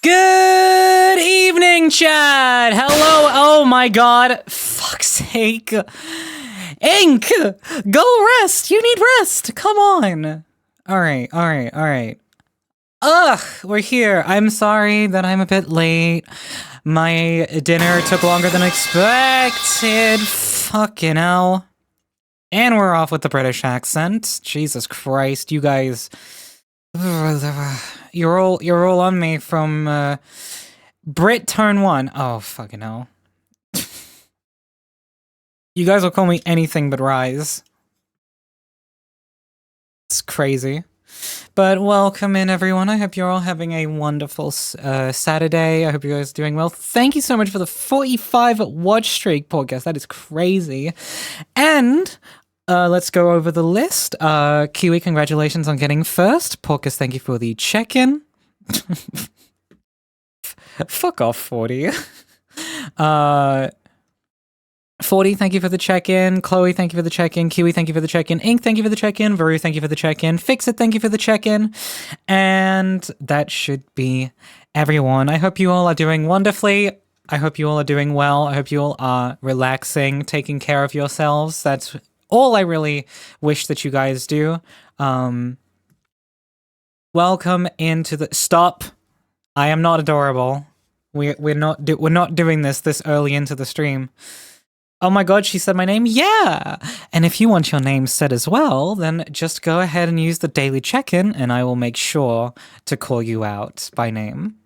Good evening, Chad. Hello. Oh my god. Fuck's sake. Ink, go rest. You need rest. Come on. All right. Ugh, we're here. I'm sorry that I'm a bit late. My dinner took longer than expected. Fucking hell. And we're off with the British accent. Jesus Christ, you guys. You're all on me from Brit Turn 1. Oh, fucking hell. You guys will call me anything but Rise. It's crazy. But welcome in, everyone. I hope you're all having a wonderful Saturday. I hope you guys are doing well. Thank you so much for the 45 watch streak podcast. That is crazy. And let's go over the list. Kiwi, congratulations on getting first. Porcus, thank you for the check-in. Fuck off, 40. 40, thank you for the check-in. Chloe, thank you for the check-in. Kiwi, thank you for the check-in. Ink, thank you for the check-in. Varu, thank you for the check-in. Fixit, thank you for the check-in. And that should be everyone. I hope you all are doing wonderfully. I hope you all are doing well. I hope you all are relaxing, taking care of yourselves. That's all I really wish that you guys do. Welcome into the... Stop. I am not adorable. We're not doing this early into the stream. Oh my god, she said my name? Yeah! And if you want your name said as well, then just go ahead and use the daily check-in and I will make sure to call you out by name.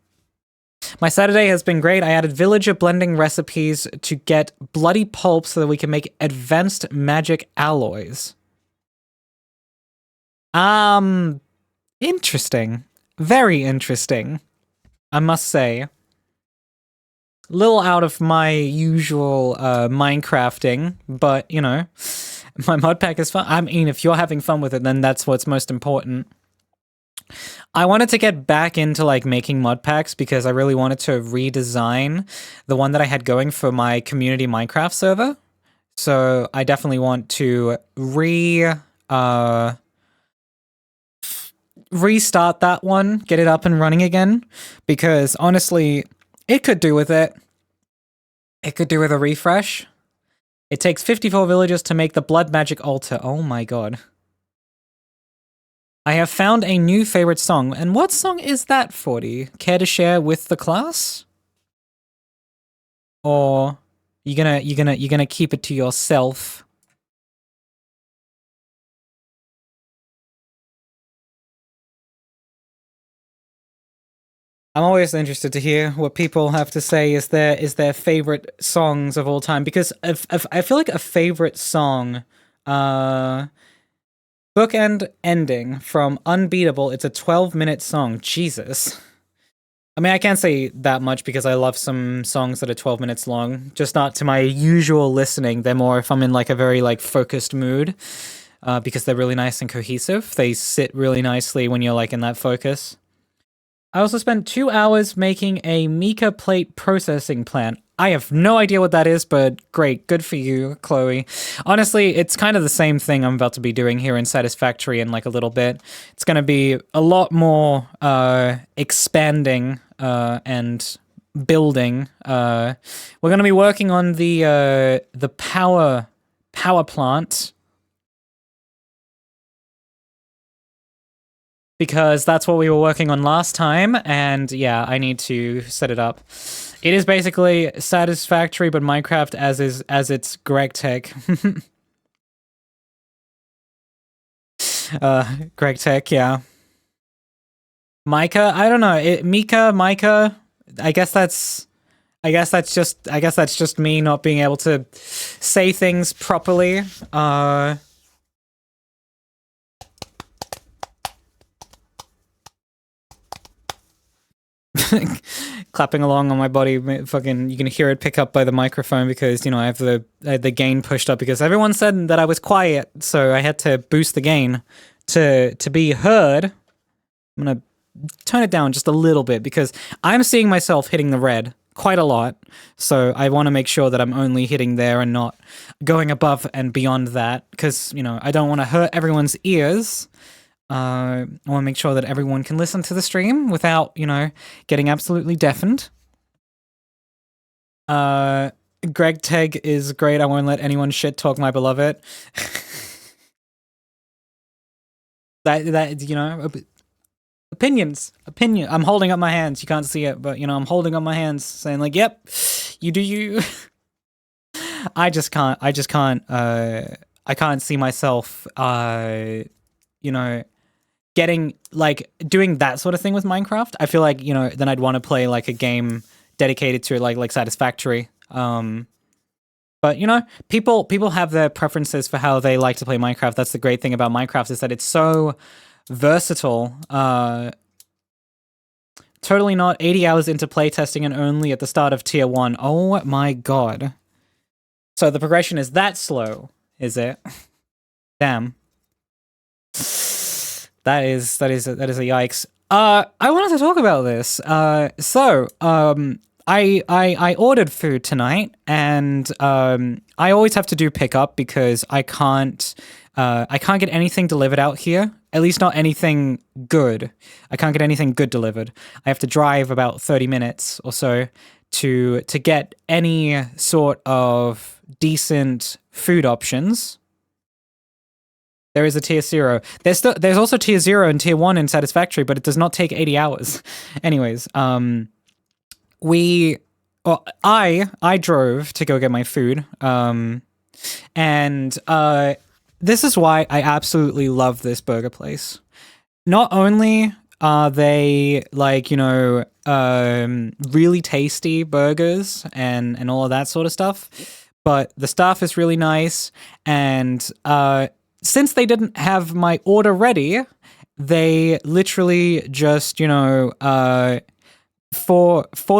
My Saturday has been great. I added villager blending recipes to get bloody pulp so that we can make advanced magic alloys. Interesting. Very interesting, I must say. Little out of my usual Minecrafting, but, you know, my mod pack is fun. I mean, if you're having fun with it, then that's what's most important. I wanted to get back into, like, making mod packs because I really wanted to redesign the one that I had going for my community Minecraft server. So I definitely want to restart that one, get it up and running again, because honestly... It could do with it. It could do with a refresh. It takes 54 villagers to make the blood magic altar. Oh my god. I have found a new favorite song. And what song is that, 40? Care to share with the class? Or you gonna keep it to yourself? I'm always interested to hear what people have to say is their favorite songs of all time, because I feel like a favorite song, bookend ending from Unbeatable, it's a 12-minute song. Jesus. I mean, I can't say that much because I love some songs that are 12 minutes long, just not to my usual listening. They're more if I'm in like a very like focused mood, because they're really nice and cohesive. They sit really nicely when you're like in that focus. I also spent 2 hours making a mica plate processing plant. I have no idea what that is, but great. Good for you, Chloe. Honestly, it's kind of the same thing I'm about to be doing here in Satisfactory in like a little bit. It's going to be a lot more expanding and building. We're going to be working on the power plant, because that's what we were working on last time, and yeah, I need to set it up. It is basically Satisfactory, but Minecraft as it's Greg Tech. Greg Tech, yeah. Micah, I don't know. Micah. I guess that's just me not being able to say things properly. Clapping along on my body, fucking, you can hear it pick up by the microphone because, you know, I have the gain pushed up because everyone said that I was quiet, so I had to boost the gain to be heard. I'm gonna turn it down just a little bit because I'm seeing myself hitting the red quite a lot, so I want to make sure that I'm only hitting there and not going above and beyond that because, you know, I don't want to hurt everyone's ears. I want to make sure that everyone can listen to the stream without, getting absolutely deafened. Greg Teg is great. I won't let anyone shit talk my beloved. Opinions. I'm holding up my hands. You can't see it, but I'm holding up my hands, saying like, "Yep, you do you." I just can't. I can't see myself. Getting like doing that sort of thing with Minecraft. I feel like then I'd want to play like a game dedicated to like Satisfactory. But people have their preferences for how they like to play Minecraft. That's the great thing about Minecraft, is that it's so versatile. Totally not 80 hours into playtesting and only at the start of tier 1. Oh my god. So the progression is that slow, is it? Damn. That is a yikes. I wanted to talk about this. I ordered food tonight, and I always have to do pickup because I can't get anything delivered out here. At least not anything good. I can't get anything good delivered. I have to drive about 30 minutes or so to get any sort of decent food options. There is a tier 0. There's also tier 0 and tier 1 in Satisfactory, but it does not take 80 hours. Anyways, I drove to go get my food. And this is why I absolutely love this burger place. Not only are they really tasty burgers and all of that sort of stuff, but the staff is really nice, and since they didn't have my order ready, they literally just, for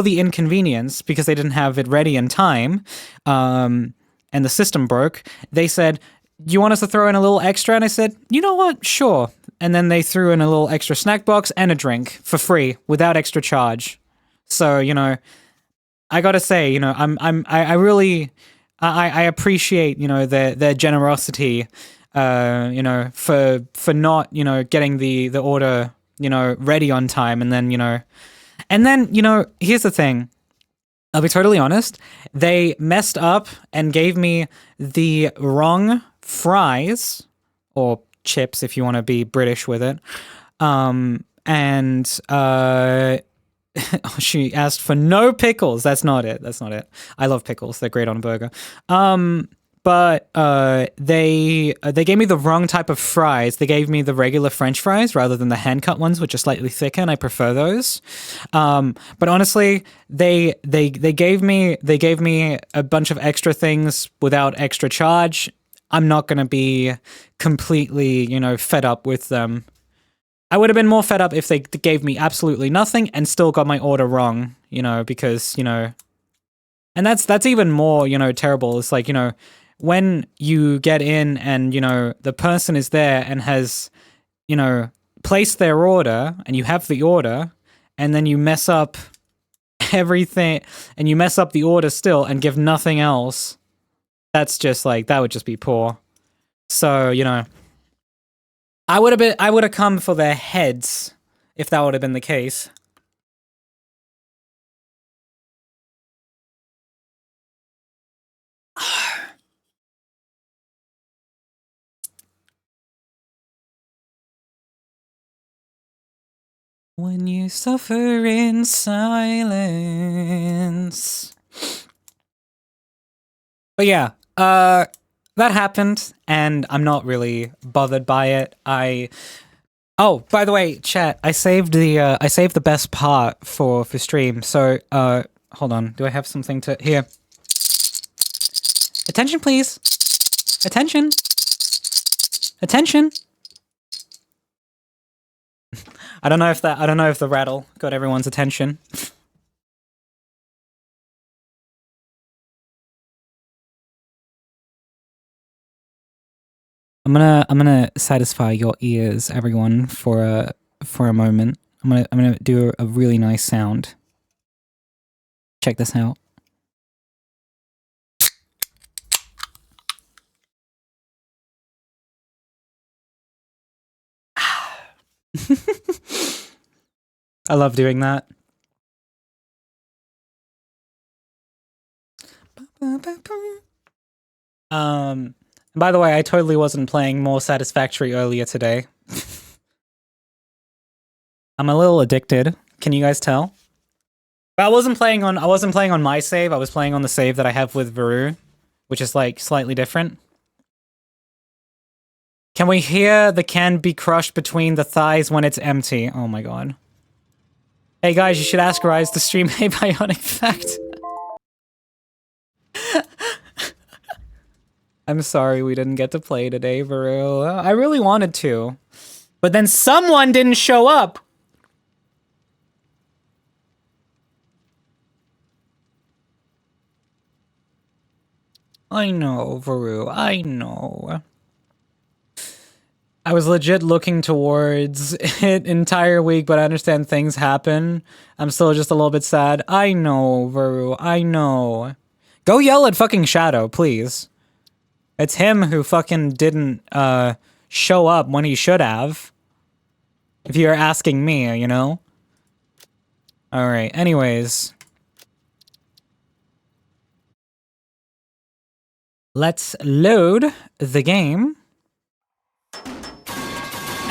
the inconvenience, because they didn't have it ready in time, and the system broke, they said, "Do you want us to throw in a little extra?" And I said, "You know what? Sure." And then they threw in a little extra snack box and a drink for free without extra charge. So, I gotta say, I really appreciate, their generosity, for not, getting the order, ready on time. And then, here's the thing. I'll be totally honest. They messed up and gave me the wrong fries, or chips if you want to be British with it. She asked for no pickles. That's not it. I love pickles. They're great on a burger. But they gave me the wrong type of fries. They gave me the regular French fries rather than the hand-cut ones, which are slightly thicker, and I prefer those. But honestly, they gave me a bunch of extra things without extra charge. I'm not going to be completely, fed up with them. I would have been more fed up if they gave me absolutely nothing and still got my order wrong, because, and that's even more, terrible. It's like, when you get in and, the person is there and has, placed their order, and you have the order, and then you mess up everything, and you mess up the order still and give nothing else, that's just like, that would just be poor. So, I would have come for their heads if that would have been the case. When you suffer in silence. But yeah, that happened, and I'm not really bothered by it. Oh, by the way, chat, I saved the best part for stream. So, hold on. Do I have something to here? Attention, please. Attention. Attention. I don't know if the rattle got everyone's attention. I'm gonna satisfy your ears, everyone, for a moment. I'm gonna do a really nice sound. Check this out. I love doing that. By the way, I totally wasn't playing More Satisfactory earlier today. I'm a little addicted. Can you guys tell? But I wasn't playing on my save. I was playing on the save that I have with Veru, which is like slightly different. Can we hear the can be crushed between the thighs when it's empty? Oh my god. Hey guys, you should ask Rise to stream a bionic fact. I'm sorry we didn't get to play today, Veru. I really wanted to. But then someone didn't show up! I know, Veru, I know. I was legit looking towards it entire week, but I understand things happen. I'm still just a little bit sad. I know, Veru, I know. Go yell at fucking Shadow, please. It's him who fucking didn't, show up when he should have. If you're asking me, you know? Alright, anyways. Let's load the game.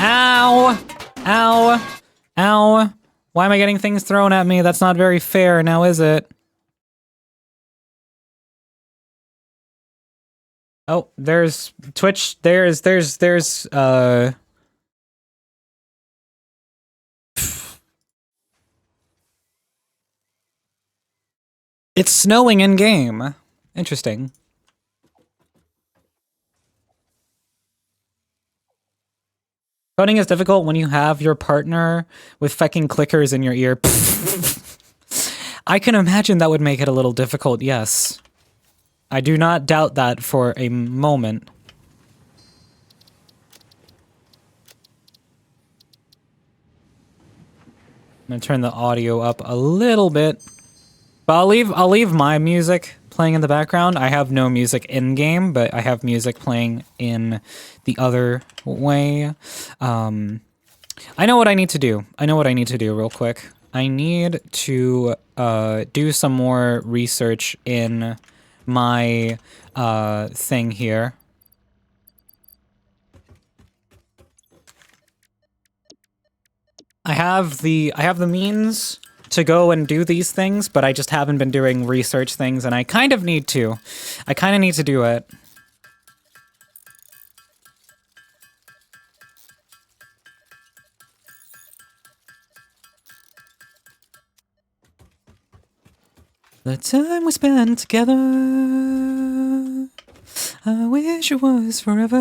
Ow! Ow! Ow! Why am I getting things thrown at me? That's not very fair, now is it? Oh, there's Twitch, there's it's snowing in game. Interesting. Coding is difficult when you have your partner with fucking clickers in your ear. I can imagine that would make it a little difficult, yes. I do not doubt that for a moment. I'm gonna turn the audio up a little bit. But I'll leave my music playing in the background. I have no music in game, but I have music playing in the other way. I know what I need to do. I know what I need to do real quick. I need to do some more research in my thing here. I have the means to go and do these things, but I just haven't been doing research things, and I kind of need to. I kind of need to do it. The time we spent together, I wish it was forever.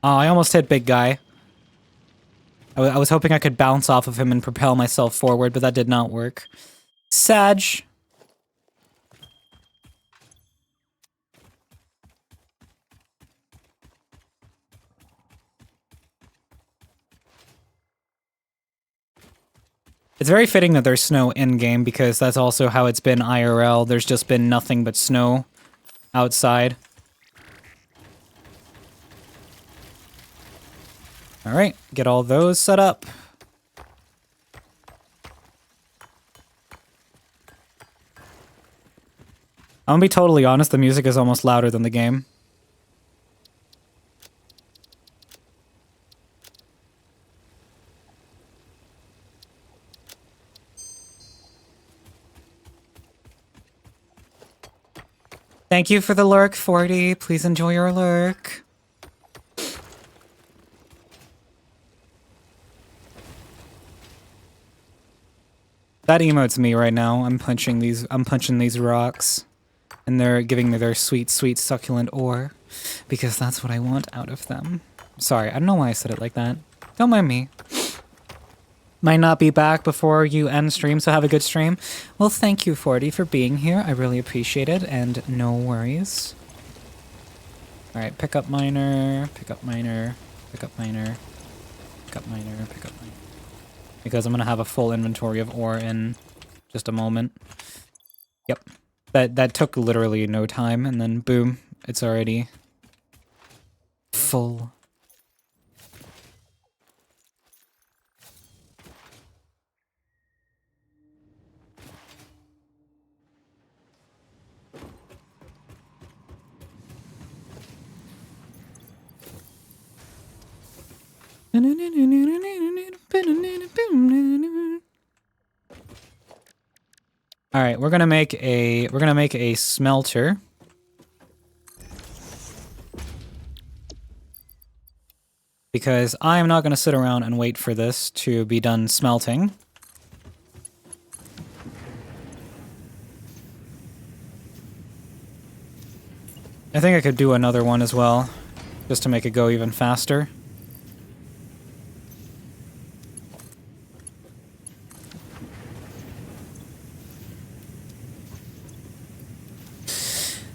Oh, I almost hit big guy. I was hoping I could bounce off of him and propel myself forward, but that did not work. Sag. It's very fitting that there's snow in-game, because that's also how it's been IRL. There's just been nothing but snow outside. Alright, get all those set up. I'm gonna be totally honest, the music is almost louder than the game. Thank you for the lurk, 40. Please enjoy your lurk. That emotes me right now. I'm punching these rocks. And they're giving me their sweet, sweet, succulent ore. Because that's what I want out of them. Sorry, I don't know why I said it like that. Don't mind me. Might not be back before you end stream, so have a good stream. Well, thank you, 40, for being here. I really appreciate it, and no worries. Alright, pick up miner, pick up miner, pick up miner, pick up miner, pick up miner. Because I'm gonna have a full inventory of ore in just a moment. Yep. That took literally no time, and then boom, it's already full. All right, we're gonna make a smelter. Because I am not gonna sit around and wait for this to be done smelting. I think I could do another one as well, just to make it go even faster.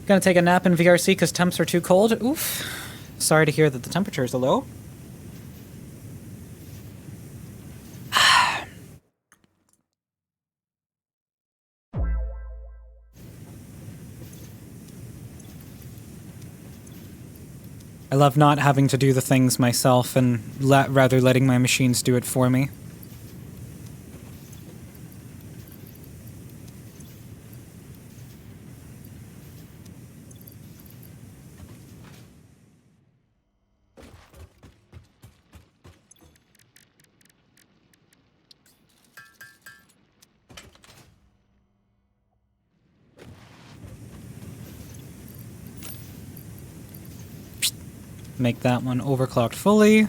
Gonna take a nap in VRC because temps are too cold. Oof. Sorry to hear that the temperatures are low. I love not having to do the things myself and rather letting my machines do it for me. Make that one overclocked fully.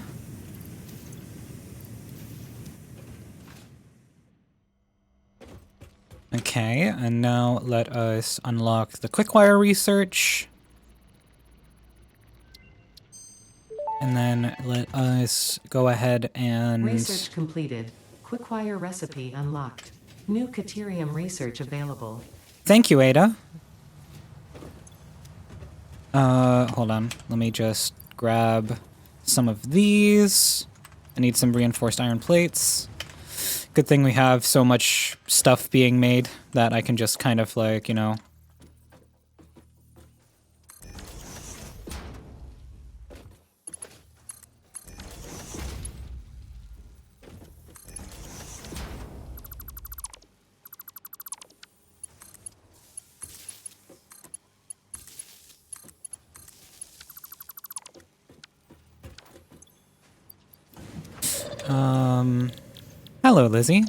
Okay, and now let us unlock the quickwire research. And then let us go ahead and... Research completed. Quickwire recipe unlocked. New Caterium research available. Thank you, Ada. Hold on. Let me just grab some of these. I need some reinforced iron plates. Good thing we have so much stuff being made that I can just kind of like, you know... Hello, Lizzie.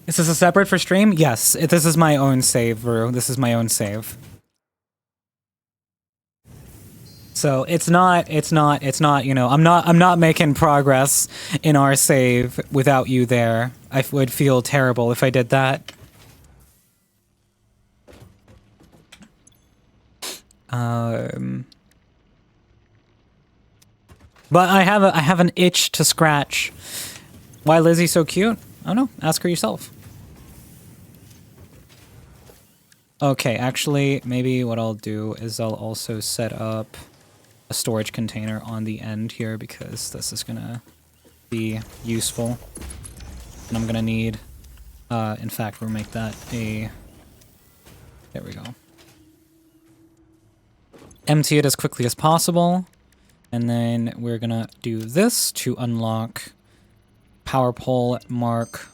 Is this a separate for stream? Yes, this is my own save, Rue. This is my own save. So it's not, you know, I'm not making progress in our save without you there. I would feel terrible if I did that. But I have an itch to scratch. Why Lizzie's so cute? I don't know. Ask her yourself. Okay, actually, maybe what I'll do is I'll also set up a storage container on the end here because this is gonna be useful. And I'm gonna need, in fact, we'll make that a, there we go. Empty it as quickly as possible. And then we're gonna do this to unlock Power Pole Mark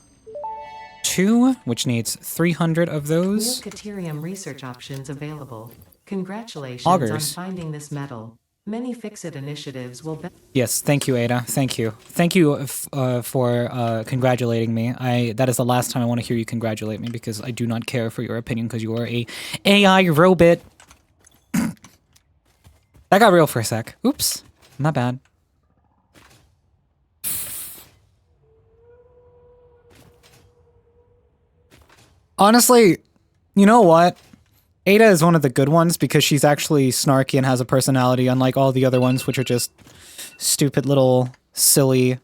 2, which needs 300 of those. New Caterium research options available. Congratulations Augers. on finding this metal. Many Fix-It initiatives will be... Yes, thank you, Ada. Thank you. Thank you for congratulating me. That is the last time I want to hear you congratulate me because I do not care for your opinion because you are a AI robot. That got real for a sec. Oops. My bad. Honestly, you know what? Ada is one of the good ones because she's actually snarky and has a personality, unlike all the other ones, which are just stupid little silly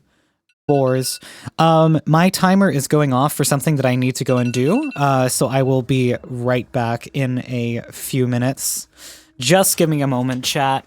bores. My timer is going off for something that I need to go and do, so I will be right back in a few minutes. Just give me a moment, chat.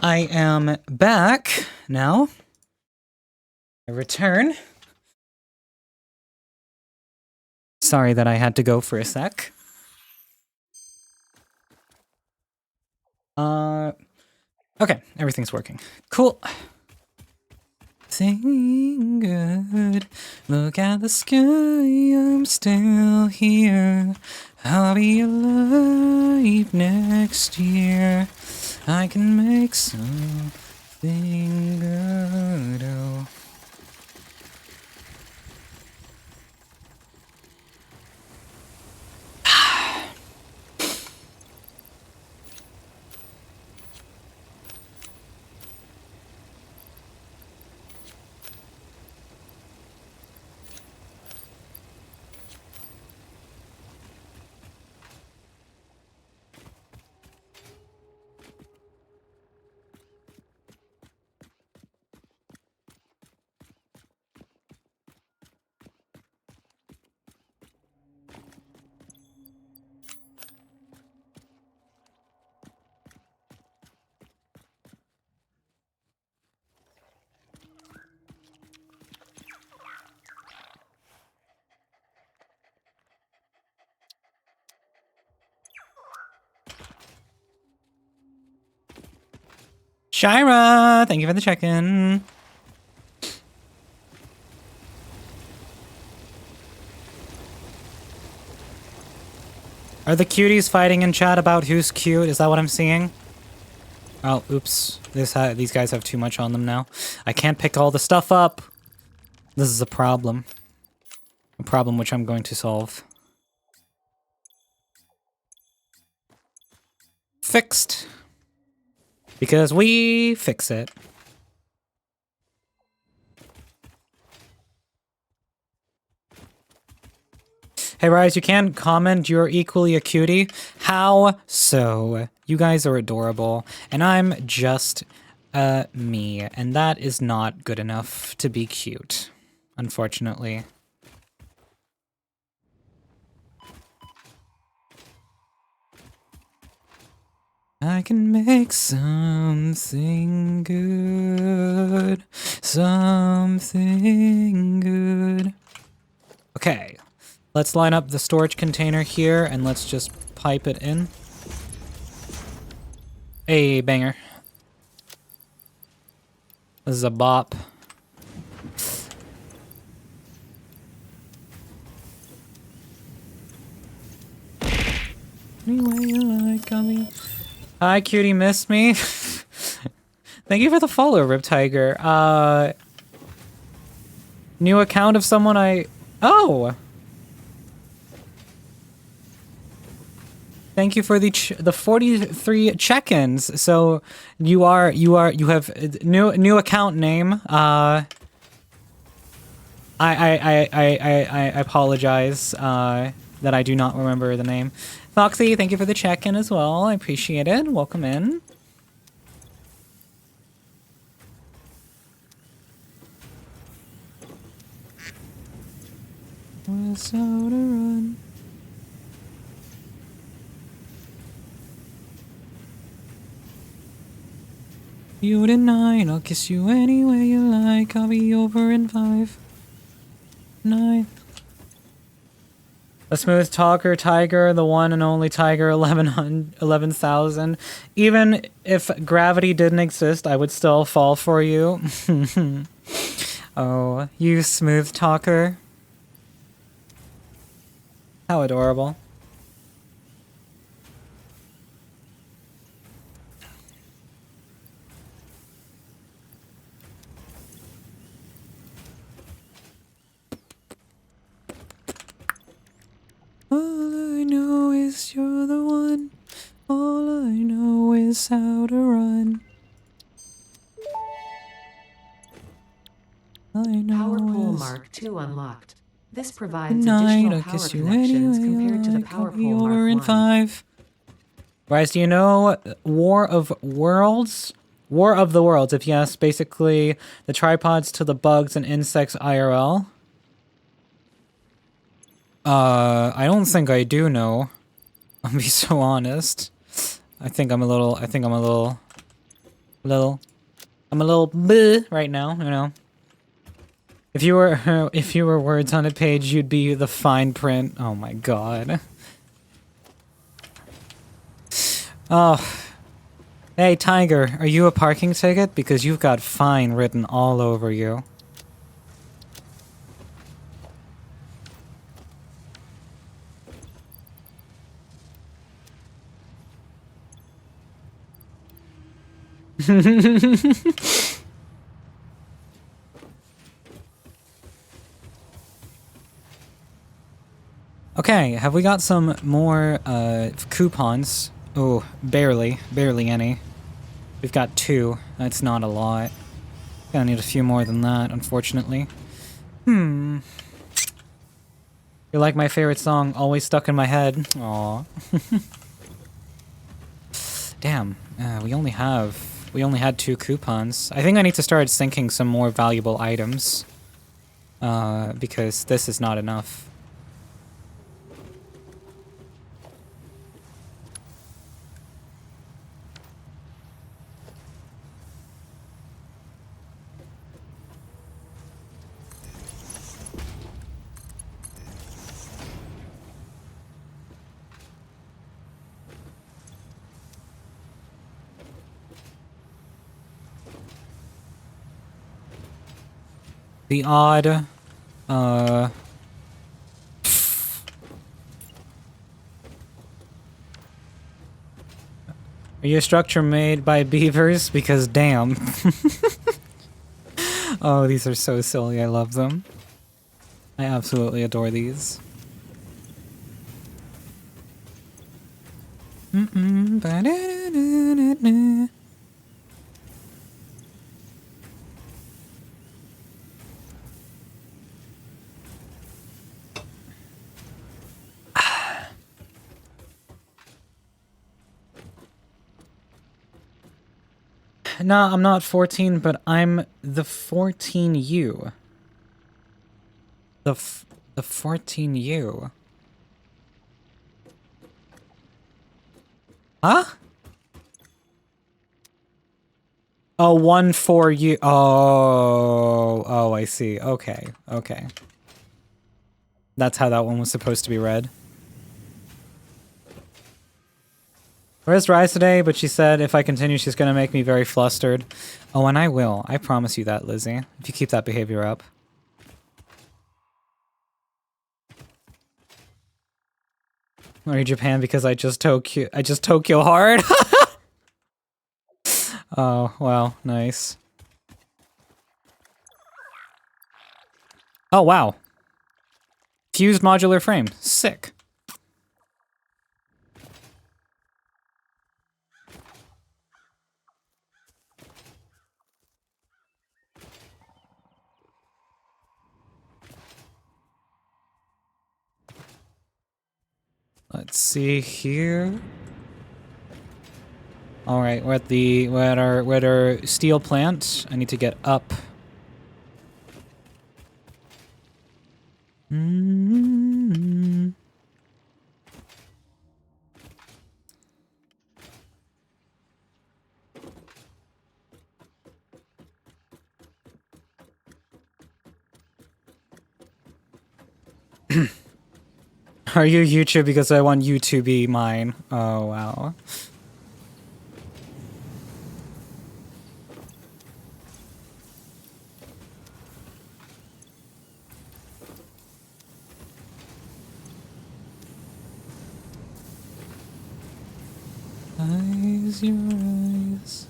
I am back now. I return. Sorry that I had to go for a sec. Okay, everything's working. Cool. Sing good. Look at the sky, I'm still here. I'll be alive next year. I can make something good. Oh. Shira, thank you for the check-in. Are the cuties fighting in chat about who's cute? Is that what I'm seeing? Oh, oops. These guys have too much on them now. I can't pick all the stuff up. This is a problem. A problem which I'm going to solve. Fixed. Because we fix it. Hey Rise, you can comment you're equally a cutie. How so? You guys are adorable, and I'm just me, and that is not good enough to be cute, unfortunately. I can make something good, something good. Okay, let's line up the storage container here and let's just pipe it in. Hey, banger. This is a bop. Anyway, you like me. Hi, cutie, missed me. Thank you for the follow, Rip Tiger. New account of someone Oh! Thank you for the 43 check-ins. So you have new account name. I apologize that I do not remember the name. Foxy, thank you for the check-in as well. I appreciate it. Welcome in. What's out to run? You tonight, I'll kiss you any way you like. I'll be over in 5, 9. A smooth talker, Tiger, the one and only Tiger, 11,000. Even if gravity didn't exist, I would still fall for you. Oh, you smooth talker. How adorable. All I know is you're the one. All I know is how to run. Power pole Mark II unlocked. This provides additional power connections compared to the Power pole Mark I. 5. Rise, do you know War of Worlds? War of the Worlds, if yes, basically the tripods to the bugs and insects IRL. I don't think I do know. I'll be so honest. I think I'm a little I'm a little bleh right now, you know. If you were words on a page, you'd be the fine print. Oh my god. Oh. Hey, Tiger, are you a parking ticket? Because you've got fine written all over you. Okay, have we got some more coupons? Oh, barely any. We've got 2. That's not a lot. Gonna need a few more than that, unfortunately. You're like my favorite song, always stuck in my head. Aw. Damn, we only had 2 coupons. I think I need to start syncing some more valuable items. Because this is not enough. The odd, Are you a structure made by beavers? Because damn. Oh, these are so silly. I love them. I absolutely adore these. No, I'm not 14, but I'm the 14U. The 14U. Huh? Oh, 14U. Oh, I see. Okay, okay. That's how that one was supposed to be read. Where's Rise today? But she said if I continue, she's gonna make me very flustered. Oh, and I will. I promise you that, Lizzie. If you keep that behavior up. Are you Japan because I just Tokyo hard? Oh, wow. Nice. Oh, wow. Fused modular frame. Sick. Let's see here. All right, we're at our steel plant. I need to get up. Are you YouTube because I want you to be mine? Oh, wow. Eyes, your eyes.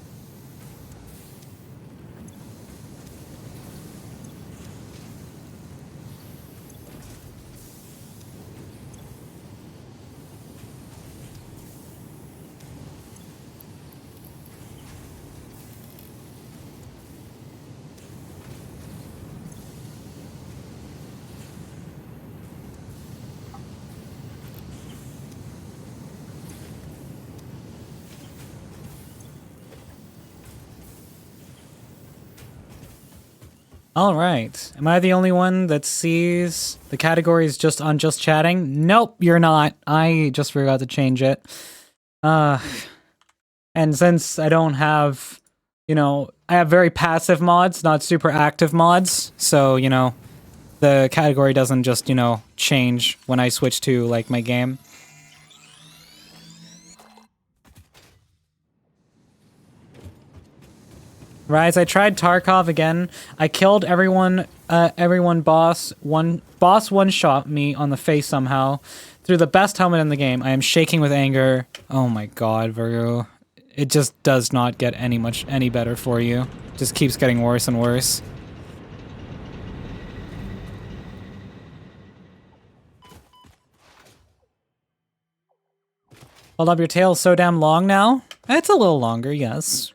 All right. Am I the only one that sees the categories just on just chatting? Nope, you're not. I just forgot to change it. And since I don't have you know, I have very passive mods, not super active mods. So, you know, the category doesn't just, you know, change when I switch to, like, my game. Rise, I tried Tarkov again. I killed everyone, boss one shot me on the face somehow. Through the best helmet in the game. I am shaking with anger. Oh my god, Virgo. It just does not get any better for you. Just keeps getting worse and worse. Hold up, your tail's so damn long now? It's a little longer, yes.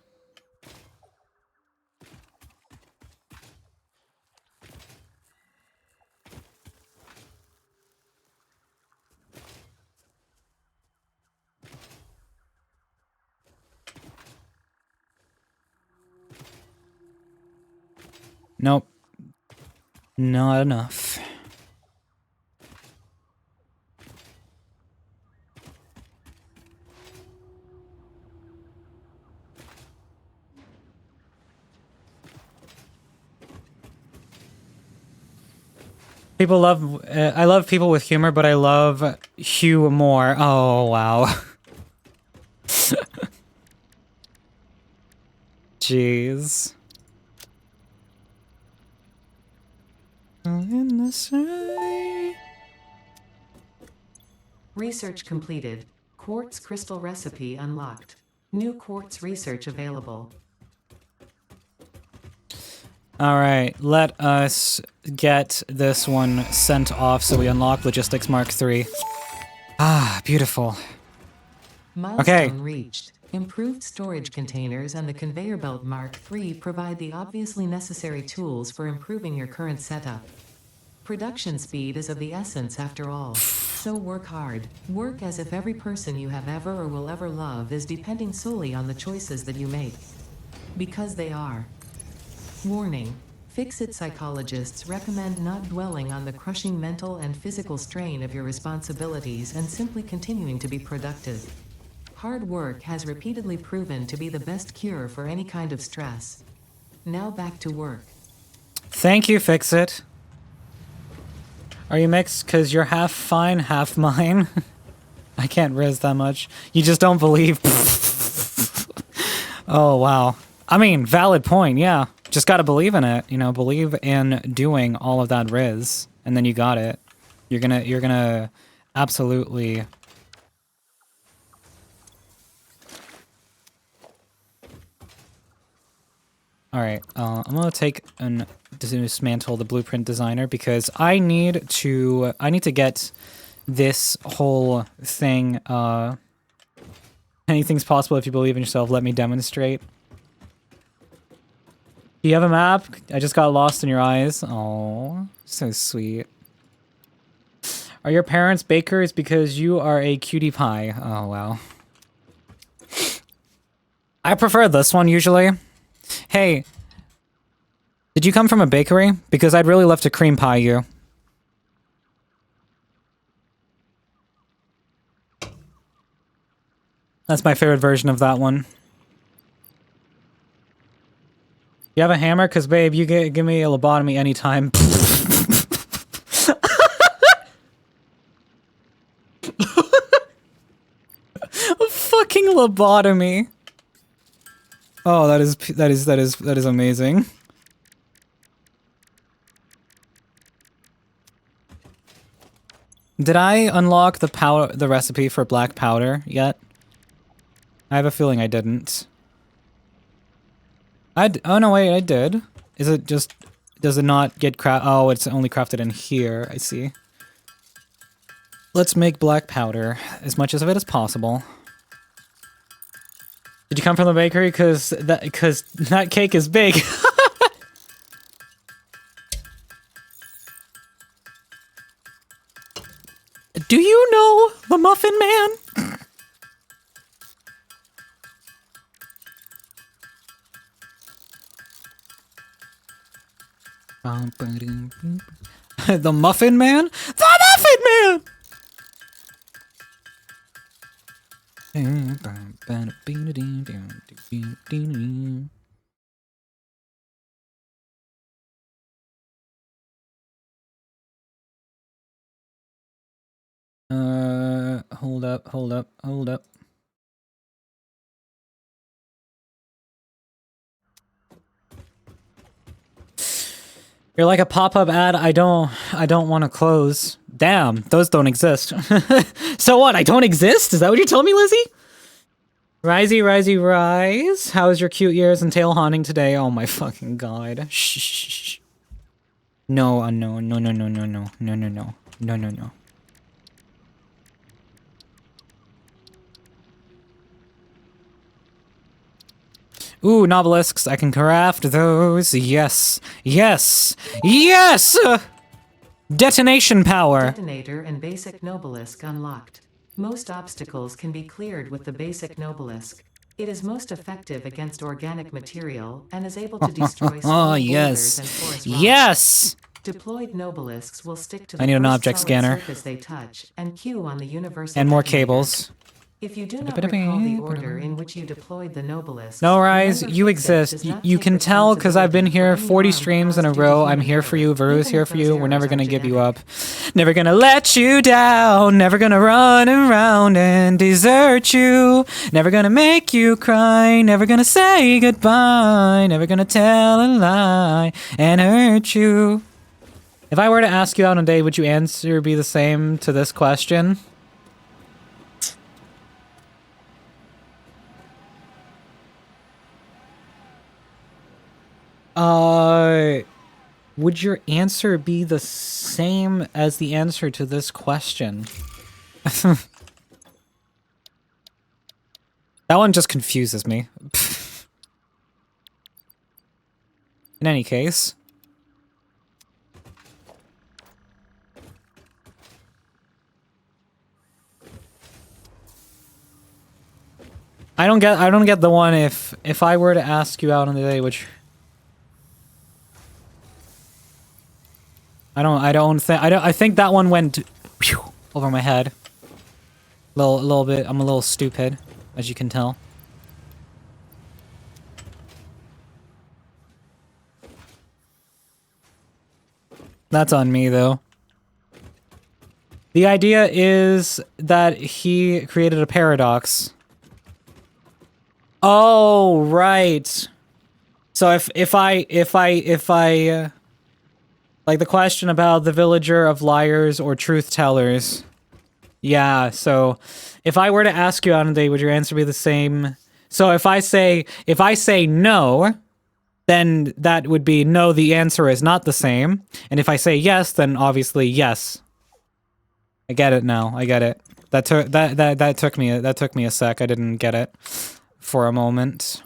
Nope. Not enough. People love, I love people with humor, but I love Hugh more. Oh, wow. Jeez. In the sea. Research completed. Quartz crystal recipe unlocked. New quartz research available. Alright, let us get this one sent off so we unlock Logistics Mark III. Ah, beautiful. Milestone reached. Improved storage containers and the conveyor belt Mark III provide the obviously necessary tools for improving your current setup. Production speed is of the essence after all. So work hard. Work as if every person you have ever or will ever love is depending solely on the choices that you make. Because they are. Warning. Fix-it psychologists recommend not dwelling on the crushing mental and physical strain of your responsibilities and simply continuing to be productive. Hard work has repeatedly proven to be the best cure for any kind of stress. Now back to work. Thank you, Fix-It. Are you mixed? Because you're half fine, half mine. I can't riz that much. You just don't believe. Oh, wow. I mean, valid point, yeah. Just gotta believe in it, you know, believe in doing all of that riz, and then you got it. You're gonna absolutely... Alright, I'm gonna take and dismantle the blueprint designer because I need to get this whole thing, anything's possible if you believe in yourself, let me demonstrate. Do you have a map? I just got lost in your eyes. Oh, so sweet. Are your parents bakers because you are a cutie pie? Oh, wow. I prefer this one usually. Hey, did you come from a bakery? Because I'd really love to cream pie you. That's my favorite version of that one. You have a hammer? Because, babe, you give me a lobotomy anytime. A fucking lobotomy. Oh, that is amazing. Did I unlock the recipe for black powder yet? I have a feeling I didn't. Oh no, wait, I did. Is it just... Does it not get oh, it's only crafted in here. I see. Let's make black powder. As much of it as possible. Did you come from the bakery? Because that cake is big. Do you know the Muffin Man? The Muffin Man? The Muffin Man! hold up, hold up, hold up. You're like a pop-up ad I don't want to close. Damn, those don't exist. So what, I don't exist? Is that what you're telling me, Lizzie? Risey, risey, rise. How is your cute ears and tail haunting today? Oh my fucking god. Shh. No, no, no, no, no, no, no, no, no, no, no, no, no. Ooh, nobelisks. I can craft those. Yes. Yes. Yes! Detonation power. Detonator and basic nobelisk unlocked. Most obstacles can be cleared with the basic nobelisk. It is most effective against organic material and is able to destroy small boulders and porous rocks. Yes! Deployed nobelisks will stick to I the need an first object solid scanner. surface they touch and queue on the universal And more detonator. cables. If you do not recall the order in which you deployed the nobelisks, No, Rise, remember you Fixit exist. does not You take can tell because I've been responsibility here for any 40 harm streams in a caused due to row. I'm human here for you. error, Veru's even here if for those you. We're never errors gonna are give you genetic. up. Never gonna let you down. Never gonna run around and desert you. Never gonna make you cry. Never gonna say goodbye. Never gonna tell a lie and hurt you. If I were to ask you out on a date, would your answer be the same to this question? Would your answer be the same as the answer to this question? That one just confuses me. In any case. I don't get the one if I were to ask you out on the day, which I think that one went over my head. Little bit. I'm a little stupid, as you can tell. That's on me though. The idea is that he created a paradox. Oh, right. So if I like the question about the villager of liars or truth tellers. Yeah, so if I were to ask you out on a date, would your answer be the same? So if I say no, then that would be no, the answer is not the same. And if I say yes, then obviously yes. I get it now. I get it. That took me a sec. I didn't get it for a moment.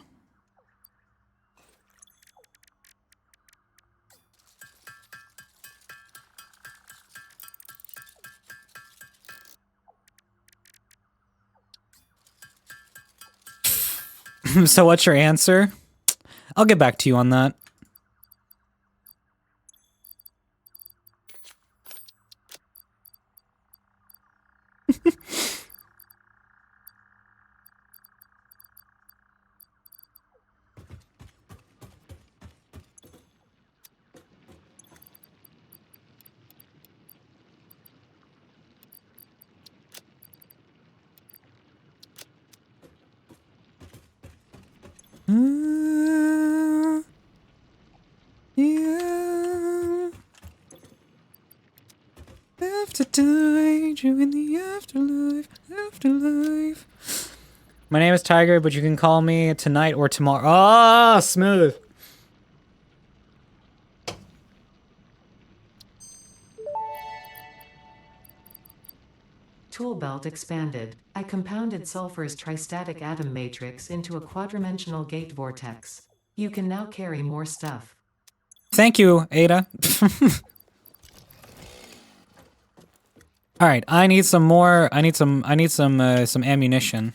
So what's your answer? I'll get back to you on that. Yeah. Have to die, you in the afterlife. My name is Tiger, but you can call me tonight or tomorrow. Ah, smooth. Tool belt expanded. I compounded sulfur's tristatic atom matrix into a quadrimensional gate vortex. You can now carry more stuff. Thank you, Ada. All right, I need some more. I need some ammunition.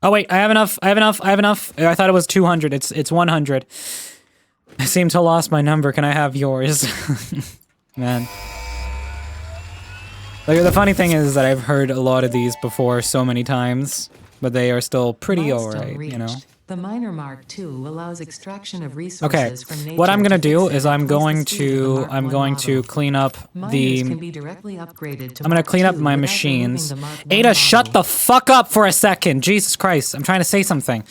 Oh wait, I have enough. I have enough. I have enough. I thought it was 200. It's 100. I seem to have lost my number. Can I have yours? Man. Like, the funny thing is that I've heard a lot of these before so many times, but they are still pretty alright, you know? The Miner Mark II allows extraction of resources Okay, from nature. what I'm gonna to do fix is and I'm replace going the speed of the to Mark I model. clean up Miners the. can be directly upgraded to I'm gonna Mark clean up II my without machines. removing the Mark I Ada, shut model. the fuck up for a second. Jesus Christ, I'm trying to say something.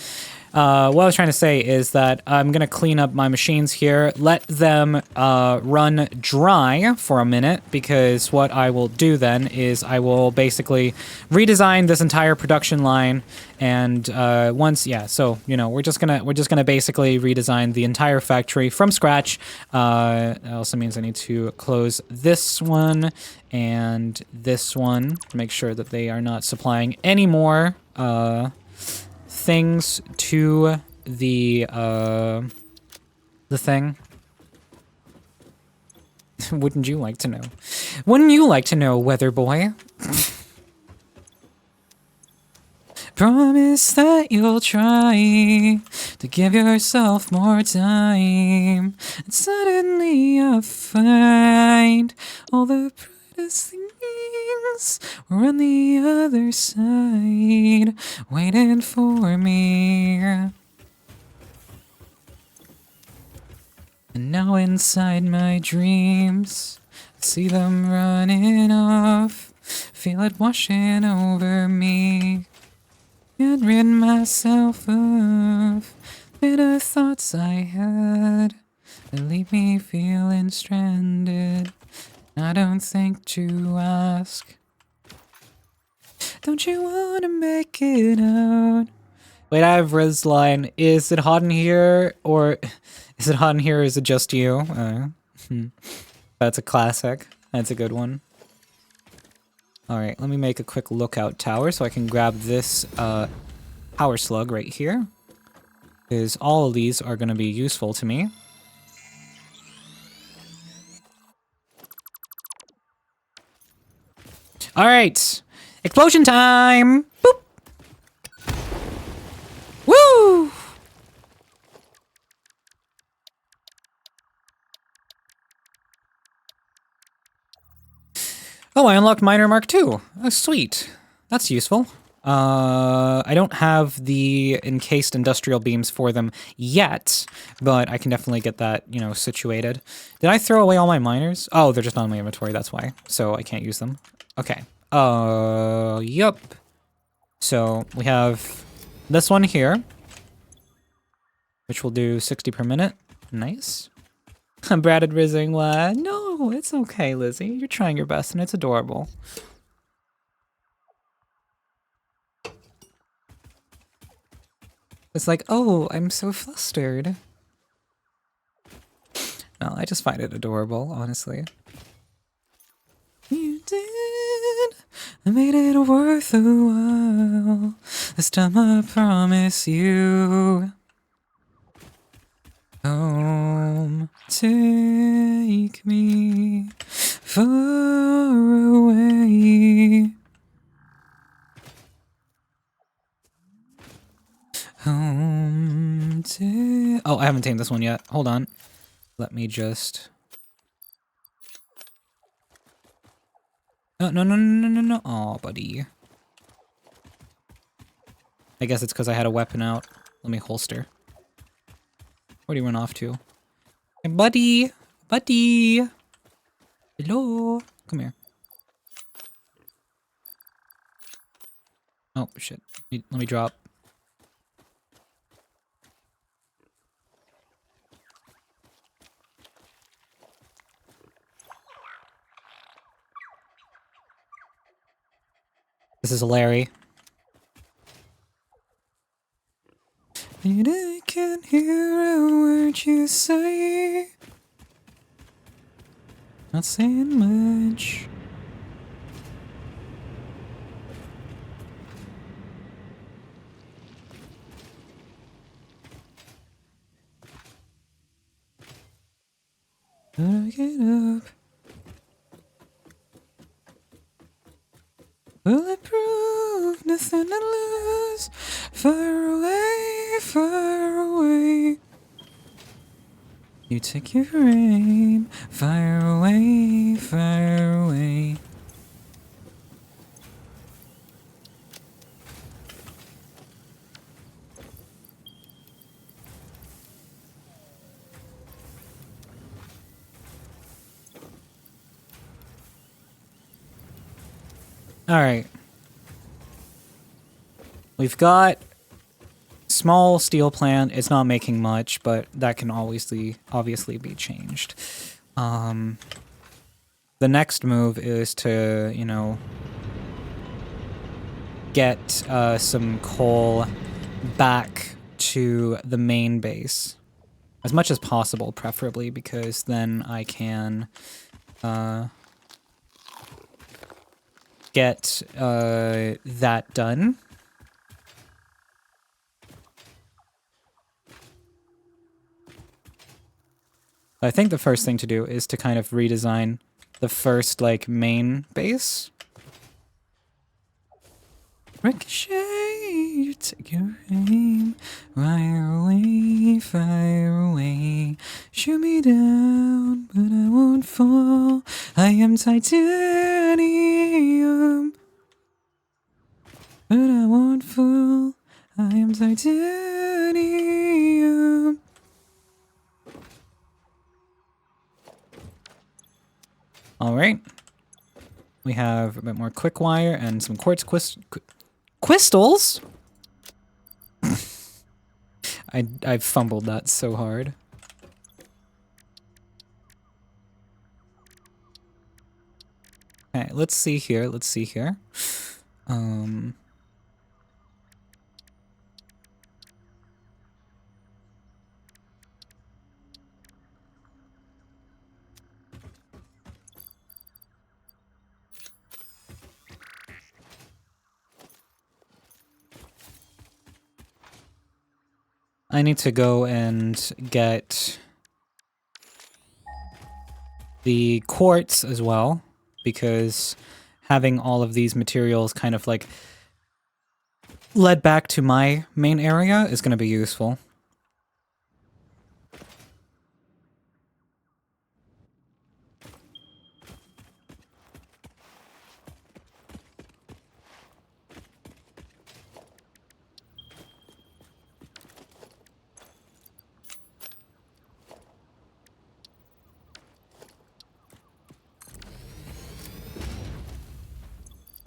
What I was trying to say is that I'm gonna clean up my machines here, let them run dry for a minute, because what I will do then is I will basically redesign this entire production line, and so you know we're just gonna basically redesign the entire factory from scratch. That also means I need to close this one and this one to make sure that they are not supplying any more things to the thing. Wouldn't you like to know? Wouldn't you like to know, weather boy? Promise that you'll try to give yourself more time, and suddenly you'll find all the brightest things were on the other side, waiting for me. And now inside my dreams, I see them running off, feel it washing over me. Can't rid myself of bitter thoughts I had that leave me feeling stranded. I don't think to ask. Don't you want to make it out? Wait, I have Riz line. Is it hot in here, or is it hot in here, or is it just you? That's a classic. That's a good one. Alright, let me make a quick lookout tower so I can grab this power slug right here, because all of these are going to be useful to me. Alright, explosion time! Boop! Woo! Oh, I unlocked Miner Mark II. Oh, sweet. That's useful. I don't have the encased industrial beams for them yet, but I can definitely get that, you know, situated. Did I throw away all my miners? Oh, they're just not in my inventory, that's why. So I can't use them. Okay. Yup. So we have this one here, which will do 60 per minute. Nice. I'm Braded Rizzing. What? No, it's okay, Lizzie. You're trying your best and it's adorable. It's like, oh, I'm so flustered. No, I just find it adorable, honestly. You did. I made it worth a while. This time I promise you. Home, take me far away. Home, oh, I haven't tamed this one yet. Hold on. Let me just... No. Aw, buddy. I guess it's because I had a weapon out. Let me holster. Where'd he run off to? Hey, buddy! Buddy! Hello? Come here. Oh, shit. Let me drop. This is Larry. And I can't hear a word you say. Not saying much. Gotta get up. Bulletproof, nothing to lose. Far away, far away. You take your aim, fire away, fire away. All right. We've got small steel plant. It's not making much, but that can obviously be changed. The next move is to, you know, get some coal back to the main base. As much as possible, preferably, because then I can get that done. I think the first thing to do is to kind of redesign the first, like, main base. Ricochet, you take your aim, fire away, shoot me down, but I won't fall, I am titanium, but I won't fall, I am titanium. Alright, we have a bit more quick wire and some quartz crystals? I fumbled that so hard. Okay, let's see here. I need to go and get the quartz as well, because having all of these materials kind of like led back to my main area is going to be useful.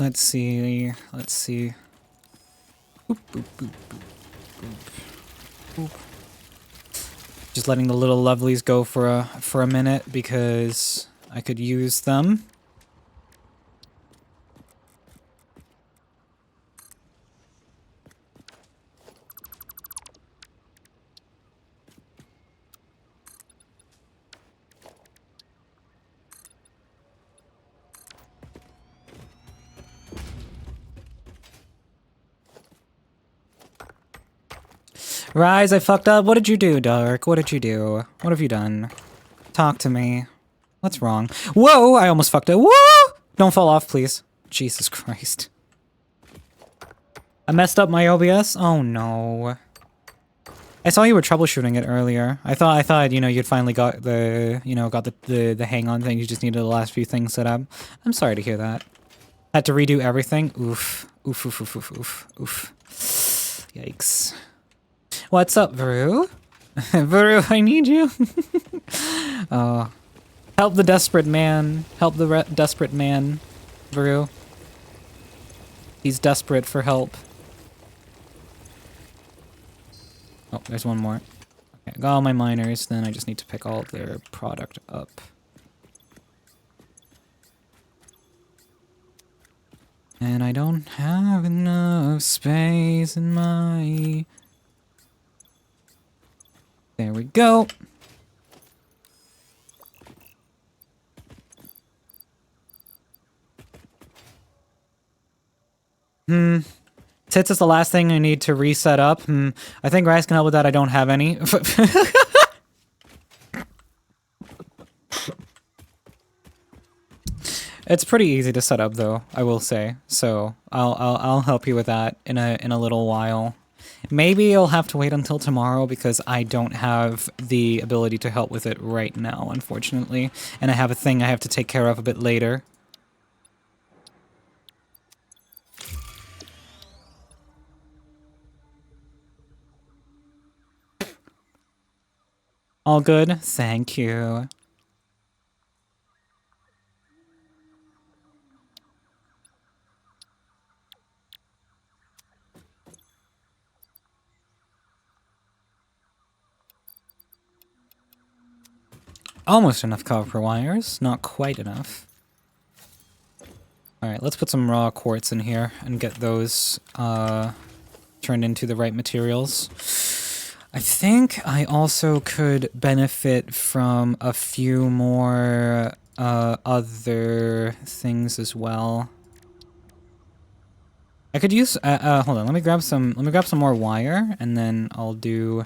Let's see. Boop, boop, boop, boop, boop. Just letting the little lovelies go for a minute because I could use them. Rise, I fucked up. What did you do, Dark? What did you do? What have you done? Talk to me. What's wrong? Whoa! I almost fucked up. Whoa! Don't fall off, please. Jesus Christ. I messed up my OBS? Oh no. I saw you were troubleshooting it earlier. I thought, you know, you'd finally got the, you know, got the hang on thing. You just needed the last few things set up. I'm sorry to hear that. Had to redo everything. Oof. Oof, oof, oof, oof, oof, oof. Yikes. What's up, Varu? Varu, I need you. Help the desperate man. Help the desperate man, Varu. He's desperate for help. Oh, there's one more. Okay, I got all my miners, then I just need to pick all of their product up. And I don't have enough space in my... There we go. Tits is the last thing I need to reset up. I think Rice can help with that. I don't have any. It's pretty easy to set up, though, I will say. So I'll help you with that in a little while. Maybe you'll have to wait until tomorrow because I don't have the ability to help with it right now, unfortunately. And I have a thing I have to take care of a bit later. All good? Thank you. Almost enough copper wires, not quite enough. Alright, let's put some raw quartz in here and get those turned into the right materials. I think I also could benefit from a few more other things as well. I could use hold on, let me grab some more wire and then I'll do.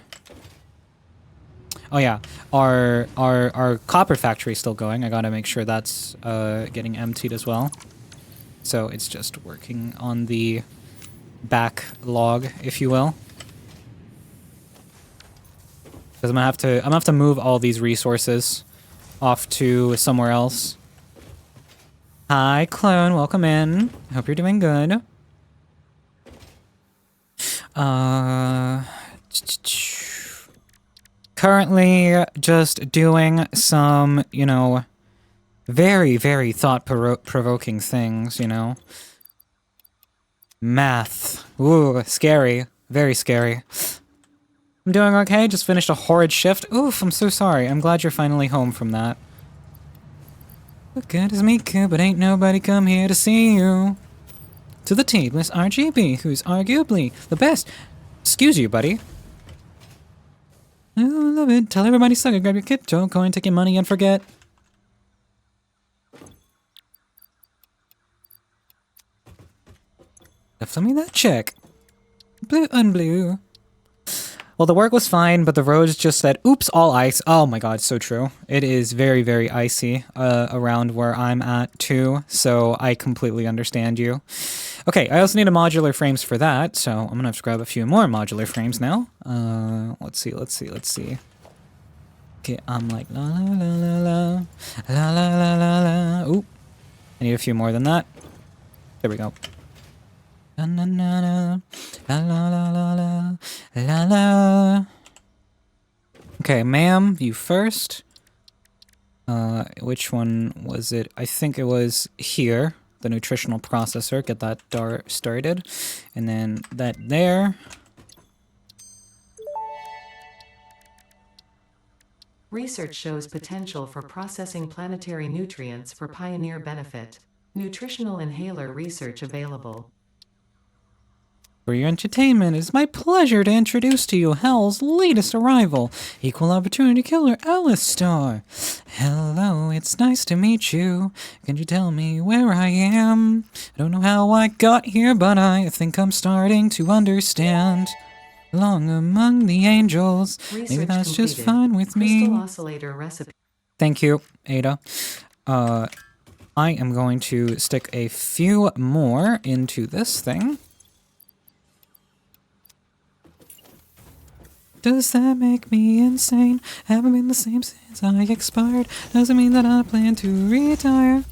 Oh yeah, our copper factory is still going. I gotta make sure that's getting emptied as well. So it's just working on the backlog, if you will. Because I'm gonna have to move all these resources off to somewhere else. Hi, clone. Welcome in. Hope you're doing good. Currently, just doing some, you know, very, very thought-provoking things, you know. Math. Ooh, scary. Very scary. I'm doing okay, just finished a horrid shift. Oof, I'm so sorry. I'm glad you're finally home from that. What good is me, kid, but ain't nobody come here to see you. To the tabless RGB, who's arguably the best. Excuse you, buddy. I love it. Tell everybody suck it, grab your crypto coin, take your money and forget. Flip me that check. Blue and blue. Well, the work was fine, but the roads just said, oops, all ice. Oh my god, so true. It is very, very icy around where I'm at, too, so I completely understand you. Okay, I also need a modular frames for that, so I'm gonna have to grab a few more modular frames now. Let's see. Okay, I'm like, la la la la la, la la la la la. Ooh, I need a few more than that. There we go. La la la la, la la la la, la la. Okay, ma'am, you first. Which one was it? I think it was here, the nutritional processor. Get that started, and then that there. Research shows potential for processing planetary nutrients for pioneer benefit. Nutritional inhaler research available. For your entertainment, it's my pleasure to introduce to you Hell's latest arrival, Equal Opportunity Killer Alistar. Hello, it's nice to meet you. Can you tell me where I am? I don't know how I got here, but I think I'm starting to understand. Along among the angels, maybe that's just fine with me. Crystal oscillator recipe. Thank you, Ada. I am going to stick a few more into this thing. Does that make me insane? Haven't been the same since I expired. Doesn't mean that I plan to retire.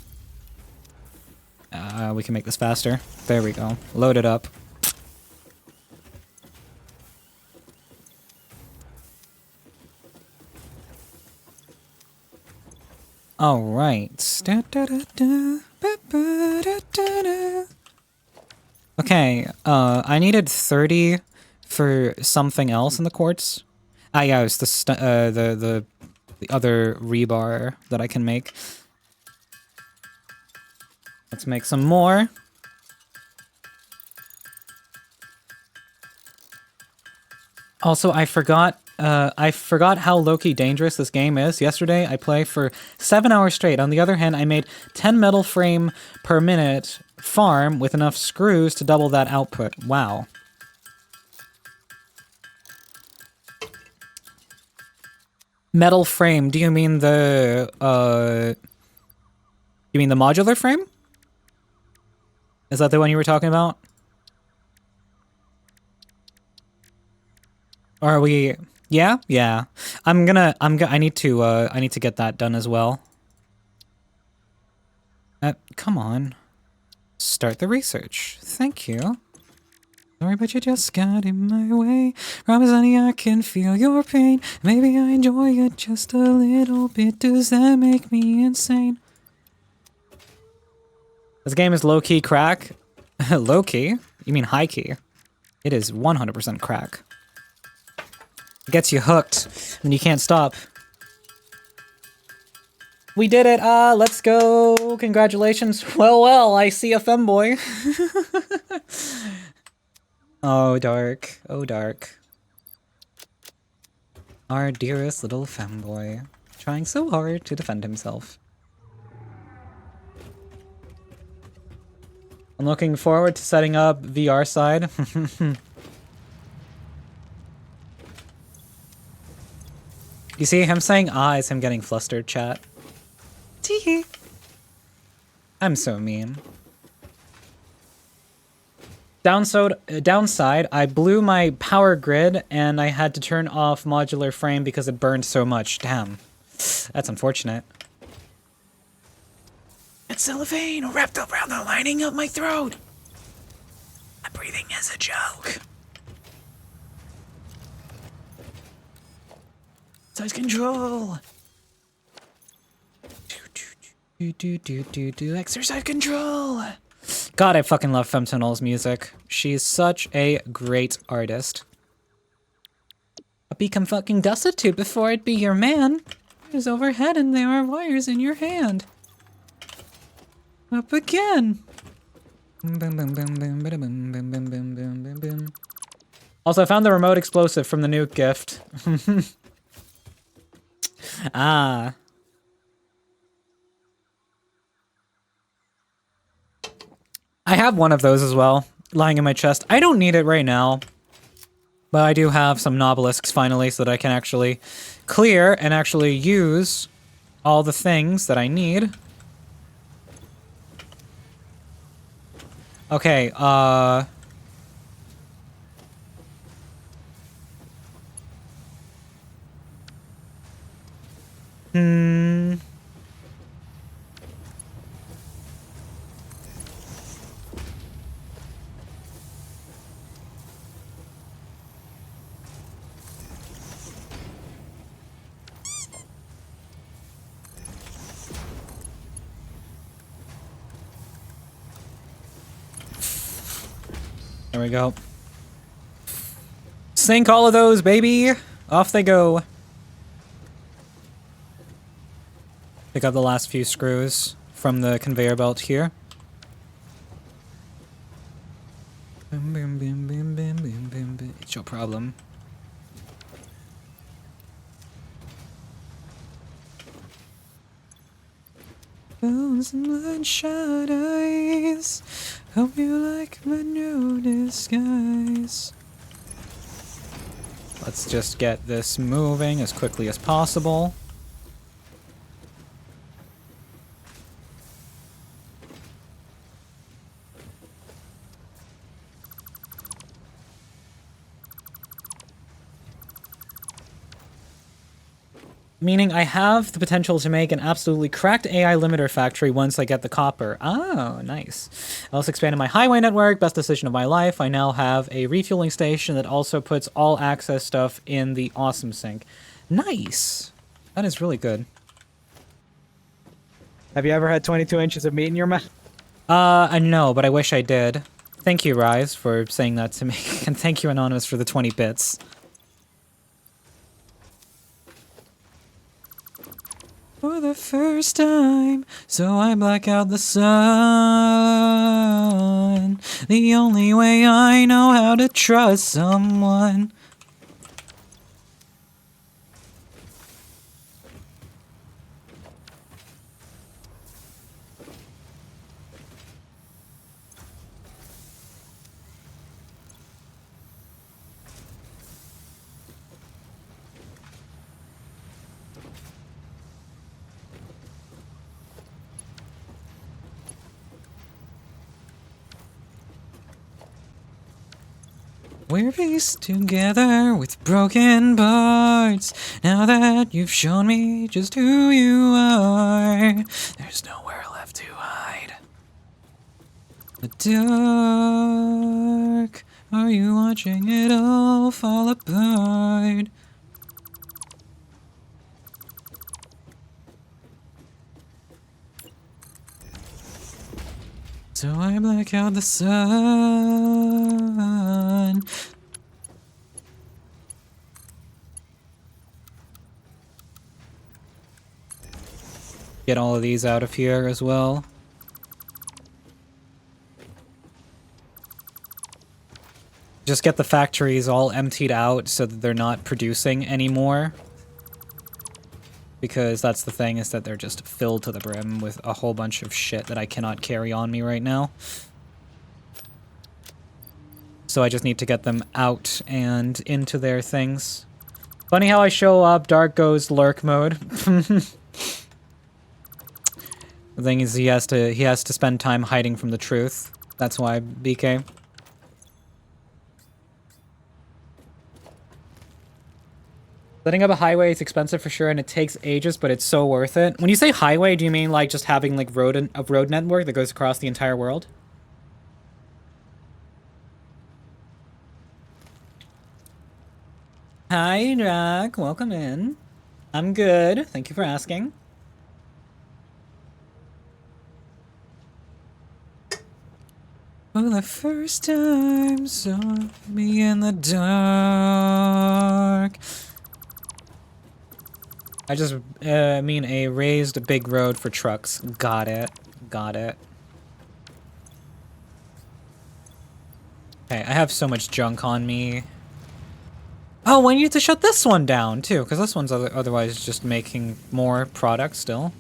We can make this faster. There we go. Load it up. Alright. Okay, I needed 30 for something else in the quartz. Ah, yeah, it's the other rebar that I can make. Let's make some more. Also, I forgot how low-key dangerous this game is. Yesterday, I played for 7 hours straight. On the other hand, I made 10 metal frame per minute farm with enough screws to double that output. Wow. Metal frame, do you mean the modular frame? Is that the one you were talking about? Are we? Yeah, yeah. I need to get that done as well. Come on. Start the research. Thank you. Sorry, but you just got in my way. Promise, honey, I can feel your pain. Maybe I enjoy it just a little bit. Does that make me insane? This game is low-key crack. Low-key? You mean high-key? It is 100% crack. It gets you hooked, and you can't stop. We did it! Let's go! Congratulations! Well, I see a femboy. Oh, dark. Oh, dark. Our dearest little femboy. Trying so hard to defend himself. I'm looking forward to setting up VR side. You see, him saying is him getting flustered, chat. Teehee. I'm so mean. Downside, I blew my power grid and I had to turn off modular frame because it burned so much. Damn. That's unfortunate. It's cellophane wrapped around the lining of my throat. My breathing is a joke. Size control. Exercise control. God, I fucking love Femtonal's music. She's such a great artist. I'll become fucking dusted too before I'd be your man. There's overhead and there are wires in your hand. Up again. Also, I found the remote explosive from the nuke gift. Ah. I have one of those as well, lying in my chest. I don't need it right now, but I do have some Nobelisks finally so that I can actually clear and actually use all the things that I need. Okay, There we go. Sink all of those, baby! Off they go. Pick up the last few screws from the conveyor belt here. It's your problem. Bones and bloodshot eyes. Hope you like my new disguise. Let's just get this moving as quickly as possible. Meaning I have the potential to make an absolutely cracked AI limiter factory once I get the copper. Oh, nice. I also expanded my highway network, best decision of my life. I now have a refueling station that also puts all access stuff in the awesome sink. Nice. That is really good. Have you ever had 22 inches of meat in your mouth? No, but I wish I did. Thank you, Rise, for saying that to me. And thank you, Anonymous, for the 20 bits. For the first time, so I black out the sun. The only way I know how to trust someone. We're pieced together with broken parts. Now that you've shown me just who you are, there's nowhere left to hide. The dark, are you watching it all fall apart? So I black out the sun. Get all of these out of here as well. Just get the factories all emptied out so that they're not producing anymore. Because that's the thing, is that they're just filled to the brim with a whole bunch of shit that I cannot carry on me right now. So I just need to get them out and into their things. Funny how I show up, Dark goes lurk mode. The thing is, he has to spend time hiding from the truth. That's why, BK. Setting up a highway is expensive for sure, and it takes ages, but it's so worth it. When you say highway, do you mean like just having like a road network that goes across the entire world? Hi, Drac. Welcome in. I'm good. Thank you for asking. For the first time, saw me in the dark. I just mean a raised big road for trucks. Got it. Got it. Okay, I have so much junk on me. Oh, I need to shut this one down, too, because this one's otherwise just making more product still.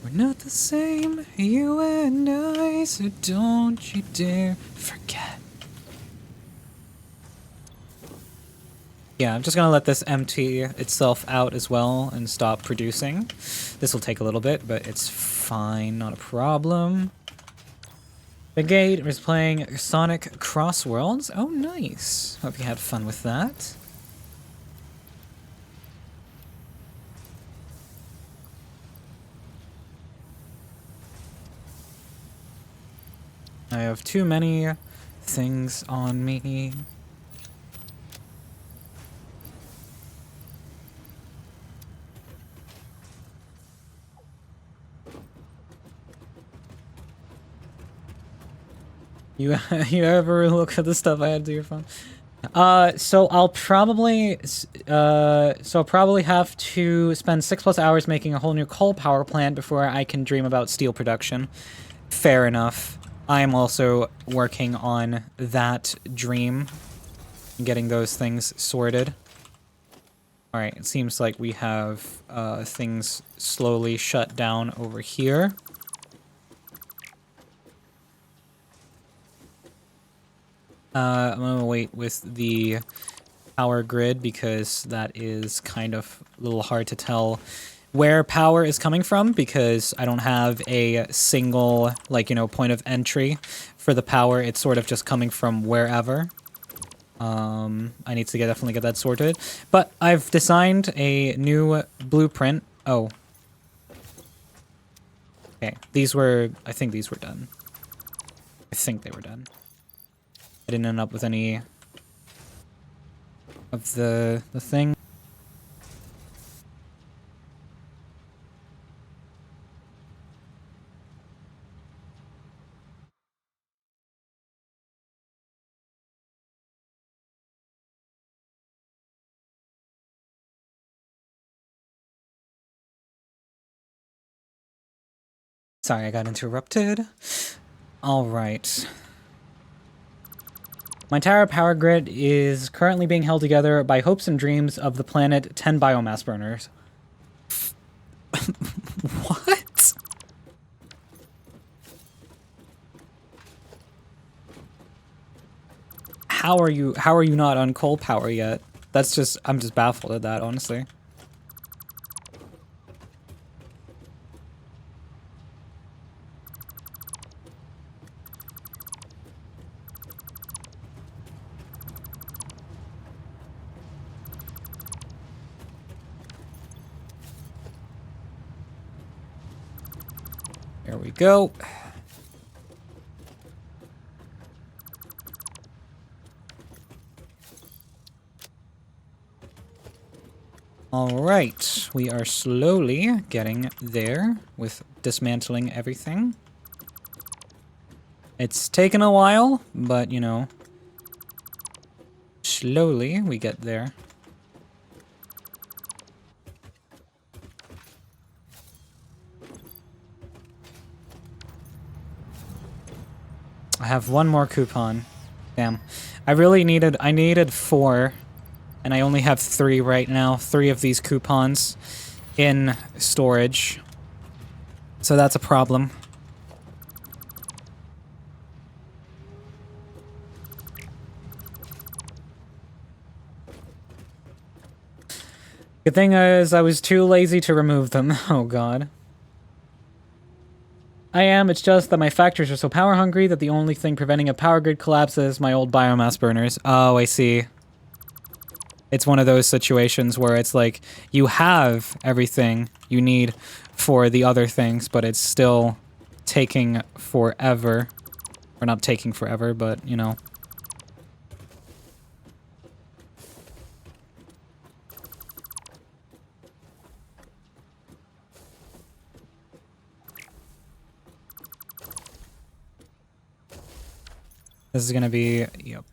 We're not the same, you and I, so don't you dare forget. Yeah, I'm just gonna let this empty itself out as well and stop producing. This will take a little bit, but it's fine, not a problem. The Gate is playing Sonic Cross Worlds. Oh, nice. Hope you had fun with that. I have too many things on me. You ever look at the stuff I had to your phone? So I'll probably have to spend 6+ hours making a whole new coal power plant before I can dream about steel production. Fair enough. I am also working on that dream, getting those things sorted. Alright, it seems like we have things slowly shut down over here. I'm gonna wait with the power grid because that is kind of a little hard to tell where power is coming from because I don't have a single, like, you know, point of entry for the power. It's sort of just coming from wherever. I need to definitely get that sorted. But I've designed a new blueprint. Oh. Okay, I think these were done. I think they were done. I didn't end up with any of the thing. Sorry, I got interrupted. All right. My entire power grid is currently being held together by hopes and dreams of the planet 10 biomass burners. What? How are you not on coal power yet? That's just, I'm just baffled at that, honestly. There we go. Alright, we are slowly getting there with dismantling everything. It's taken a while, but you know, slowly we get there. I have one more coupon. Damn. I needed 4, and I only have 3 right now. 3 of these coupons in storage. So that's a problem. Good thing is I was too lazy to remove them. Oh god. I am, it's just that my factories are so power hungry that the only thing preventing a power grid collapse is my old biomass burners. Oh, I see. It's one of those situations where it's like, you have everything you need for the other things, but it's still taking forever. Or not taking forever, but, you know. This is gonna be, yep.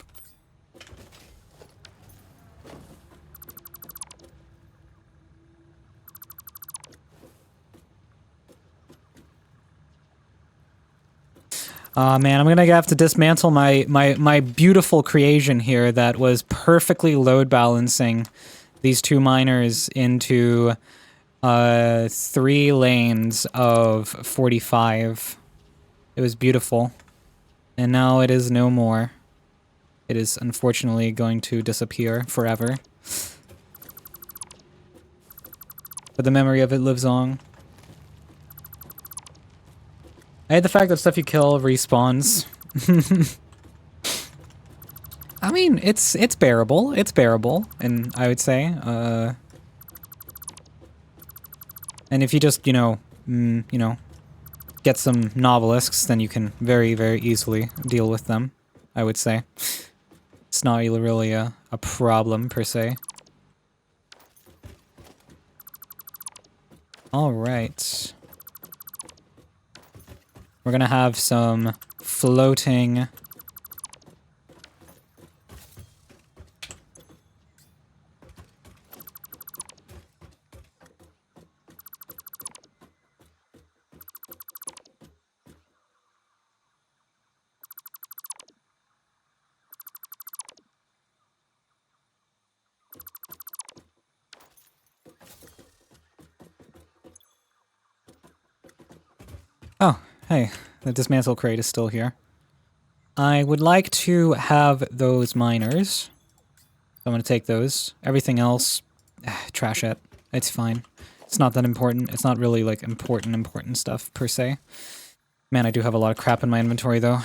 Aw, man, I'm gonna have to dismantle my beautiful creation here that was perfectly load balancing these 2 miners into 3 lanes of 45. It was beautiful. And now it is no more. It is unfortunately going to disappear forever. But the memory of it lives on. I hate the fact that stuff you kill respawns. I mean, it's bearable. It's bearable, and I would say, and if you just, you know, get some novelisks, then you can very, very easily deal with them, I would say. It's not really a problem, per se. Alright. We're gonna have some floating... Oh, hey, the dismantle crate is still here. I would like to have those miners. I'm gonna take those. Everything else, trash it. It's fine. It's not that important. It's not really, like, important stuff, per se. Man, I do have a lot of crap in my inventory, though.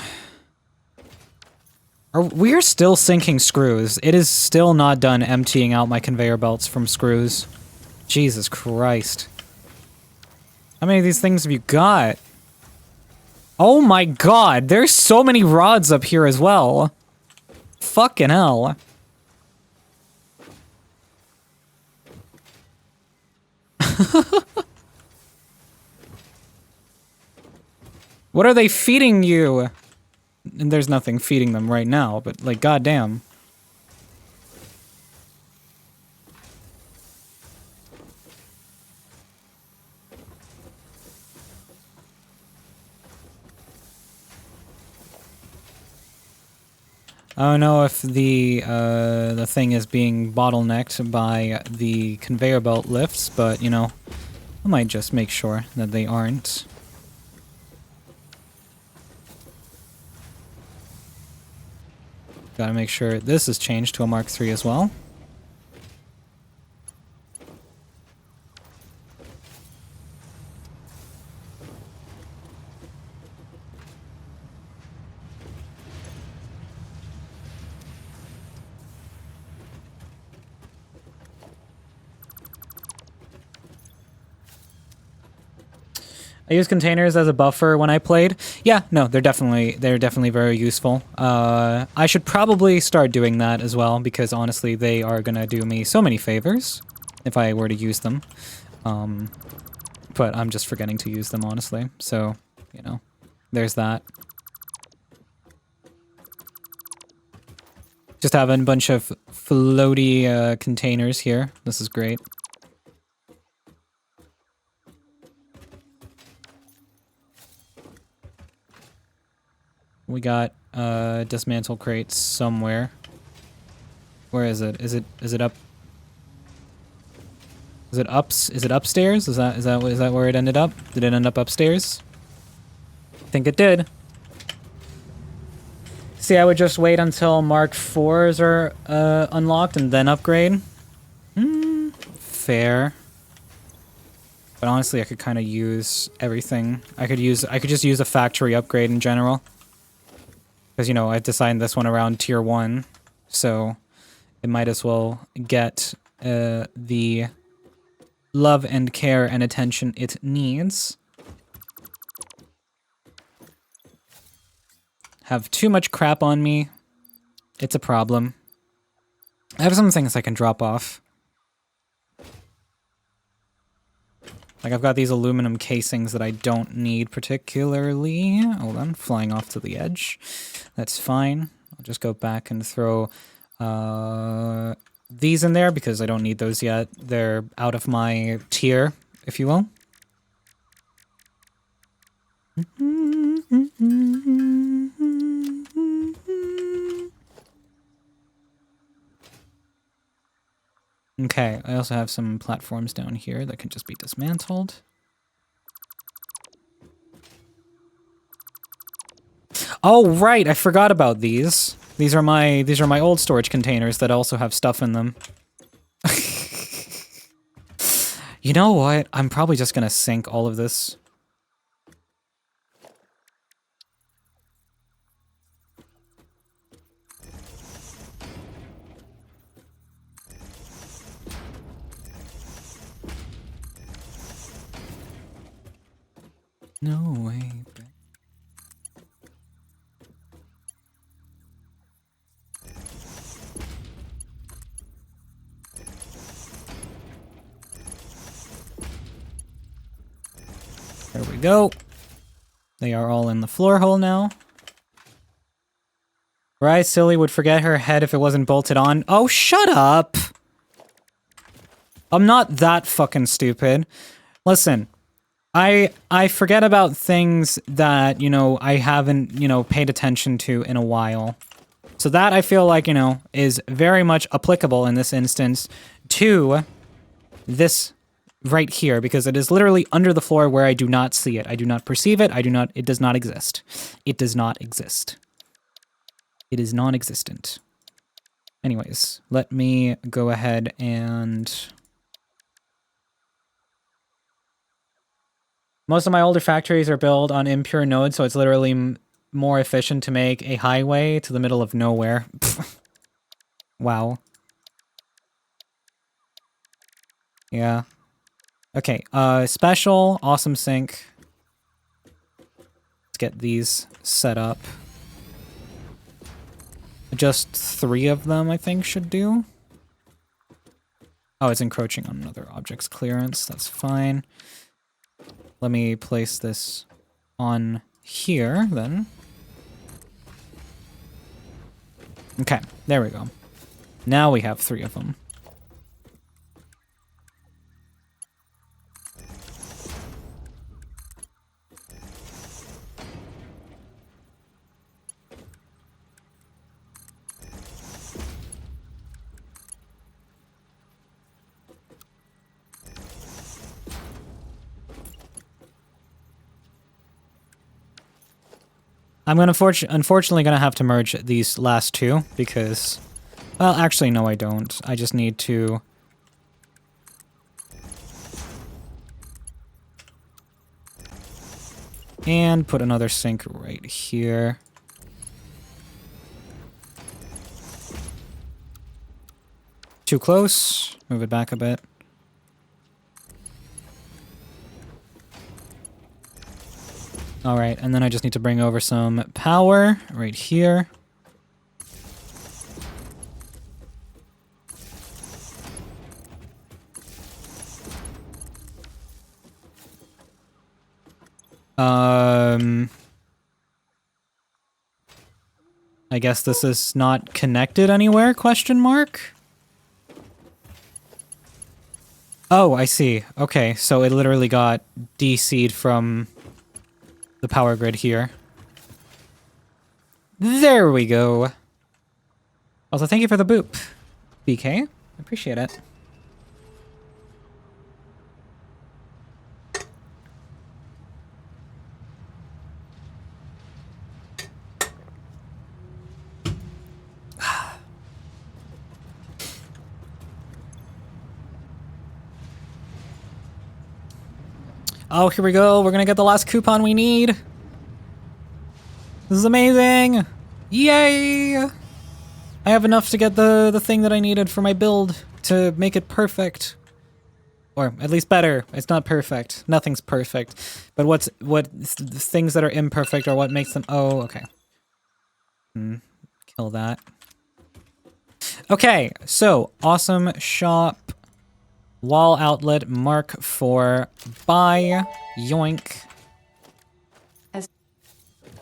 We're still sinking screws. It is still not done emptying out my conveyor belts from screws. Jesus Christ. How many of these things have you got? Oh my god, there's so many rods up here as well. Fucking hell. What are they feeding you? And there's nothing feeding them right now, but like, goddamn. I don't know if the thing is being bottlenecked by the conveyor belt lifts, but, you know, I might just make sure that they aren't. Gotta make sure this is changed to a Mark III as well. I use containers as a buffer when I played. Yeah, no, they're definitely very useful. I should probably start doing that as well because honestly, they are gonna do me so many favors if I were to use them. But I'm just forgetting to use them honestly. So, you know, there's that. Just having a bunch of floaty containers here. This is great. We got dismantle crates somewhere. Where is it? Is it up? Is it upstairs? Is that where it ended up? Did it end up upstairs? I think it did. See, I would just wait until Mark 4s are unlocked and then upgrade. Fair. But honestly, I could kind of use everything. I could just use a factory upgrade in general. Because, you know, I've designed this one around tier 1. So it might as well get the love and care and attention it needs. Have too much crap on me. It's a problem. I have some things I can drop off. Like, I've got these aluminum casings that I don't need particularly. Hold on, flying off to the edge. That's fine. I'll just go back and throw these in there because I don't need those yet. They're out of my tier, if you will. Okay, I also have some platforms down here that can just be dismantled. Oh, right, I forgot about these. These are my old storage containers that also have stuff in them. You know what? I'm probably just gonna sink all of this. No way. There we go. They are all in the floor hole now. Right, Silly would forget her head if it wasn't bolted on. Oh, shut up! I'm not that fucking stupid. Listen, I forget about things that, you know, I haven't, you know, paid attention to in a while. So that I feel like, you know, is very much applicable in this instance to this right here, because it is literally under the floor where I do not see it. I do not perceive it. It does not exist. It does not exist. It is non-existent. Anyways, let me go ahead and... Most of my older factories are built on impure nodes, so it's literally more efficient to make a highway to the middle of nowhere. Wow. Yeah. Okay, special, awesome sink. Let's get these set up. Just 3 of them, I think, should do. Oh, it's encroaching on another object's clearance. That's fine. Let me place this on here, then. Okay, there we go. Now we have 3 of them. I'm unfortunately gonna have to merge these last 2 because, well, actually no, I don't. I just need to and put another sink right here. Too close. Move it back a bit. All right, and then I just need to bring over some power right here. I guess this is not connected anywhere, question mark? Oh, I see. Okay, so it literally got DC'd from the power grid here. There we go. Also, thank you for the boop, BK. Appreciate it. Oh, here we go. We're gonna get the last coupon we need. This is amazing. Yay! I have enough to get the thing that I needed for my build to make it perfect. Or at least better. It's not perfect. Nothing's perfect. But what things that are imperfect are what makes them... Oh, okay. Kill that. Okay, so awesome shop. Wall outlet Mark IV. Buy. Yoink.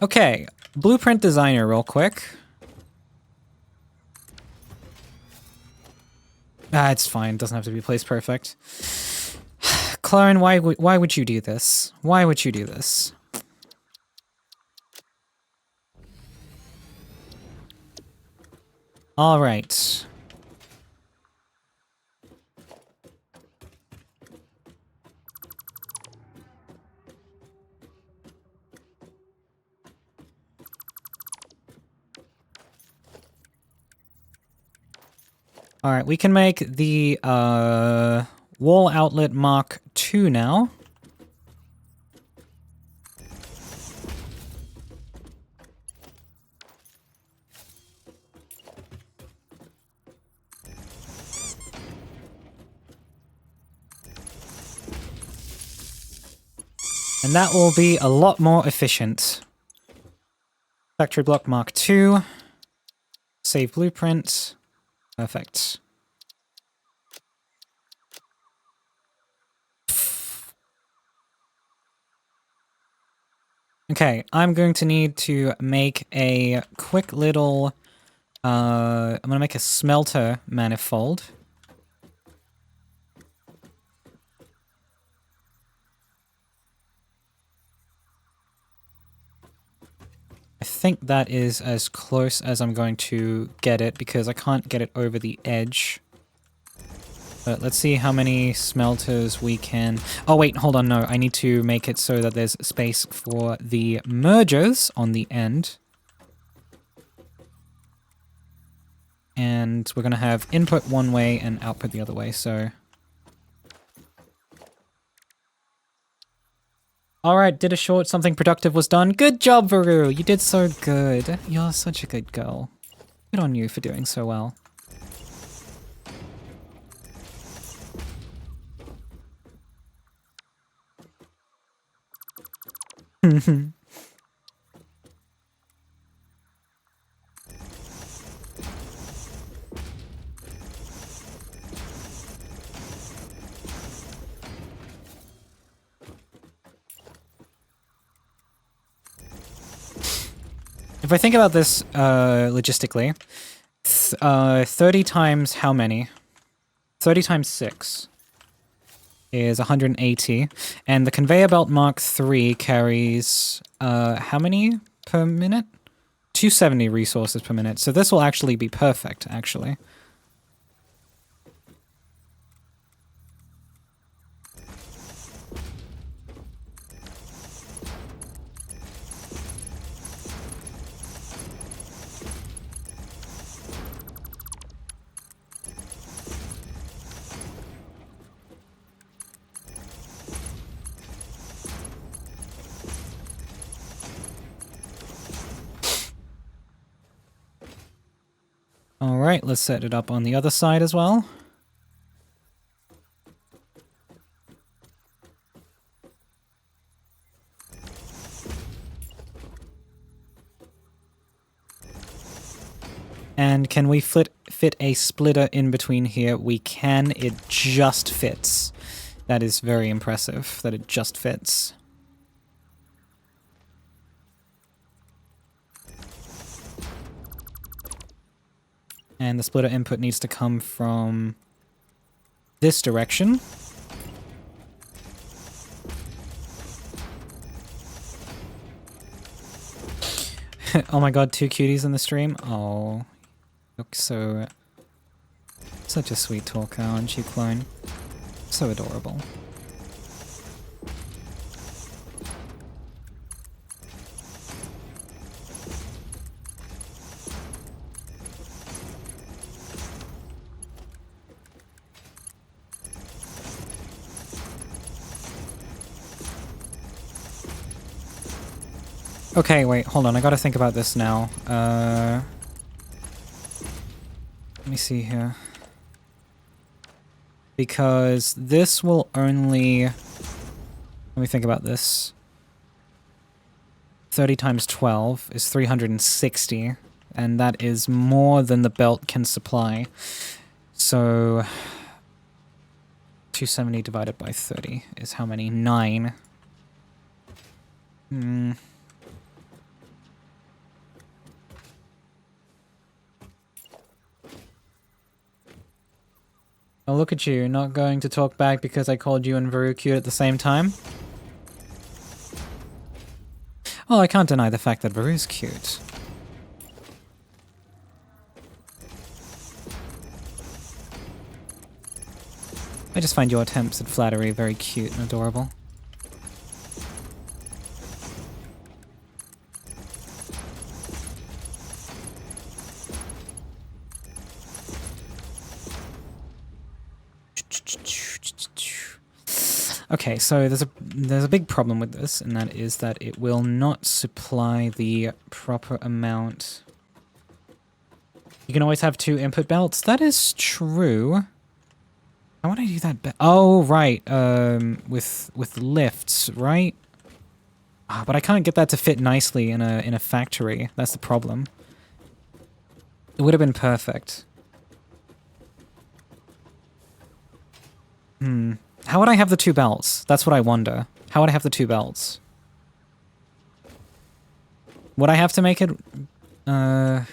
Okay, blueprint designer real quick. Ah, it's fine. Doesn't have to be placed perfect. Clarin, why would you do this? Why would you do this? All right. All right, we can make the wall outlet Mach 2 now. And that will be a lot more efficient. Factory block Mark 2. Save blueprint. Perfect. Okay, I'm going to need to make a quick little... I'm gonna make a smelter manifold. I think that is as close as I'm going to get it because I can't get it over the edge. But let's see how many smelters we can... Oh wait, hold on, no. I need to make it so that there's space for the mergers on the end. And we're gonna have input one way and output the other way, so... Alright, did a short, something productive was done. Good job, Varu! You did so good. You're such a good girl. Good on you for doing so well. If I think about this logistically, 30 times how many? 30 times 6 is 180, and the conveyor belt Mark III carries how many per minute? 270 resources per minute, so this will actually be perfect, actually. Alright, let's set it up on the other side as well. And can we fit a splitter in between here? We can. It just fits. That is very impressive that it just fits. And the splitter input needs to come from this direction. Oh my god, 2 cuties in the stream. Oh, look so... Such a sweet talker, aren't you, clone? So adorable. Okay, wait, hold on. I gotta think about this now. Let me see here. Because this will only... Let me think about this. 30 times 12 is 360, and that is more than the belt can supply. So... 270 divided by 30 is how many? 9. Oh, look at you, not going to talk back because I called you and Varu cute at the same time? Oh, I can't deny the fact that Varu's cute. I just find your attempts at flattery very cute and adorable. Okay, so there's a big problem with this, and that is that it will not supply the proper amount. You can always have 2 input belts. That is true. How would I do that? Oh, right. With lifts, right? But I can't get that to fit nicely in a factory. That's the problem. It would have been perfect. How would I have the 2 belts? That's what I wonder. How would I have the 2 belts? Would I have to make it... You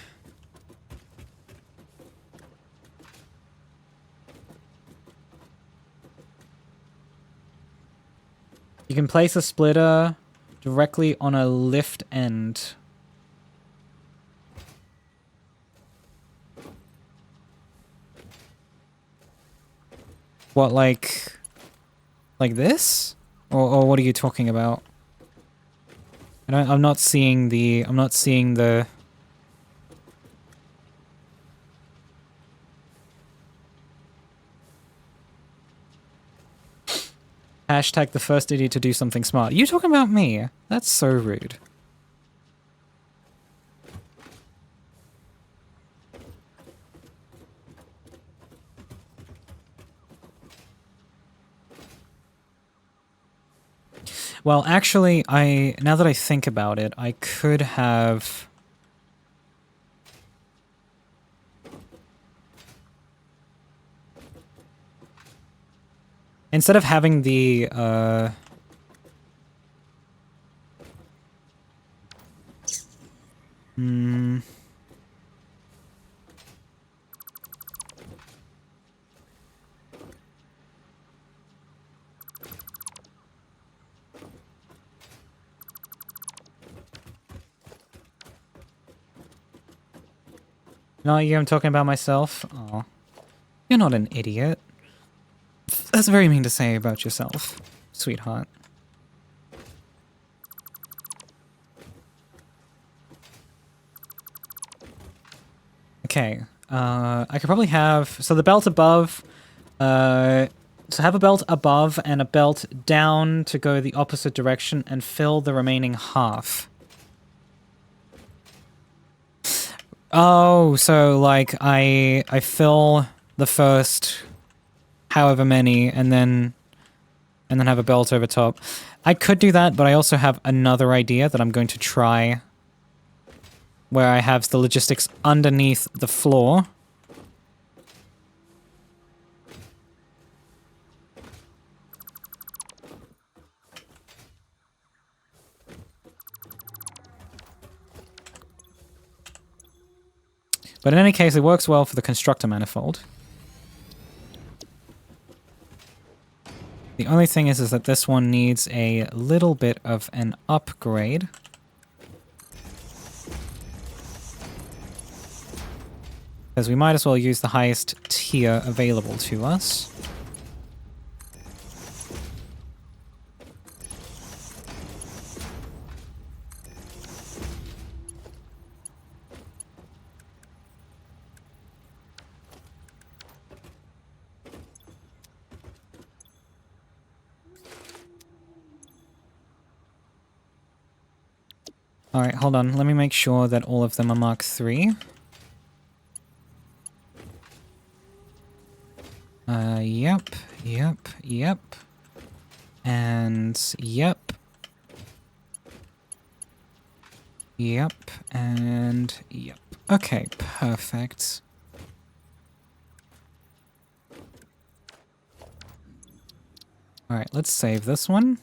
can place a splitter directly on a lift end. What, like this? Or what are you talking about? I'm not seeing the... Hashtag the first idiot to do something smart. You talking about me? That's so rude. Well, actually, now that I think about it, I could have... Instead of having the, No, I'm talking about myself. Oh, you're not an idiot. That's very mean to say about yourself, sweetheart. Okay, I could probably have... So the belt above... so have a belt above and a belt down to go the opposite direction and fill the remaining half. Oh, so like I fill the first however many and then have a belt over top. I could do that, but I also have another idea that I'm going to try where I have the logistics underneath the floor. But in any case, it works well for the constructor manifold. The only thing is that this one needs a little bit of an upgrade. Because we might as well use the highest tier available to us. Alright, hold on. Let me make sure that all of them are Mark III. Yep. And yep. Yep, and yep. Okay, perfect. Alright, let's save this one.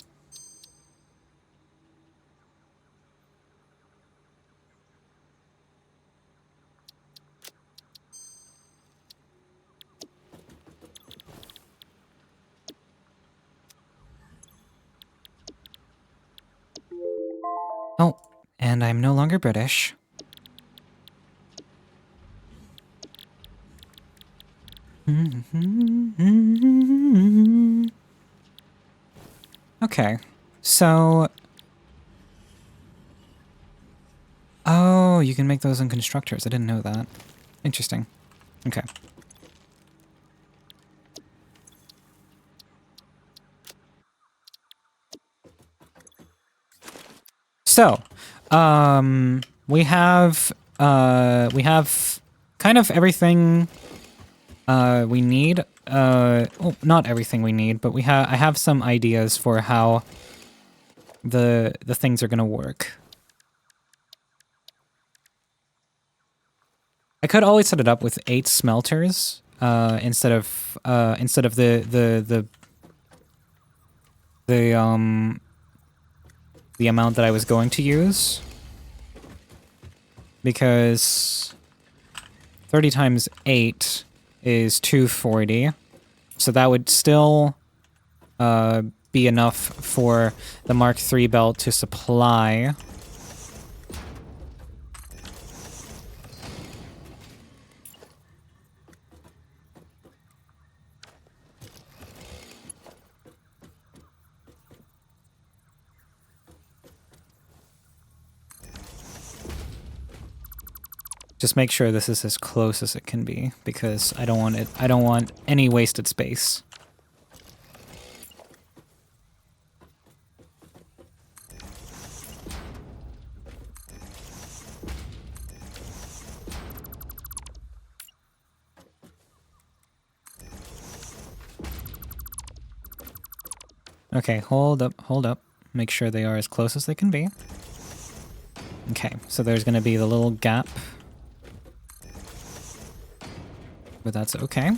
Oh, and I'm no longer British. Okay, so... Oh, you can make those in constructors. I didn't know that. Interesting. Okay. So, we have kind of everything we need. Well, not everything we need, but I have some ideas for how the things are gonna work. I could always set it up with 8 smelters instead of the amount that I was going to use, because 30 times 8 is 240, so that would still be enough for the Mark III belt to supply. Just make sure this is as close as it can be, because I don't want any wasted space. Okay, hold up. Make sure they are as close as they can be. Okay, so there's gonna be the little gap. But that's okay.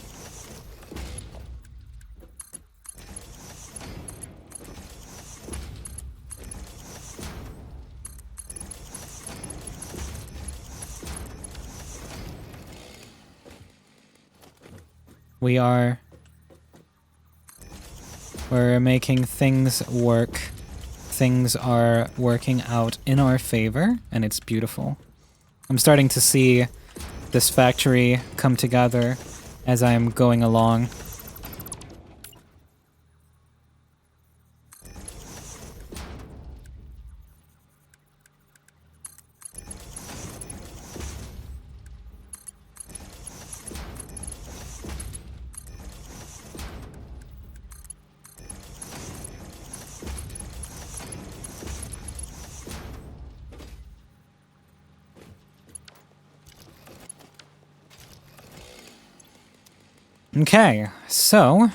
We're making things work. Things are working out in our favor, and it's beautiful. I'm starting to see this factory come together as I am going along. Okay, so,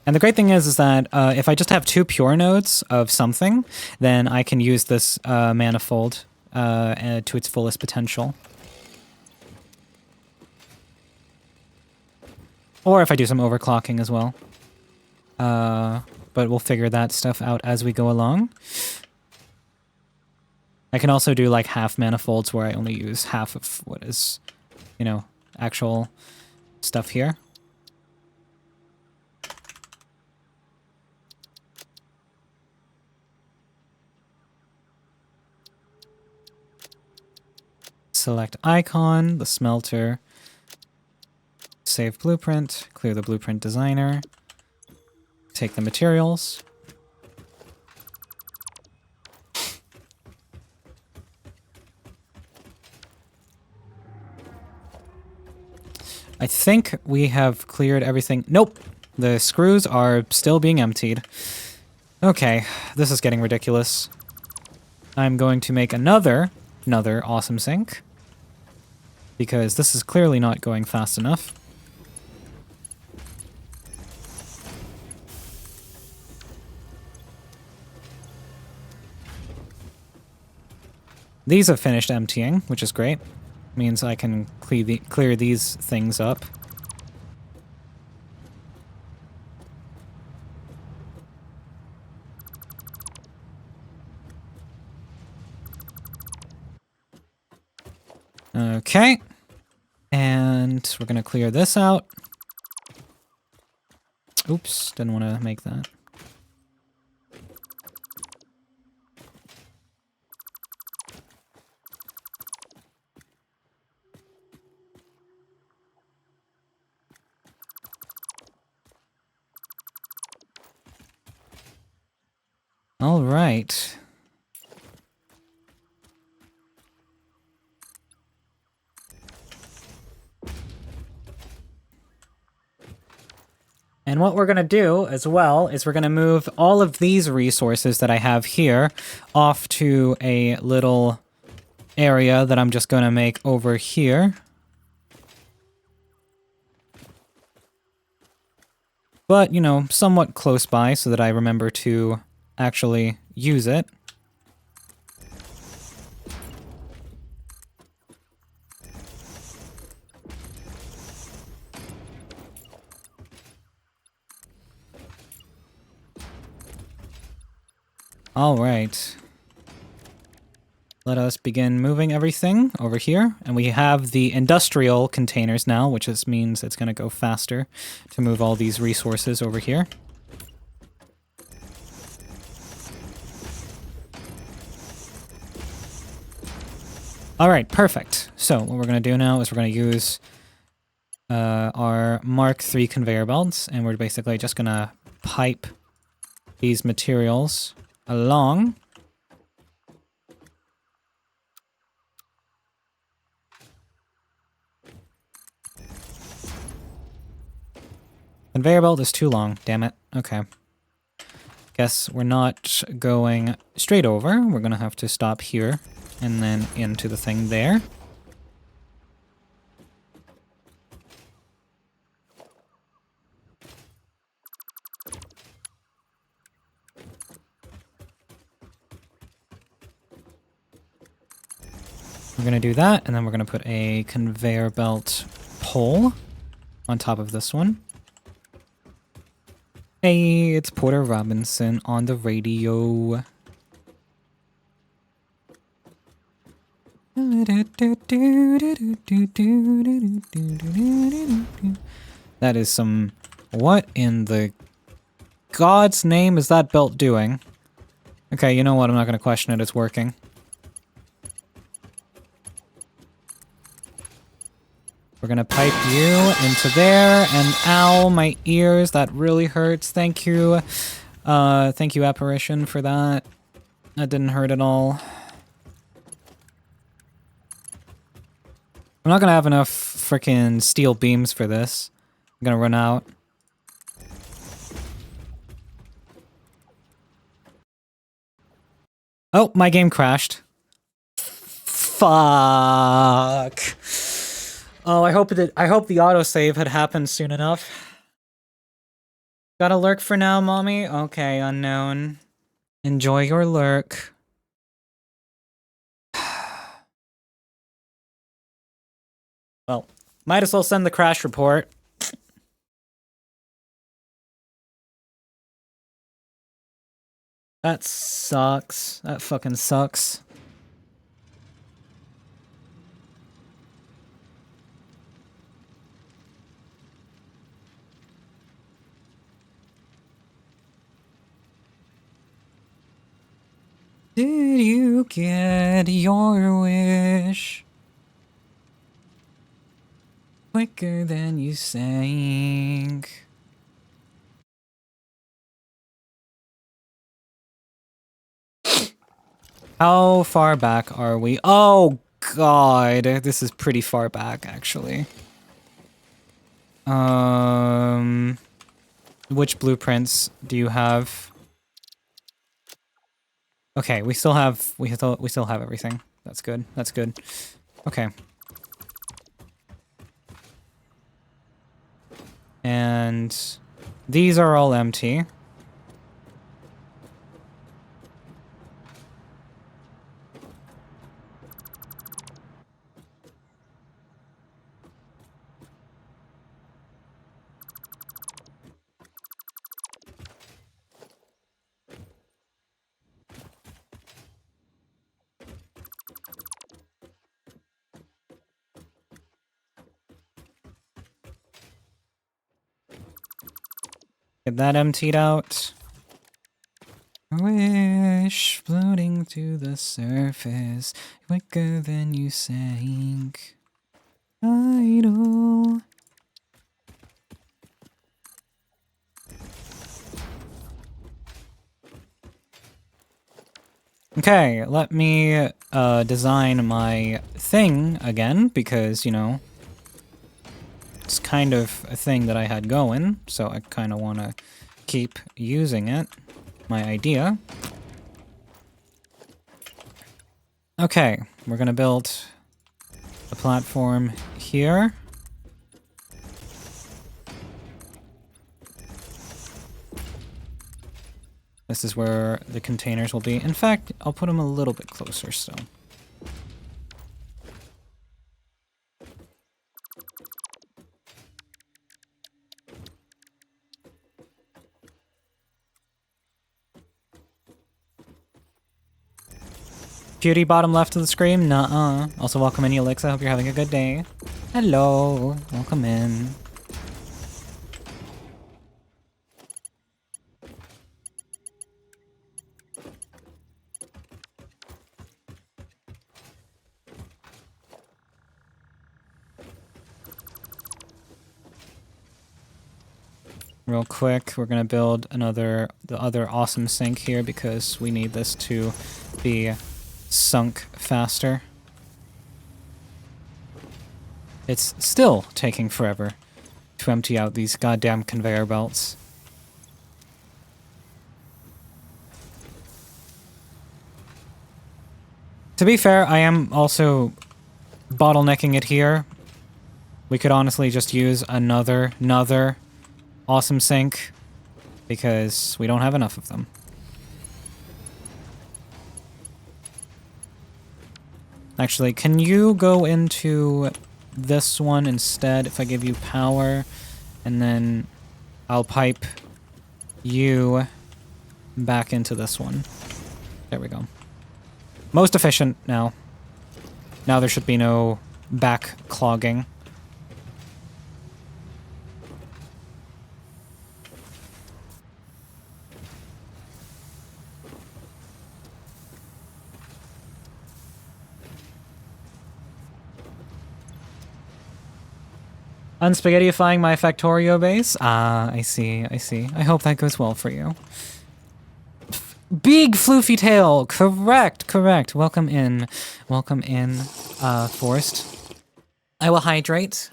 and the great thing is that if I just have 2 pure nodes of something, then I can use this manifold to its fullest potential. Or if I do some overclocking as well. But we'll figure that stuff out as we go along. I can also do like half manifolds where I only use half of what is, you know, actual stuff here. Select icon, the smelter, save blueprint, clear the blueprint designer, take the materials. I think we have cleared everything. Nope, the screws are still being emptied. Okay, this is getting ridiculous. I'm going to make another awesome sink, because this is clearly not going fast enough. These have finished emptying, which is great. Means I can clear these things up. Okay. And we're going to clear this out. Oops, didn't want to make that. All right. And what we're going to do as well is we're going to move all of these resources that I have here off to a little area that I'm just going to make over here. But, you know, somewhat close by so that I remember to actually use it. All right. Let us begin moving everything over here. And we have the industrial containers now, which means it's going to go faster to move all these resources over here. All right, perfect. So what we're going to do now is we're going to use our Mark III conveyor belts, and we're basically just going to pipe these materials along. Conveyor belt is too long, damn it. Okay. Guess we're not going straight over. We're going to have to stop here and then into the thing there. We're going to do that, and then we're going to put a conveyor belt pole on top of this one. Hey, it's Porter Robinson on the radio. That is some... What in the God's name is that belt doing? Okay, you know what? I'm not going to question it. It's working. We're gonna pipe you into there, and ow, my ears, that really hurts. Thank you. Thank you, Apparition, for that. That didn't hurt at all. I'm not gonna have enough frickin' steel beams for this. I'm gonna run out. Oh, my game crashed. Fuck. Oh, I hope the autosave had happened soon enough. Got a lurk for now, mommy? Okay, unknown. Enjoy your lurk. Well, might as well send the crash report. That sucks. That fucking sucks. Did you get your wish? Quicker than you think. How far back are we? Oh god, this is pretty far back actually. Which blueprints do you have? Okay, we still have everything. That's good. That's good. Okay. And these are all empty. Get that emptied out. Wish floating to the surface, quicker than you sank. Idle. Okay, let me design my thing again, because, you know, it's kind of a thing that I had going, so I kind of want to keep using it. My idea. Okay, we're gonna build a platform here. This is where the containers will be. In fact, I'll put them a little bit closer still. Beauty bottom left of the screen? Nuh-uh. Also welcome in, Alexa. Hope you're having a good day. Hello. Welcome in. Real quick, we're gonna build the other awesome sink here because we need this to be sunk faster. It's still taking forever to empty out these goddamn conveyor belts. To be fair, I am also bottlenecking it here. We could honestly just use another awesome sink because we don't have enough of them. Actually, can you go into this one instead if I give you power, and then I'll pipe you back into this one. There we go. Most efficient now. Now there should be no back clogging. Unspaghettifying my Factorio base? Ah, I see, I see. I hope that goes well for you. Big floofy tail! Correct, correct. Welcome in, Forrest. I will hydrate.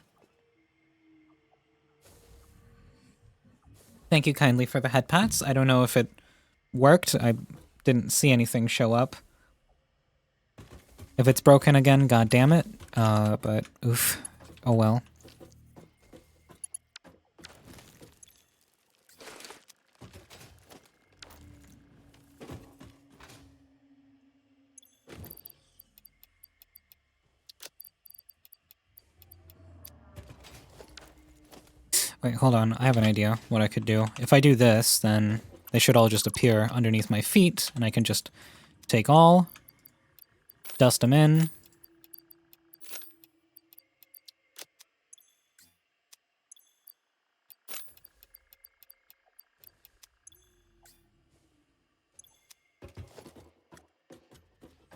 Thank you kindly for the head pats. I don't know if it worked. I didn't see anything show up. If it's broken again, god damn it. But oof. Oh well. Wait, hold on. I have an idea what I could do. If I do this, then they should all just appear underneath my feet, and I can just take all, dust them in.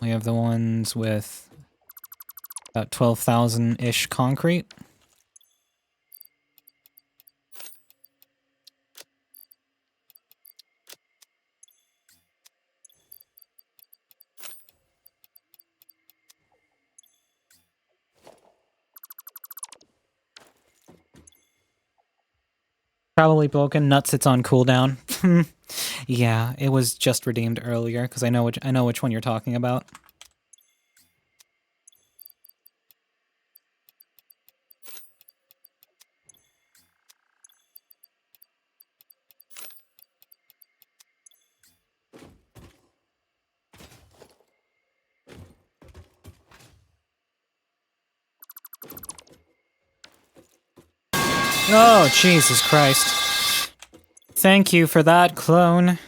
We have the ones with about 12,000-ish concrete. Probably broken. Nuts, it's on cooldown. Yeah, it was just redeemed earlier because I know which one you're talking about. Oh, Jesus Christ. Thank you for that, clone.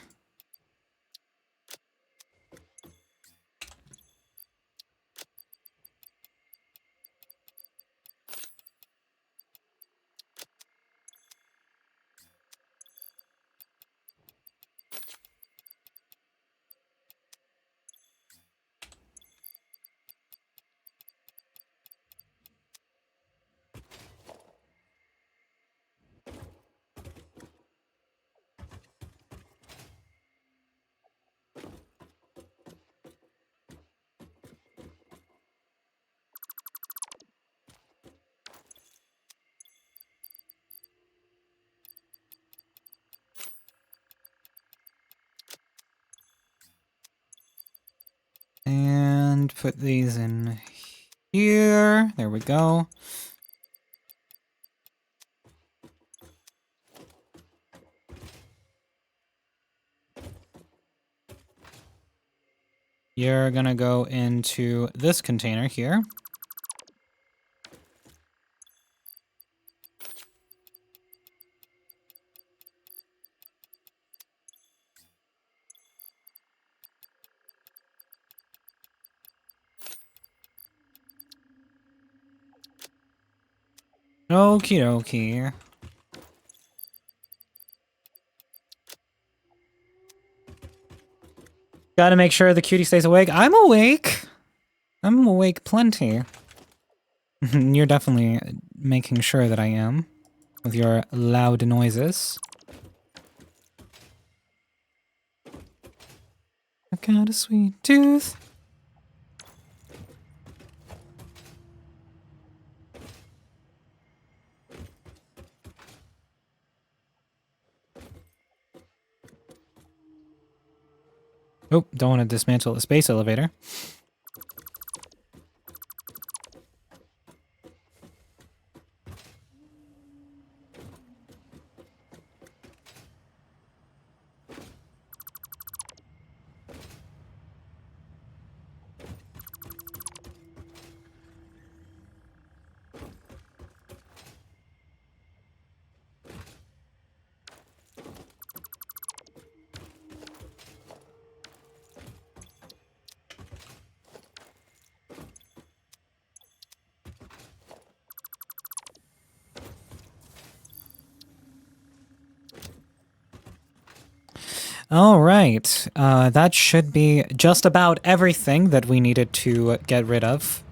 And put these in here. There we go. You're gonna go into this container here. Okie dokie. Gotta make sure the cutie stays awake. I'm awake! I'm awake plenty. You're definitely making sure that I am with your loud noises. I've got a sweet tooth. Oh, don't want to dismantle the space elevator. All right, that should be just about everything that we needed to get rid of.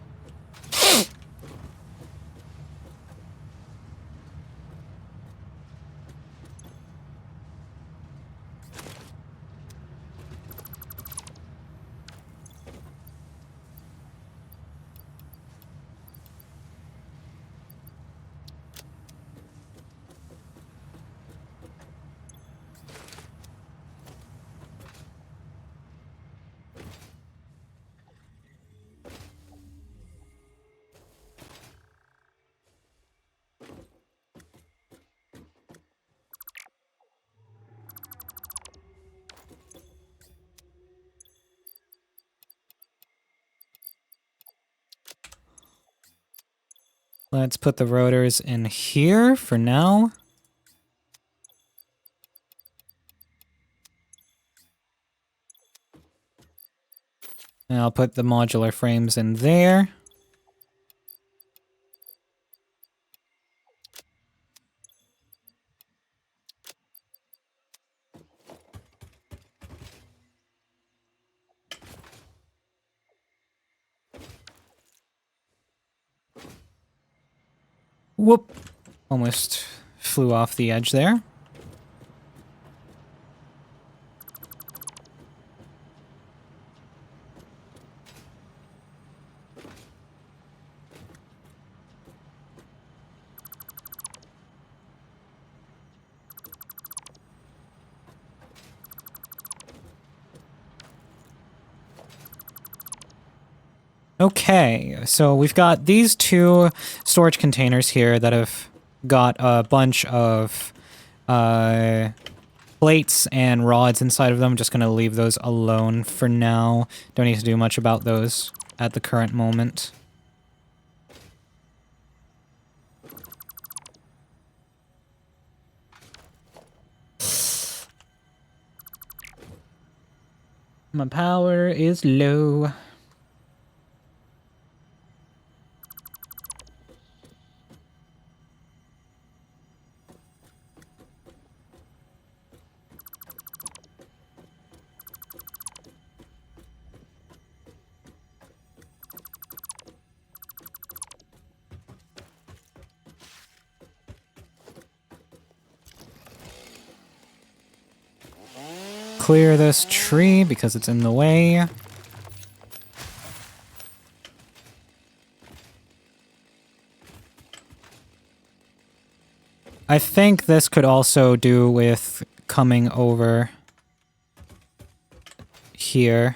Let's put the rotors in here for now. And I'll put the modular frames in there. Whoop! Almost flew off the edge there. Okay, so we've got these two storage containers here that have got a bunch of plates and rods inside of them. I'm just going to leave those alone for now. Don't need to do much about those at the current moment. My power is low. Clear this tree because it's in the way. I think this could also do with coming over here.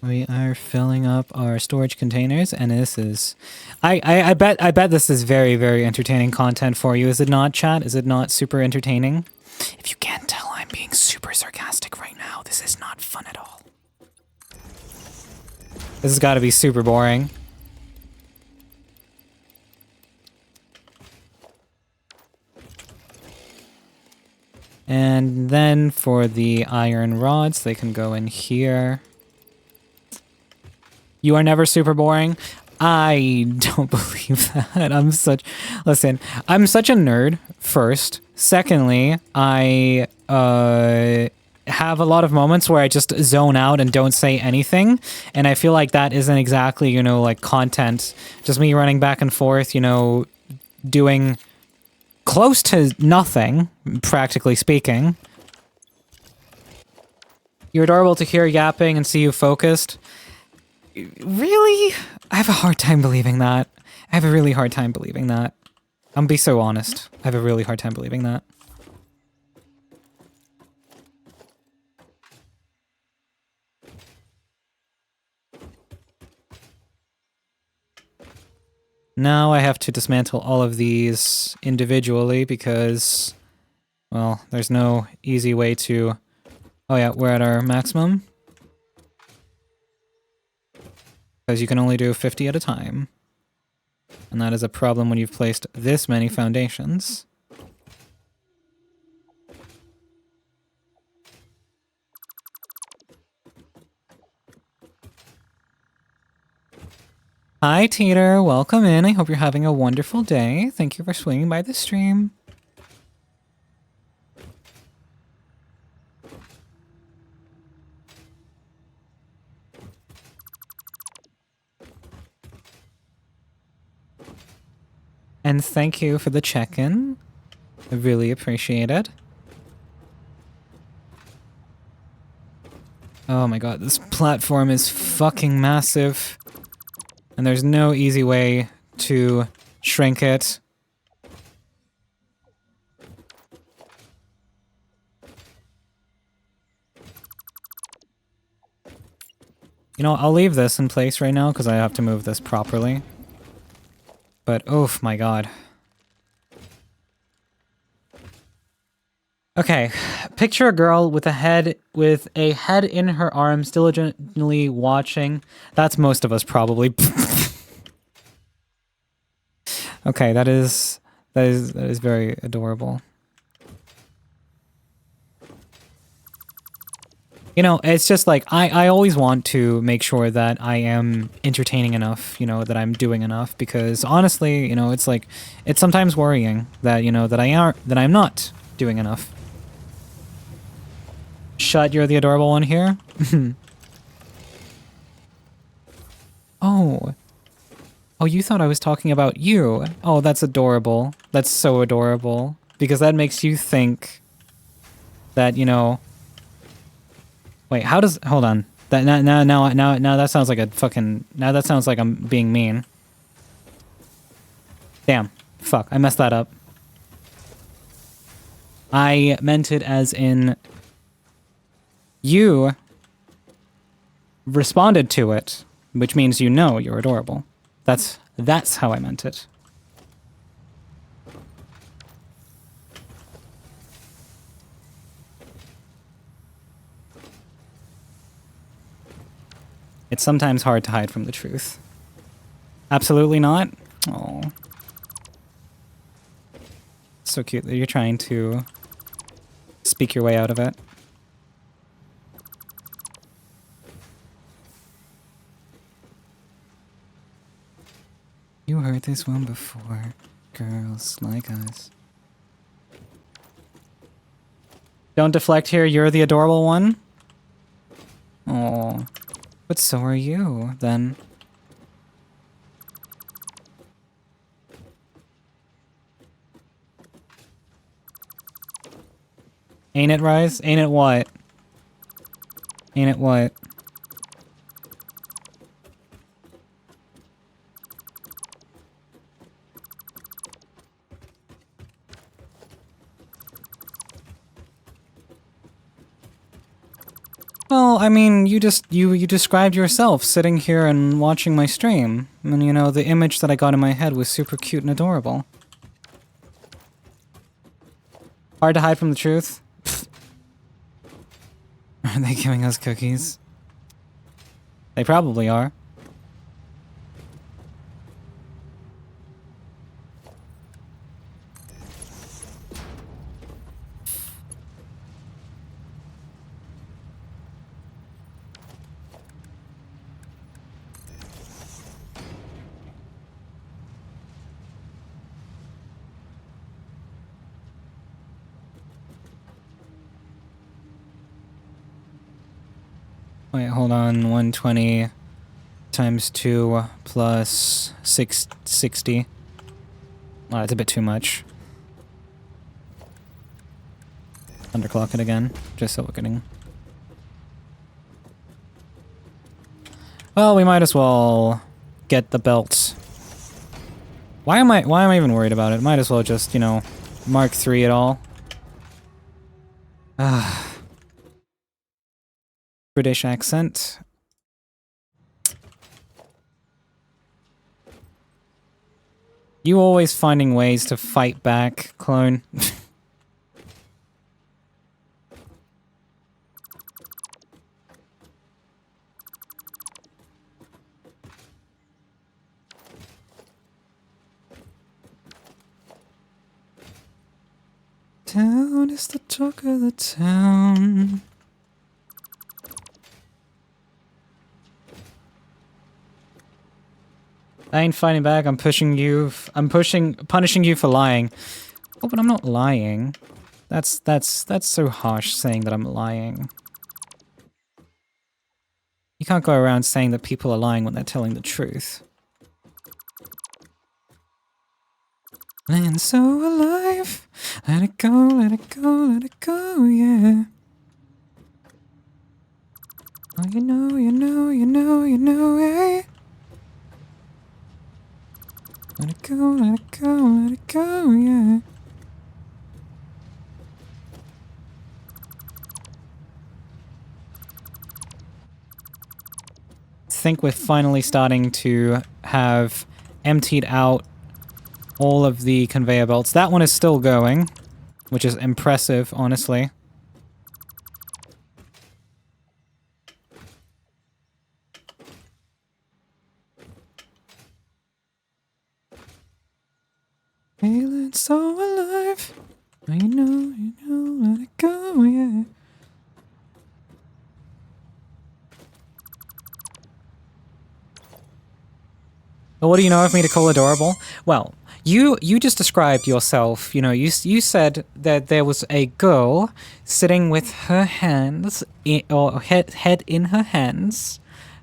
We are filling up our storage containers, and this is... I bet this is very, very entertaining content for you. Is it not, chat? Is it not super entertaining? If you can't tell, I'm being super sarcastic right now. This is not fun at all. This has got to be super boring. And then for the iron rods, they can go in here. You are never super boring. I don't believe that. Listen, I'm such a nerd, first. Secondly, I have a lot of moments where I just zone out and don't say anything. And I feel like that isn't exactly, you know, like content. Just me running back and forth, you know, doing close to nothing, practically speaking. You're adorable to hear yapping and see you focused. Really? I have a hard time believing that. I have a really hard time believing that. I'm gonna be so honest. I have a really hard time believing that. Now I have to dismantle all of these individually because, well, there's no easy way to... Oh yeah, we're at our maximum. Because you can only do 50 at a time. And that is a problem when you've placed this many foundations. Hi Teeter, welcome in. I hope you're having a wonderful day. Thank you for swinging by the stream. And thank you for the check-in. I really appreciate it. Oh my god, this platform is fucking massive. And there's no easy way to shrink it. You know, I'll leave this in place right now because I have to move this properly. But, oof, my god. Okay, picture a girl with a head in her arms, diligently watching. That's most of us, probably. Okay, that is very adorable. You know, it's just like, I always want to make sure that I am entertaining enough, you know, that I'm doing enough, because honestly, you know, it's like, it's sometimes worrying that, you know, that I'm not doing enough. Shut, you're the adorable one here? Oh. Oh, you thought I was talking about you. Oh, that's adorable. That's so adorable. Because that makes you think that, you know... Wait, how does... Hold on. That now that sounds like a fucking... Now that sounds like I'm being mean. Damn. Fuck, I messed that up. I meant it as in... You responded to it, which means you know you're adorable. That's how I meant it. It's sometimes hard to hide from the truth. Absolutely not? Oh. So cute that you're trying to speak your way out of it. You heard this one before. Girls like us. Don't deflect here, you're the adorable one? Oh, but so are you, then. Ain't it, Rise? Ain't it what? Ain't it what? Well, I mean, you described yourself sitting here and watching my stream. And, you know, the image that I got in my head was super cute and adorable. Hard to hide from the truth? Are they giving us cookies? They probably are. Wait, hold on. 120 times 2 plus 660. Oh, that's a bit too much. Underclock it again, just so we're getting... Well, we might as well get the belt. Why am I even worried about it? Might as well just, you know, Mark III it all. British accent. You always finding ways to fight back, clone. Town is the talk of the town. I ain't fighting back, I'm pushing you. Punishing you for lying. Oh, but I'm not lying. That's so harsh, saying that I'm lying. You can't go around saying that people are lying when they're telling the truth. And so alive. Let it go, let it go, let it go, yeah. Oh, you know, eh? think we're finally starting to have emptied out all of the conveyor belts. That one is still going, which is impressive, honestly. Feeling so alive. You know, let it go, yeah. But what do you know of me to call adorable? Well, you just described yourself. You know, you said that there was a girl sitting with her hands or head in her hands,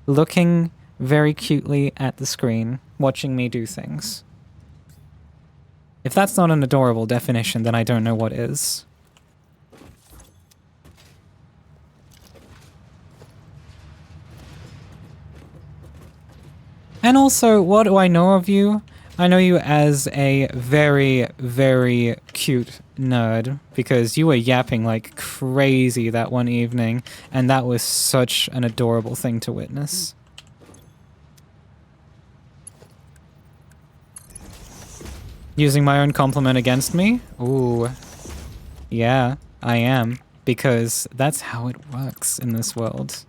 looking very cutely at the screen, watching me do things. If that's not an adorable definition, then I don't know what is. And also, what do I know of you? I know you as a very, very cute nerd, because you were yapping like crazy that one evening, and that was such an adorable thing to witness. Using my own compliment against me? Ooh. Yeah, I am. Because that's how it works in this world.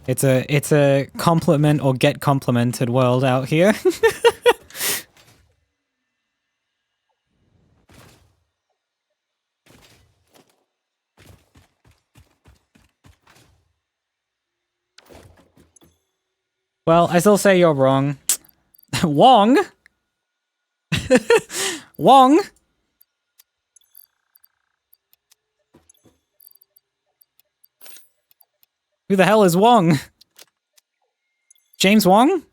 It's a compliment or get complimented world out here. Well, I still say you're wrong. Wong? Wong? Who the hell is Wong? James Wong?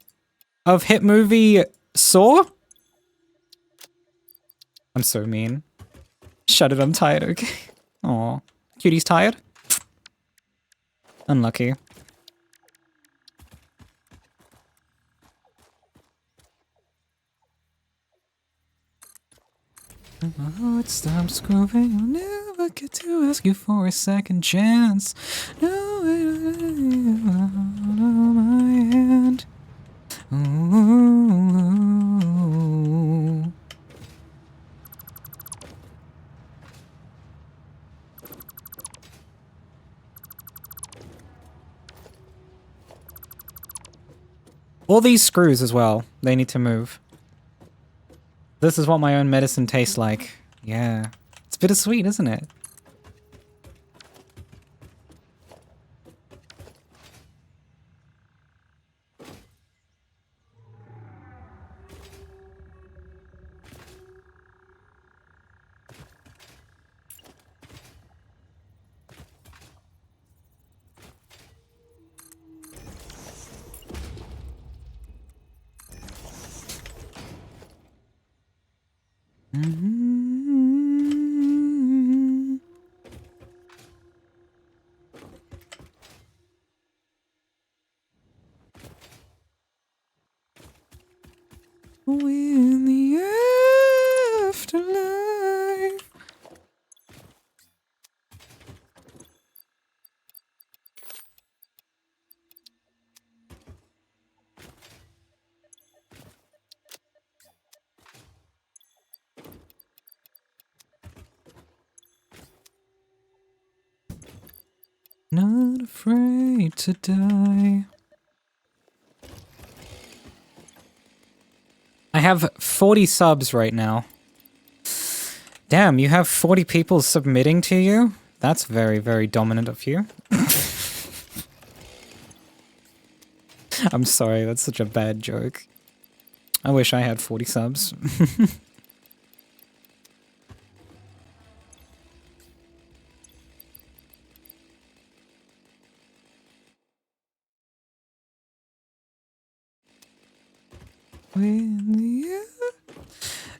Of hit movie Saw? I'm so mean. Shut it, I'm tired, okay? Aw. Cutie's tired? Unlucky. Oh, it stops growing. I'll never get to ask you for a second chance. No, my hand. Ooh. All these screws as well. They need to move. This is what my own medicine tastes like. Yeah. It's bittersweet, isn't it? In the afterlife. Not afraid to die. I have 40 subs right now. Damn, you have 40 people submitting to you? That's very, very dominant of you. I'm sorry, that's such a bad joke. I wish I had 40 subs.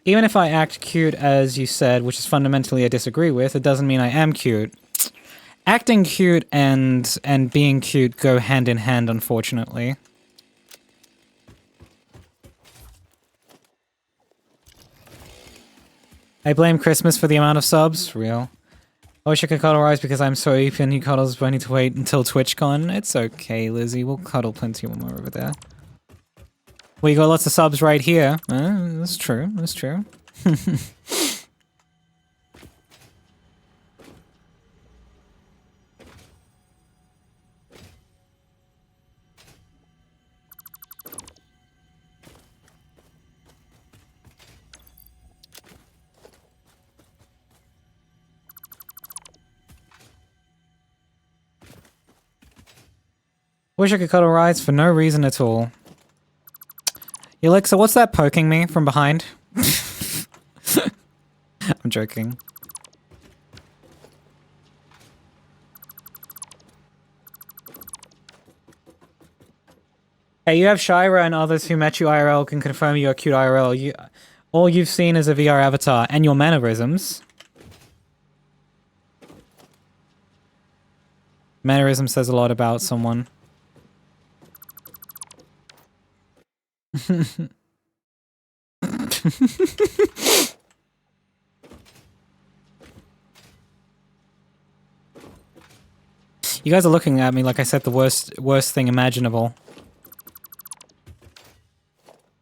Even if I act cute, as you said, which is fundamentally I disagree with, it doesn't mean I am cute. Acting cute and being cute go hand in hand, unfortunately. I blame Christmas for the amount of subs. Real. I wish I could cuddle Rise because I'm so open. He cuddles, but I need to wait until TwitchCon. It's okay, Lizzie. We'll cuddle plenty more over there. Well, you got lots of subs right here. That's true. That's true. Wish I could cuddle Rise for no reason at all. Alexa, what's that poking me from behind? I'm joking. Hey, you have Shira and others who met you IRL can confirm you're cute IRL. All you've seen is a VR avatar and your mannerisms. Mannerism says a lot about someone. You guys are looking at me like I said the worst thing imaginable.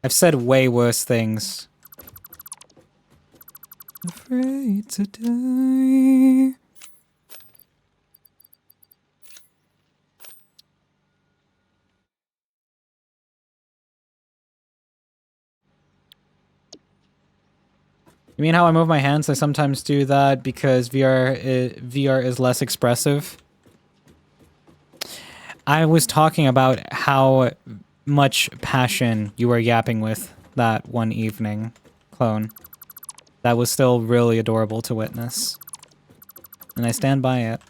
I've said way worse things. Afraid to die. You mean how I move my hands? I sometimes do that because VR is less expressive. I was talking about how much passion you were yapping with that one evening, Clone. That was still really adorable to witness. And I stand by it.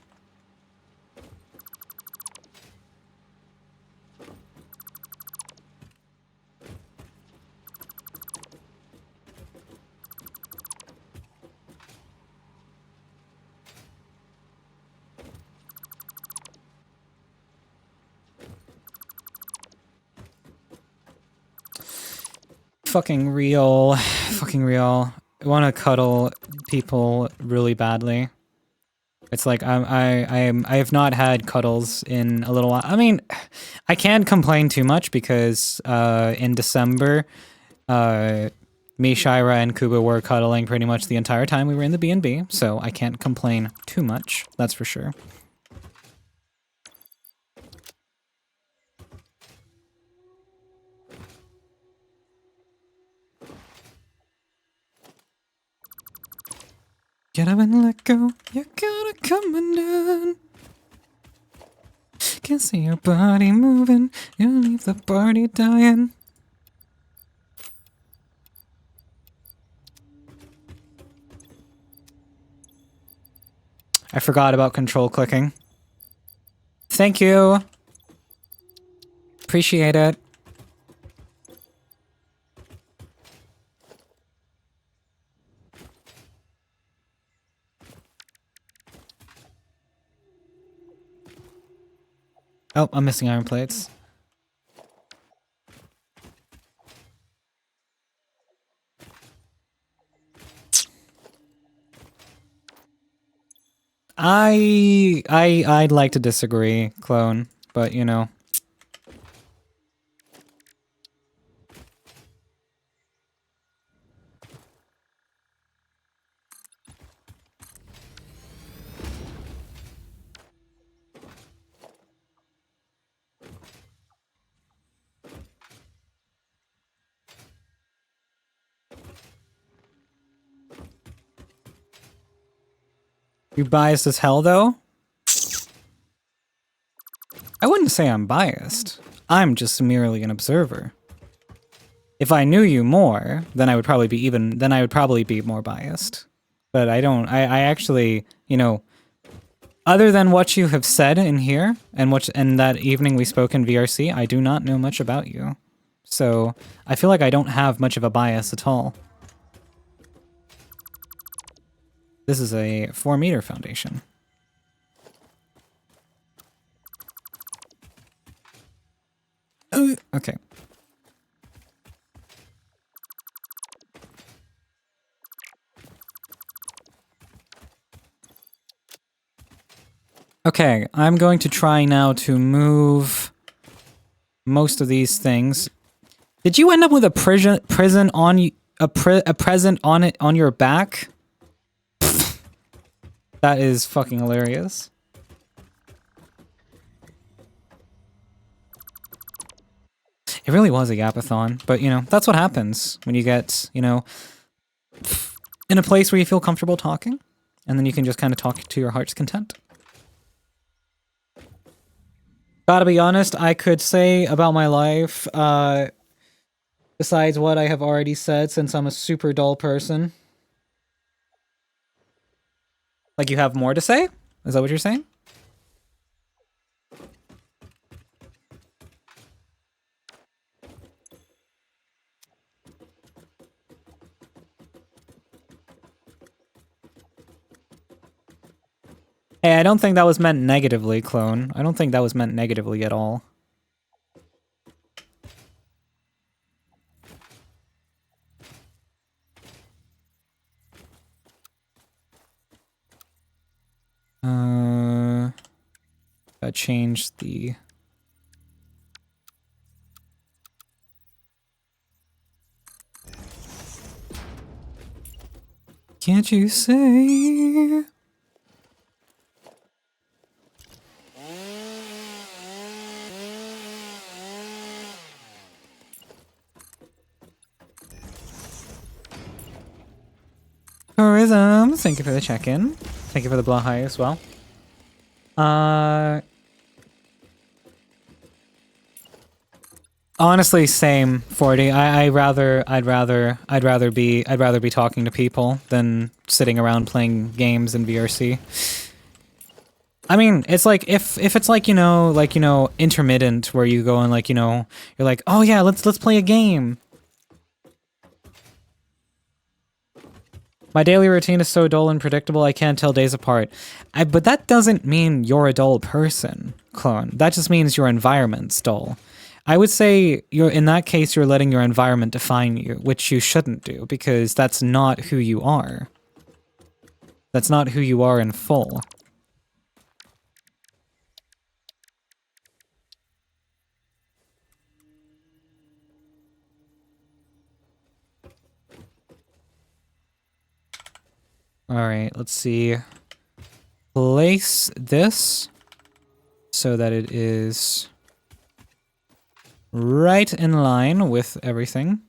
Fucking real. Fucking real. I want to cuddle people really badly. It's like I have not had cuddles in a little while. I mean, I can't complain too much because in December, me, Shira, and Kuba were cuddling pretty much the entire time we were in the B&B, so I can't complain too much, that's for sure. Get up and let go, you gotta come undone. Can't see your body moving, you'll leave the party dying. I forgot about control clicking. Thank you. Appreciate it. Oh, I'm missing iron plates. I'd like to disagree, Clone, but you know. You biased as hell, though? I wouldn't say I'm biased. I'm just merely an observer. If I knew you more, then I would probably be more biased. But I don't. I actually, you know, other than what you have said in here and that evening we spoke in VRC, I do not know much about you. So I feel like I don't have much of a bias at all. This is a 4-meter foundation. Okay. Okay, I'm going to try now to move most of these things. Did you end up with a prison on a present on it on your back? That is fucking hilarious. It really was a yapathon, but you know, that's what happens when you get, you know, in a place where you feel comfortable talking, and then you can just kind of talk to your heart's content. Gotta be honest, I could say about my life, besides what I have already said, since I'm a super dull person. Like, you have more to say? Is that what you're saying? Hey, I don't think that was meant negatively, Clone. I don't think that was meant negatively at all. I changed the... Can't you say... Tourism, thank you for the check-in. Thank you for the Blahai as well. Honestly, same 40. I'd rather be talking to people than sitting around playing games in VRC. I mean, it's like if it's like, you know, intermittent where you go and like, you know, you're like, "Oh yeah, let's play a game." My daily routine is so dull and predictable, I can't tell days apart. But that doesn't mean you're a dull person, Clone. That just means your environment's dull. I would say in that case, you're letting your environment define you, which you shouldn't do, because that's not who you are. That's not who you are in full. Alright, let's see. Place this so that it is right in line with everything.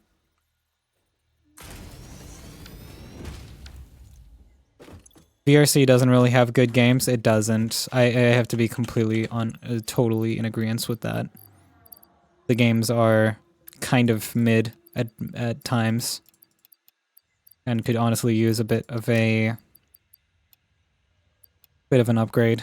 VRC doesn't really have good games. It doesn't. I have to be completely totally in agreement with that. The games are kind of mid at times, and could honestly use a bit of an upgrade.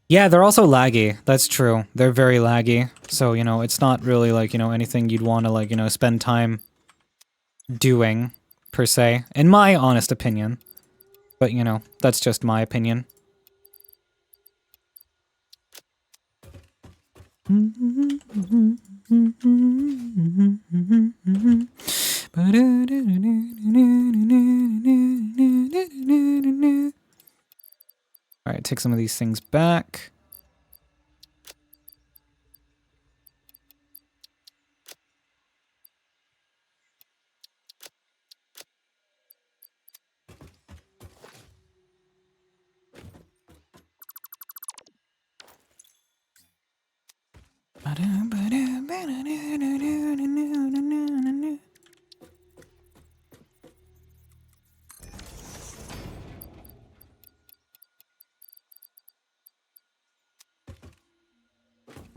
Yeah, they're also laggy. That's true. They're very laggy. So, you know, it's not really like, you know, anything you'd want to like, you know, spend time doing per se, in my honest opinion. But, you know, that's just my opinion. Alright, take some of these things back.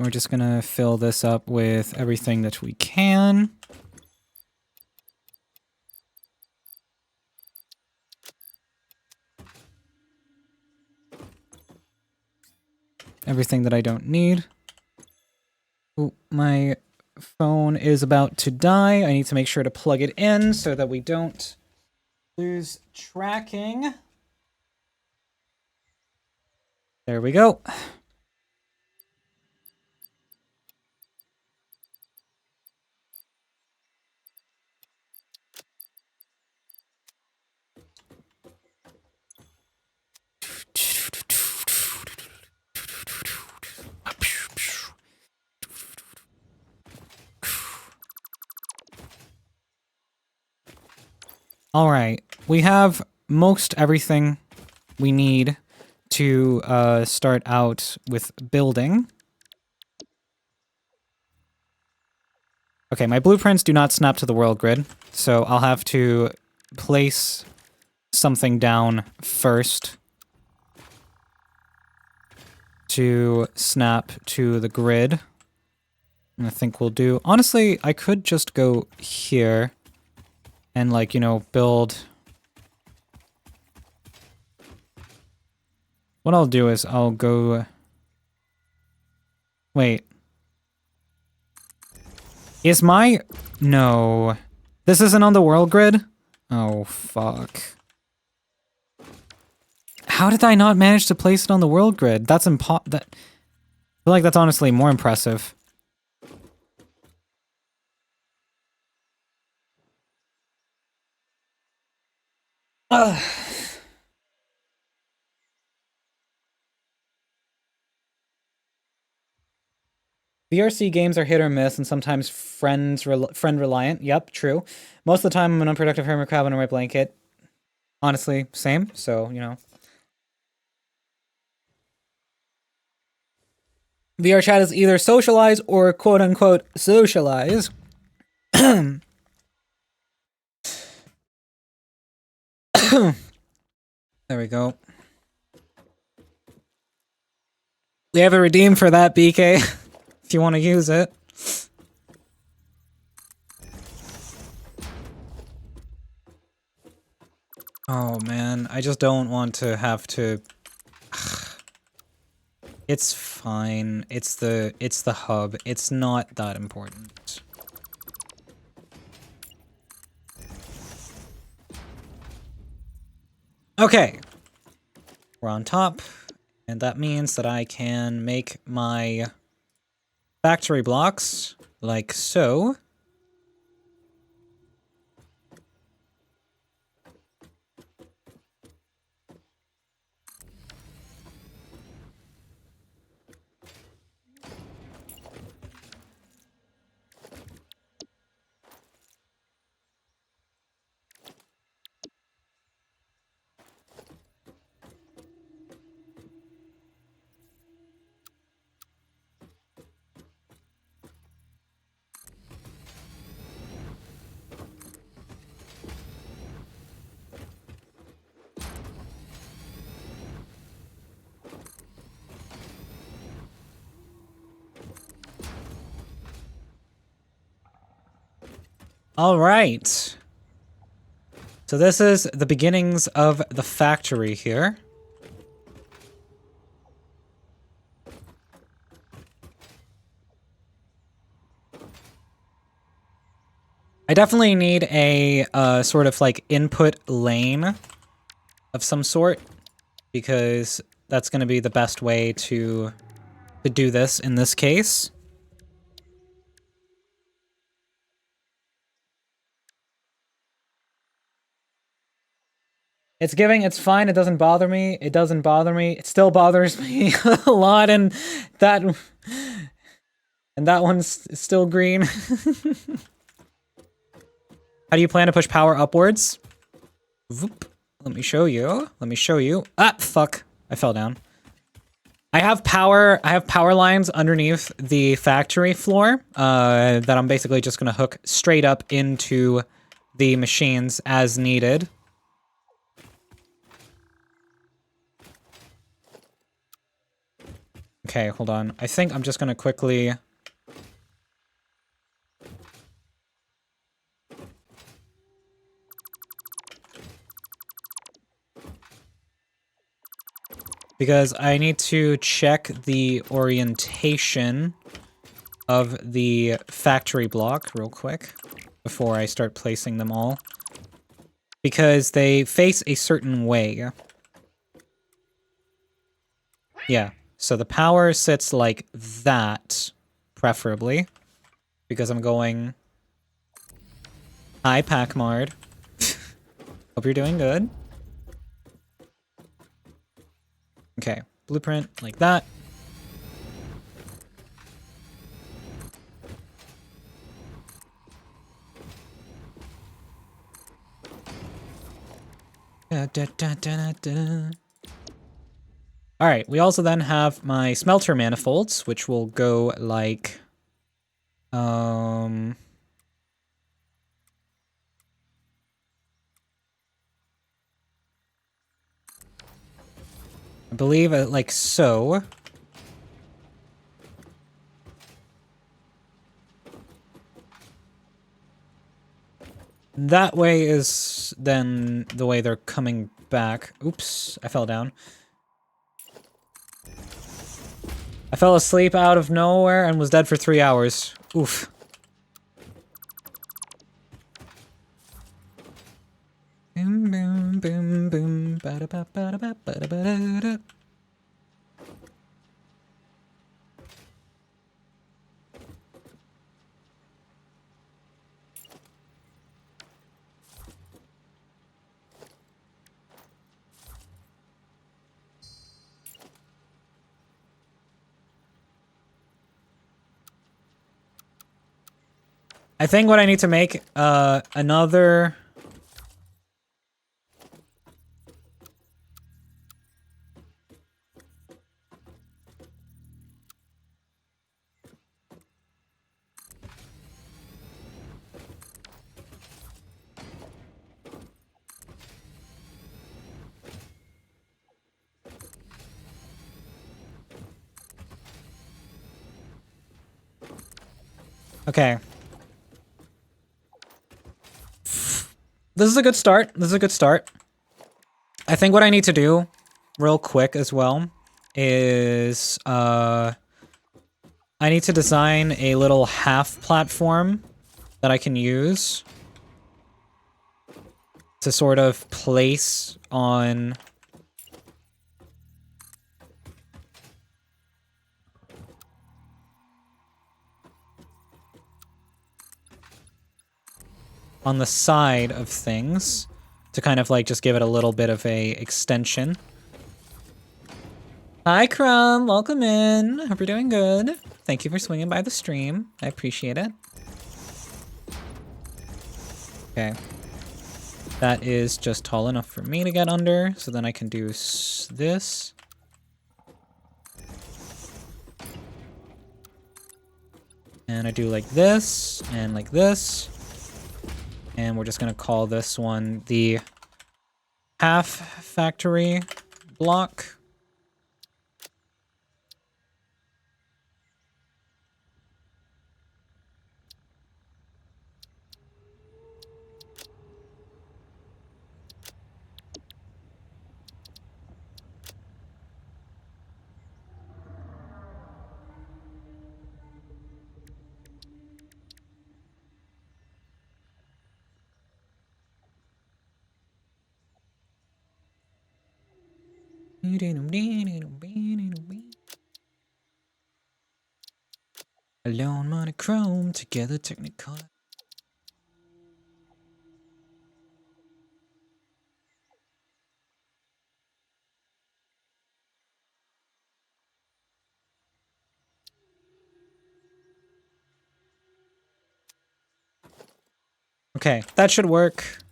We're just gonna fill this up with everything that we can. Everything that I don't need. Ooh, my phone is about to die. I need to make sure to plug it in so that we don't lose tracking. There we go. Alright, we have most everything we need to start out with building. Okay, my blueprints do not snap to the world grid, so I'll have to place something down first to snap to the grid. And I think we'll do... Honestly, I could just go here and, like, you know, build... What I'll do is I'll go... Wait. Is my... No. This isn't on the world grid? Oh, fuck. How did I not manage to place it on the world grid? That's I feel like that's honestly more impressive. Ugh. VRC games are hit or miss, and sometimes friend reliant. Yep, true. Most of the time, I'm an unproductive hermit crab under my blanket. Honestly, same. So, you know. VR chat is either socialize or quote-unquote socialize. There we go. We have a redeem for that, BK, if you want to use it. Oh man, I just don't want to have to... It's fine. It's the hub. It's not that important. Okay. We're on top, and that means that I can make my factory blocks like so. All right. So this is the beginnings of the factory here. I definitely need a sort of like input lane of some sort, because that's going to be the best way to do this in this case. It's giving, it's fine, it doesn't bother me, it doesn't bother me, it still bothers me a lot, and that one's still green. How do you plan to push power upwards? Voop. Let me show you. Let me show you. Ah, fuck. I fell down. I have power lines underneath the factory floor that I'm basically just gonna hook straight up into the machines as needed. Okay, hold on. I think I'm just gonna quickly... Because I need to check the orientation of the factory block real quick before I start placing them all. Because they face a certain way. Yeah, so the power sits like that, preferably. Because I'm going... Hi, Packmard. Hope you're doing good. Okay, blueprint like that. Alright, we also then have my smelter manifolds, which will go like... I believe like so. That way is then the way they're coming back. Oops, I fell down. I fell asleep out of nowhere and was dead for 3 hours. Oof. Boom, boom, boom, boom. Ba-da-ba-ba-da-ba-ba-da-ba-da-da. I think what I need to make, another... Okay. This is a good start. This is a good start. I think what I need to do, real quick as well, is, I need to design a little half platform that I can use to sort of place on... on the side of things to kind of like just give it a little bit of a extension. Hi Crumb, welcome in. Hope you're doing good. Thank you for swinging by the stream. I appreciate it. Okay. That is just tall enough for me to get under, so then I can do this. And I do like this, and like this. And we're just gonna call this one the half factory block. Alone, monochrome, together, technicolor. Okay, that should work.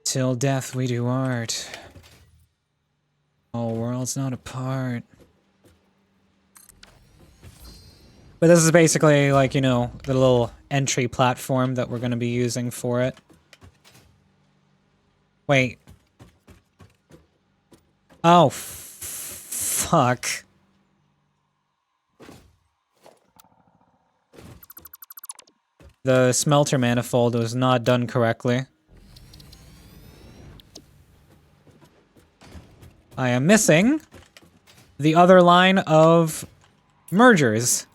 Till death we do art. All worlds not apart. But this is basically like, you know, the little entry platform that we're going to be using for it. Wait. Oh, fuck. The smelter manifold was not done correctly. I am missing the other line of mergers.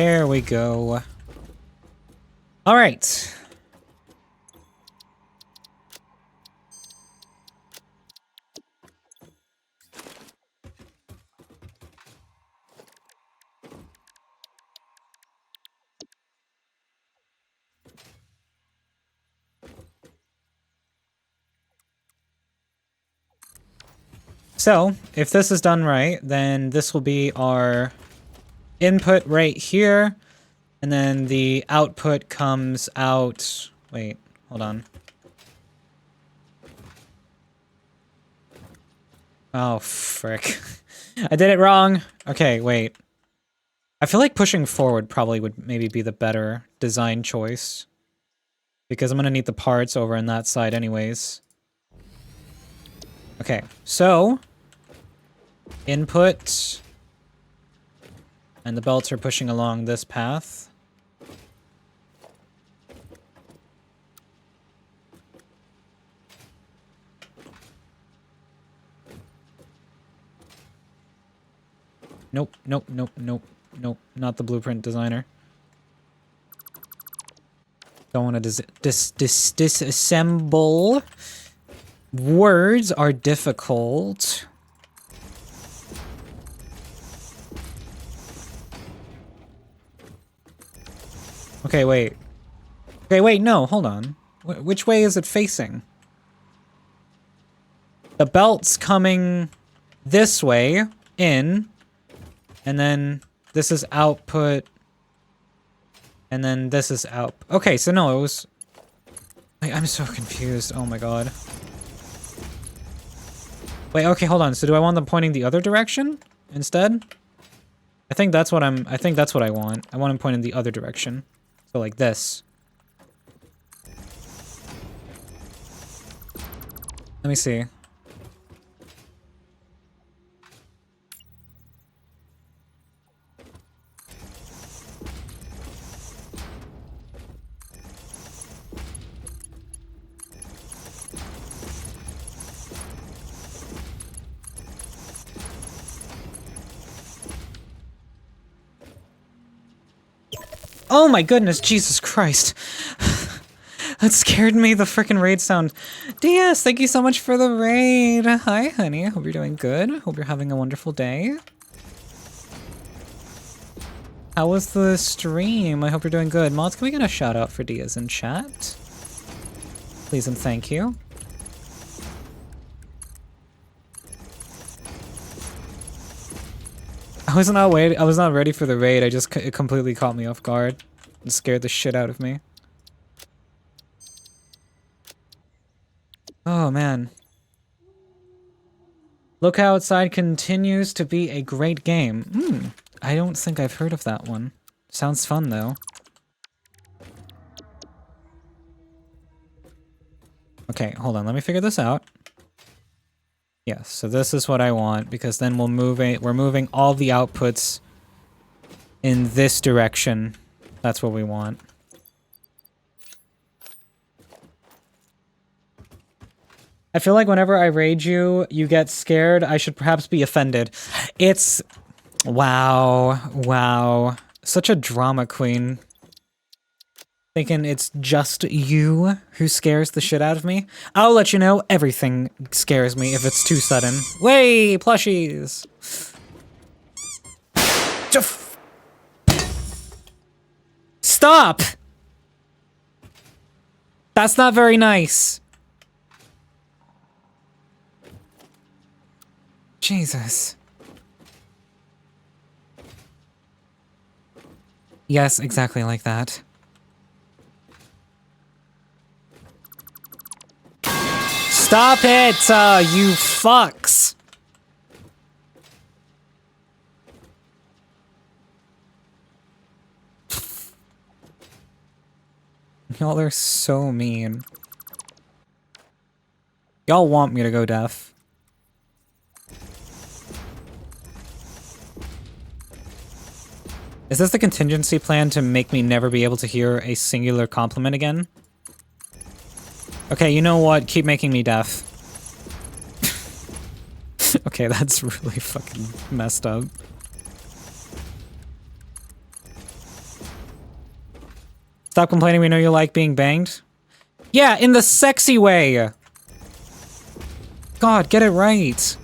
There we go. All right. So, if this is done right, then this will be our input right here, and then the output comes out... Wait, hold on. Oh, frick. I did it wrong! Okay, wait. I feel like pushing forward probably would maybe be the better design choice. Because I'm gonna need the parts over on that side anyways. Okay, so... Input... And the belts are pushing along this path. Nope, nope, nope, nope, nope. Not the blueprint designer. Don't want to disassemble. Words are difficult. Okay, wait. Okay, wait, no, hold on. Which way is it facing? The belt's coming this way, in, and then this is output, and then this is out. Okay, so no, it was... Wait, I'm so confused, oh my god. Wait, okay, hold on, so do I want them pointing the other direction instead? I think that's what I want. I want them pointing the other direction. So like this. Let me see. Oh my goodness, Jesus Christ. That scared me, the frickin' raid sound. DS, thank you so much for the raid. Hi, honey. Hope you're doing good. Hope you're having a wonderful day. How was the stream? I hope you're doing good. Mods, can we get a shout out for Diaz in chat? Please and thank you. I was not ready for the raid. It completely caught me off guard and scared the shit out of me. Oh man. Look Outside continues to be a great game. I don't think I've heard of that one. Sounds fun though. Okay, hold on, let me figure this out. Yes, so this is what I want, because then we're moving all the outputs in this direction. That's what we want. I feel like whenever I raid you, you get scared. I should perhaps be offended. It's... Wow. Wow. Such a drama queen. Thinking it's just you who scares the shit out of me. I'll let you know, everything scares me if it's too sudden. Way, plushies! Stop! That's not very nice. Jesus. Yes, exactly like that. Stop it, you fucks! Y'all are so mean. Y'all want me to go deaf. Is this the contingency plan to make me never be able to hear a singular compliment again? Okay, you know what? Keep making me deaf. Okay, that's really fucking messed up. Stop complaining, we know you like being banged. Yeah, in the sexy way! God, get it right.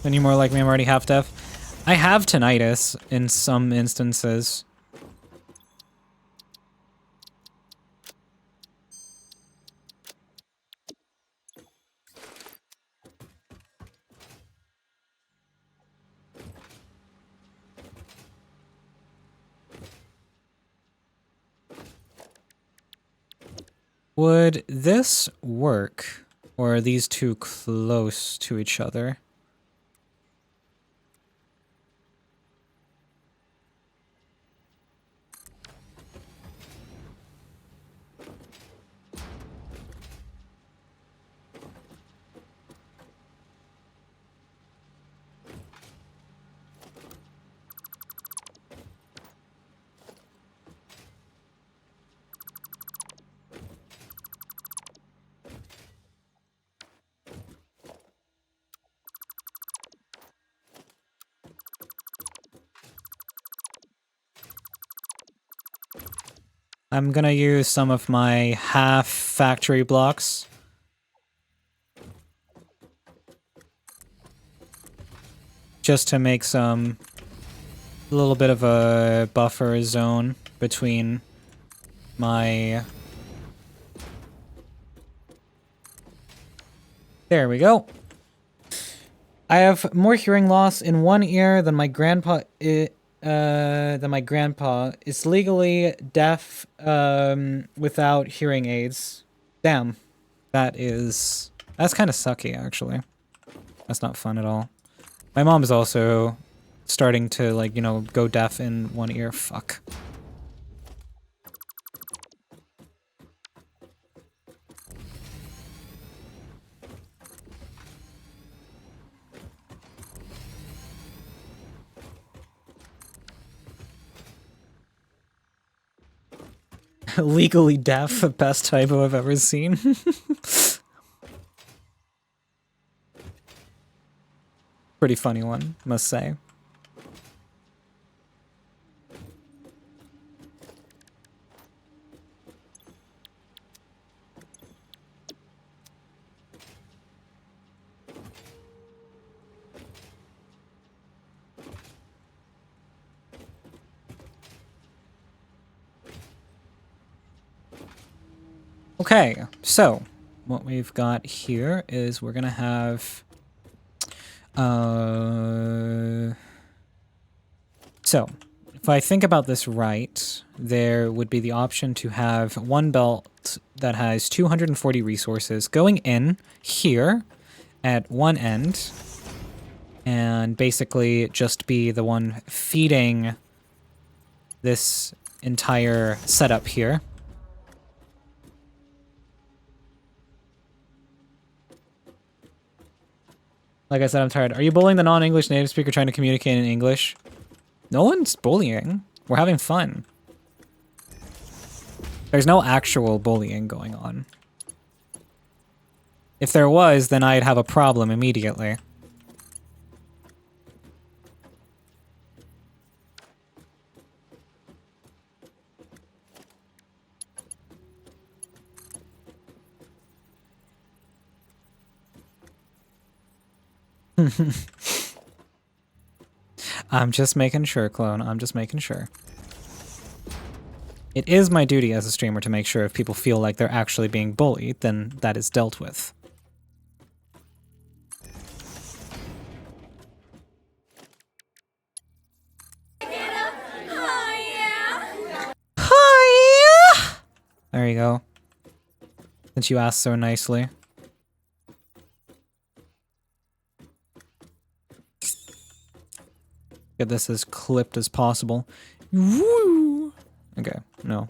Then you're more like me, I'm already half deaf. I have tinnitus in some instances. Would this work? Or are these too close to each other? I'm gonna use some of my half factory blocks. Just to make a little bit of a buffer zone between my... There we go. I have more hearing loss in one ear than my grandpa is legally deaf without hearing aids. Damn. That's kind of sucky, actually. That's not fun at all. My mom is also starting to, like, you know, go deaf in one ear. Fuck. Legally deaf, best typo I've ever seen. Pretty funny one, must say. Okay, so what we've got here is we're gonna have so if I think about this right, there would be the option to have one belt that has 240 resources going in here at one end and basically just be the one feeding this entire setup here. Like I said, I'm tired. Are you bullying the non-English native speaker trying to communicate in English? No one's bullying. We're having fun. There's no actual bullying going on. If there was, then I'd have a problem immediately. I'm just making sure, clone. I'm just making sure. It is my duty as a streamer to make sure if people feel like they're actually being bullied, then that is dealt with. Hi! There you go. Since you asked so nicely. Get this as clipped as possible. Woo! Okay, no.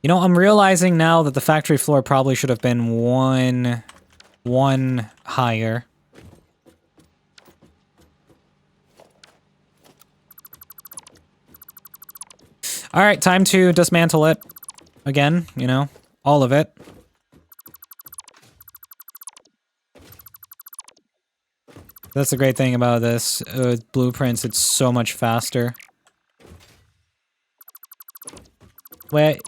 You know, I'm realizing now that the factory floor probably should have been one higher. All right, time to dismantle it. Again, you know, all of it. That's the great thing about this. Blueprints, it's so much faster. Wait,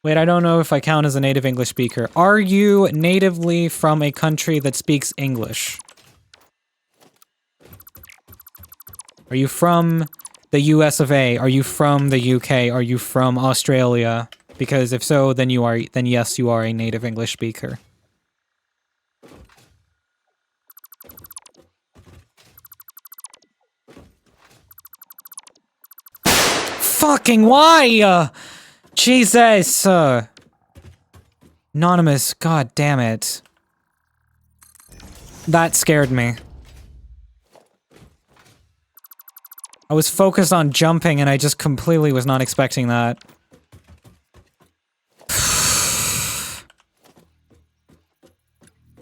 I don't know if I count as a native English speaker. Are you natively from a country that speaks English? Are you from the US of A? Are you from the UK? Are you from Australia? Because if so, then yes, you are a native English speaker. Fucking why? Jesus! Anonymous, god damn it. That scared me. I was focused on jumping and I just completely was not expecting that.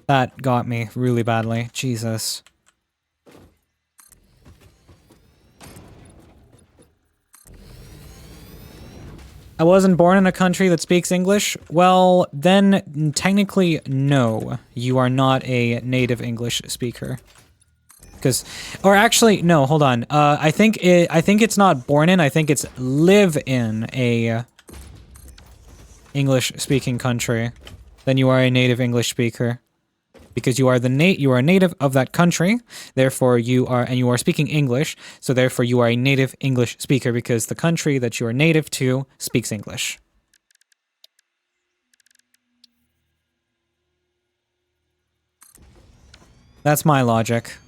That got me really badly. Jesus. I wasn't born in a country that speaks English? Well, then technically no. You are not a native English speaker. Or actually, no, hold on. I think it's not born in, I think it's live in a English-speaking country. Then you are a native English speaker. Because you are a native of that country, therefore you are speaking English, so therefore you are a native English speaker because the country that you are native to speaks English. That's my logic.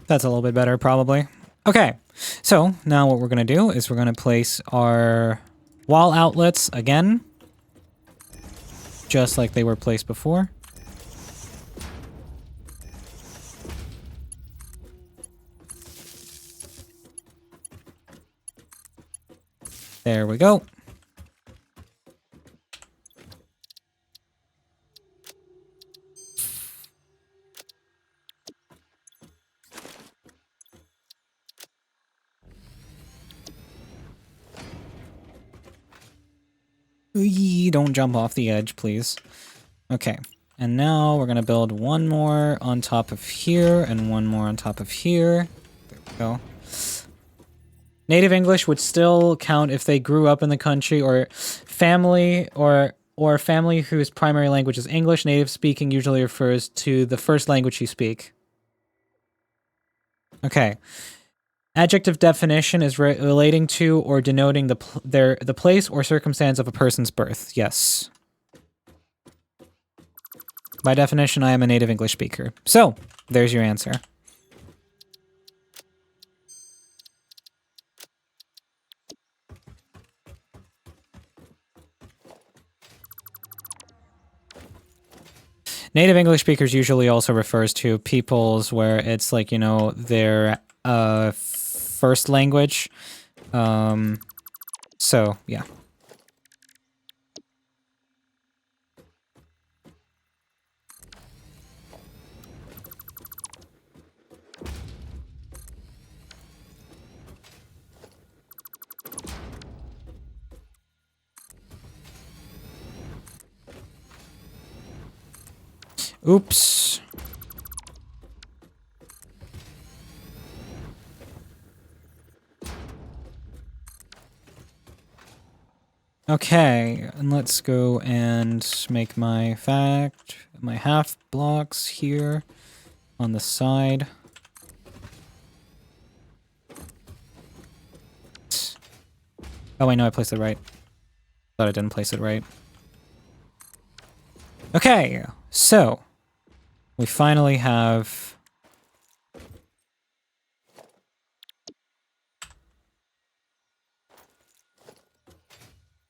That's a little bit better, probably. Okay, so now what we're going to do is we're going to place our wall outlets again, just like they were placed before. There we go. Don't jump off the edge, please. Okay, and now we're gonna build one more on top of here and one more on top of here. There we go. Native English would still count if they grew up in the country or family or family whose primary language is English. Native speaking usually refers to the first language you speak. Okay. Adjective definition is relating to or denoting the place or circumstance of a person's birth. Yes. By definition, I am a native English speaker. So, there's your answer. Native English speakers usually also refers to peoples where it's like, you know, their first language. So, yeah. Oops. Okay, and let's go and make my half blocks here on the side. Oh, I know I placed it right. Thought I didn't place it right. Okay, so we finally have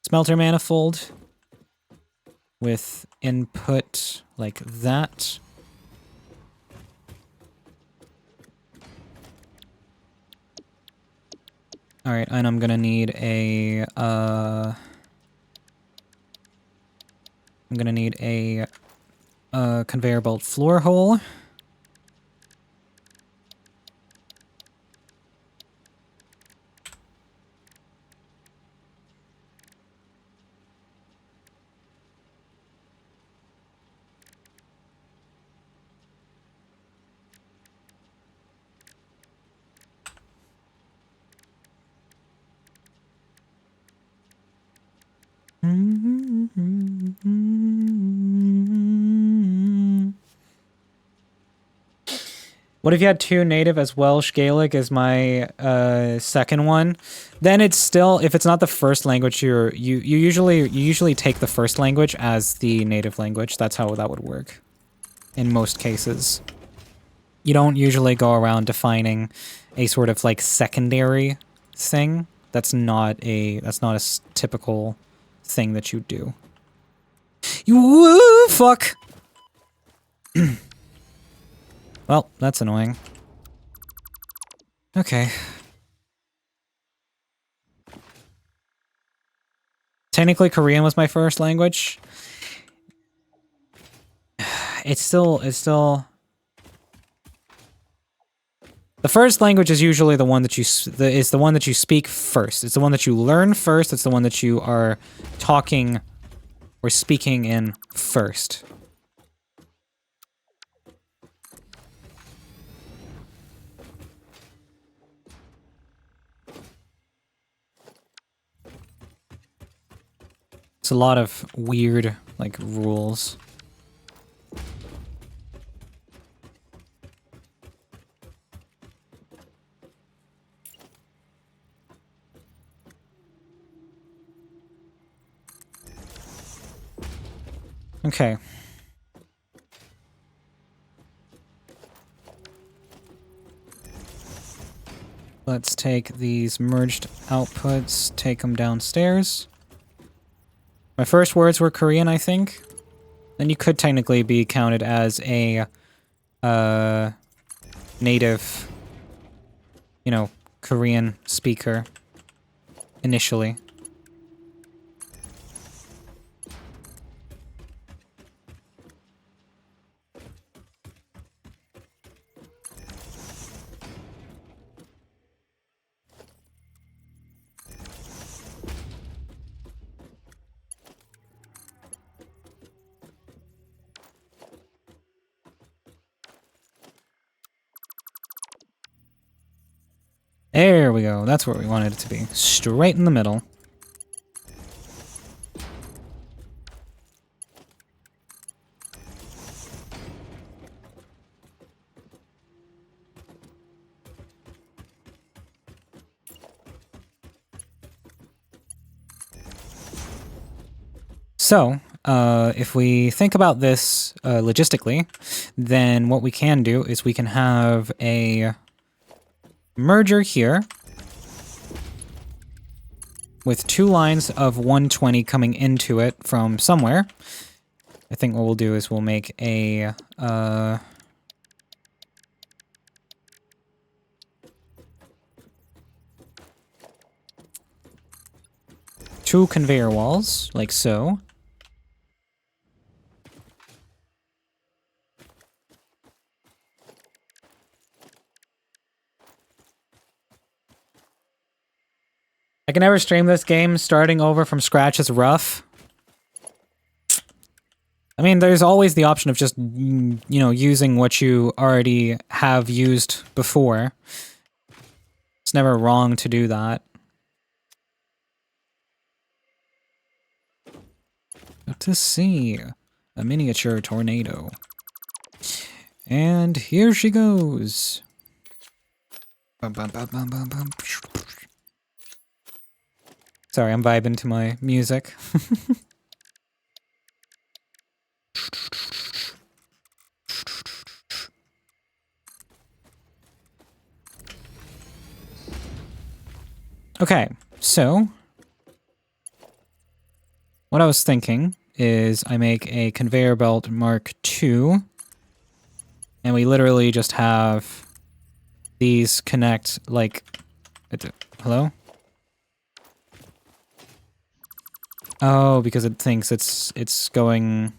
smelter manifold with input like that. All right, and I'm gonna need a conveyor belt floor hole. What if you had two native as Welsh Gaelic as my second one? Then it's still, if it's not the first language, you usually take the first language as the native language. That's how that would work in most cases. You don't usually go around defining a sort of like secondary thing. That's not a typical thing that you do. You fuck. Well, that's annoying. Okay. Technically, Korean was my first language. It's still... The first language is usually the one that is the one that you speak first. It's the one that you learn first. It's the one that you are talking or speaking in first. It's a lot of weird, like, rules. Okay. Let's take these merged outputs, take them downstairs. My first words were Korean, I think. Then you could technically be counted as a native, you know, Korean speaker initially. There we go. That's where we wanted it to be. Straight in the middle. So, if we think about this logistically, then what we can do is we can have a merger here with two lines of 120 coming into it from somewhere. I think what we'll do is we'll make a two conveyor walls, like so. I can never stream this game. Starting over from scratch is rough. I mean, there's always the option of just, you know, using what you already have used before. It's never wrong to do that. to see a miniature tornado. And here she goes. Bum, bum, bum, bum, bum, bum. Sorry, I'm vibing to my music. Okay, so what I was thinking is I make a conveyor belt Mark II, and we literally just have these connect like... Hello? Oh, because it thinks it's going...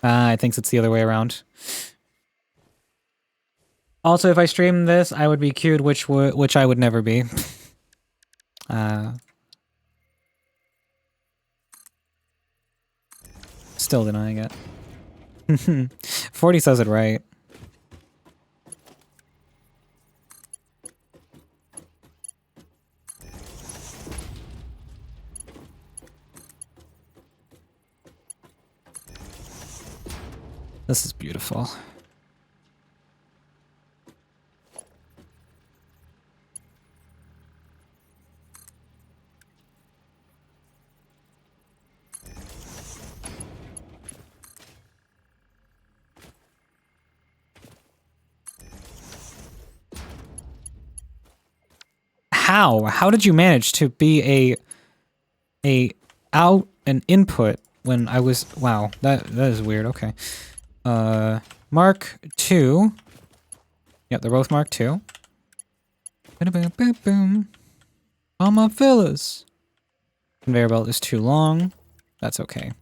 it thinks it's the other way around. Also, if I stream this, I would be queued, which I would never be. Still denying it. 40 says it right. This is beautiful. How? How did you manage to be an input when I was... Wow, that is weird. Okay. Mark II. Yep, they're both Mark II. All my fellas. Conveyor belt is too long. That's okay.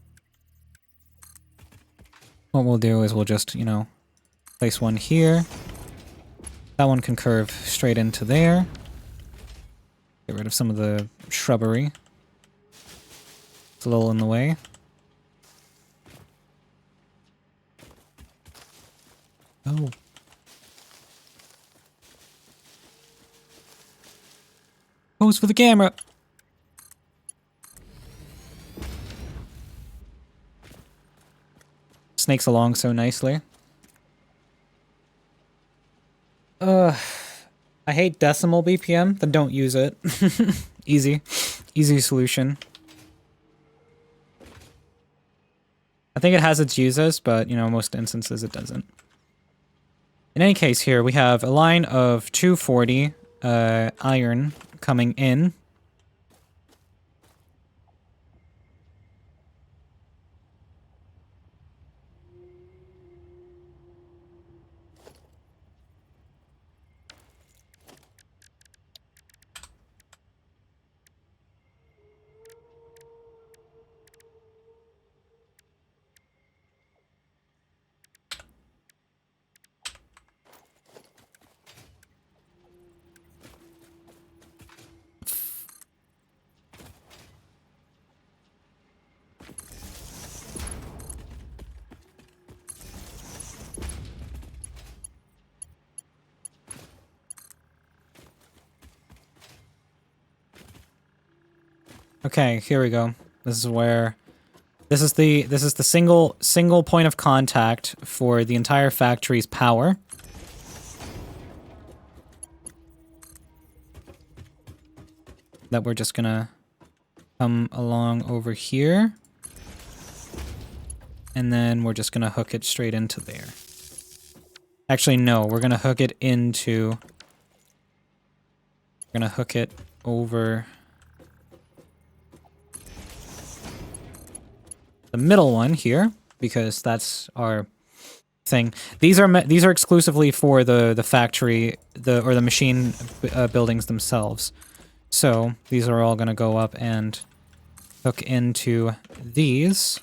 What we'll do is we'll just, you know, place one here. That one can curve straight into there. Get rid of some of the shrubbery. It's a little in the way. Oh. Pose for the camera. Snakes along so nicely. I hate decimal BPM, then don't use it. Easy. Easy solution. I think it has its uses, but, you know, most instances it doesn't. In any case, here we have a line of 240 iron coming in. Okay, here we go. This is where this is the single point of contact for the entire factory's power. That we're just gonna come along over here. And then we're just gonna hook it straight into there. Actually, no, we're gonna hook it into... We're gonna hook it over... the middle one here, because that's our thing. These are exclusively for the factory, or the machine buildings themselves. So these are all going to go up and hook into these.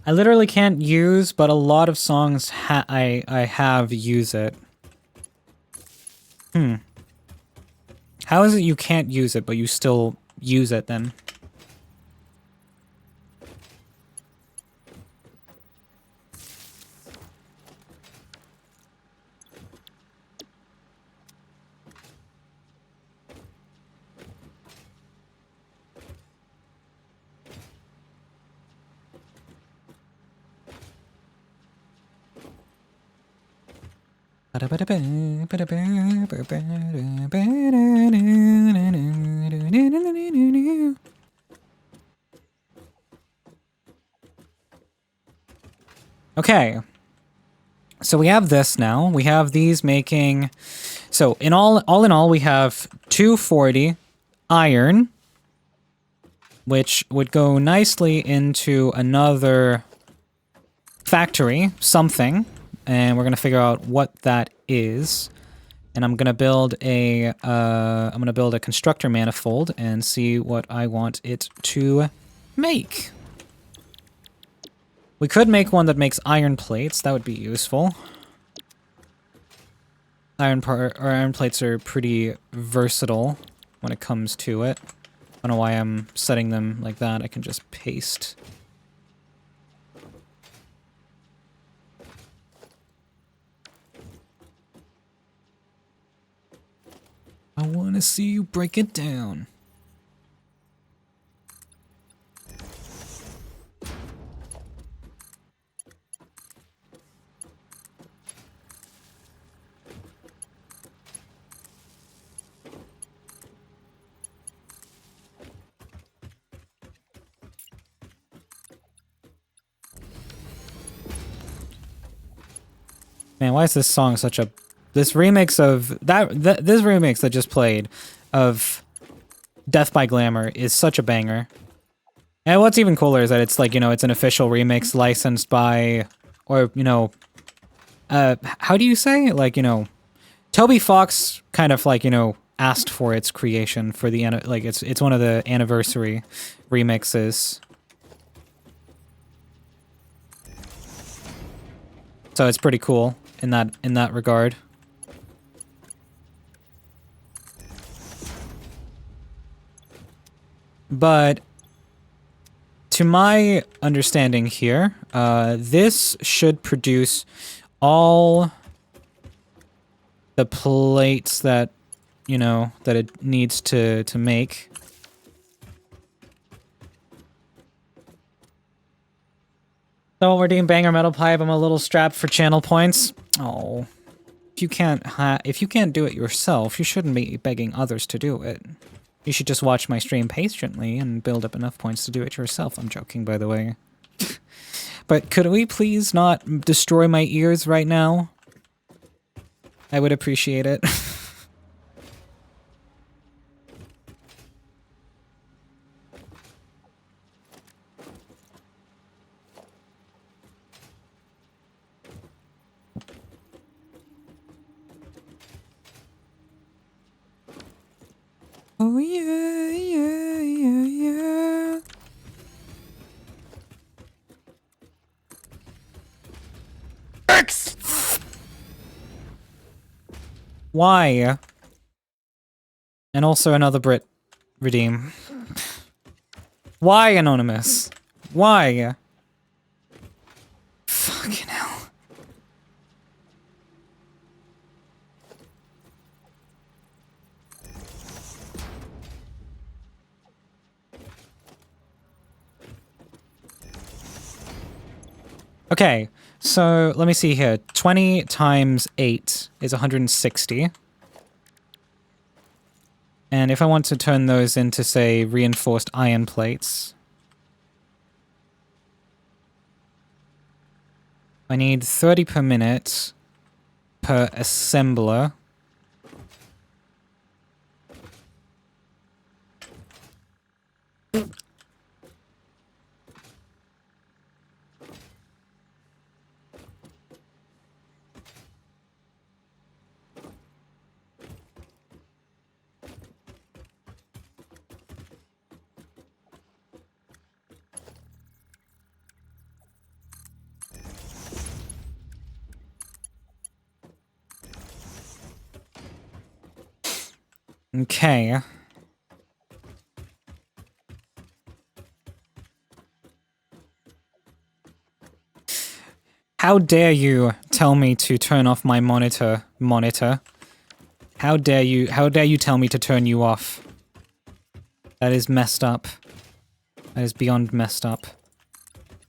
I literally can't use, but a lot of songs I have use it. How is it you can't use it, but you still use it then? Okay. So we have this now. We have these making... So in all, we have 240 iron, which would go nicely into another factory, something, and we're gonna figure out what that is. And I'm gonna build a constructor manifold and see what I want it to make. We could make one that makes iron plates. That would be useful. Iron plates are pretty versatile when it comes to it. I don't know why I'm setting them like that. I can just paste. I want to see you break it down. Man, why is this song such a... This remix of... This remix that just played of Death by Glamour is such a banger. And what's even cooler is that it's like, you know, it's an official remix licensed by... Or, you know... how do you say? Like, you know... Toby Fox kind of like, you know, asked for its creation for the... Like, it's one of the anniversary remixes. So it's pretty cool in that regard. But to my understanding here, this should produce all the plates that, you know, that it needs to make. So we're doing Banger Metal Pipe. I'm a little strapped for channel points. Oh, if you can't do it yourself, you shouldn't be begging others to do it. You should just watch my stream patiently and build up enough points to do it yourself. I'm joking, by the way. But could we please not destroy my ears right now? I would appreciate it. Oh yeah, yeah, yeah, yeah. X! Why? And also another Brit redeem. Why, Anonymous? Why? Fucking hell. Okay, so let me see here. 20 times 8 is 160. And if I want to turn those into, say, reinforced iron plates, I need 30 per minute per assembler. Okay. How dare you tell me to turn off my monitor? How dare you tell me to turn you off? That is messed up. That is beyond messed up.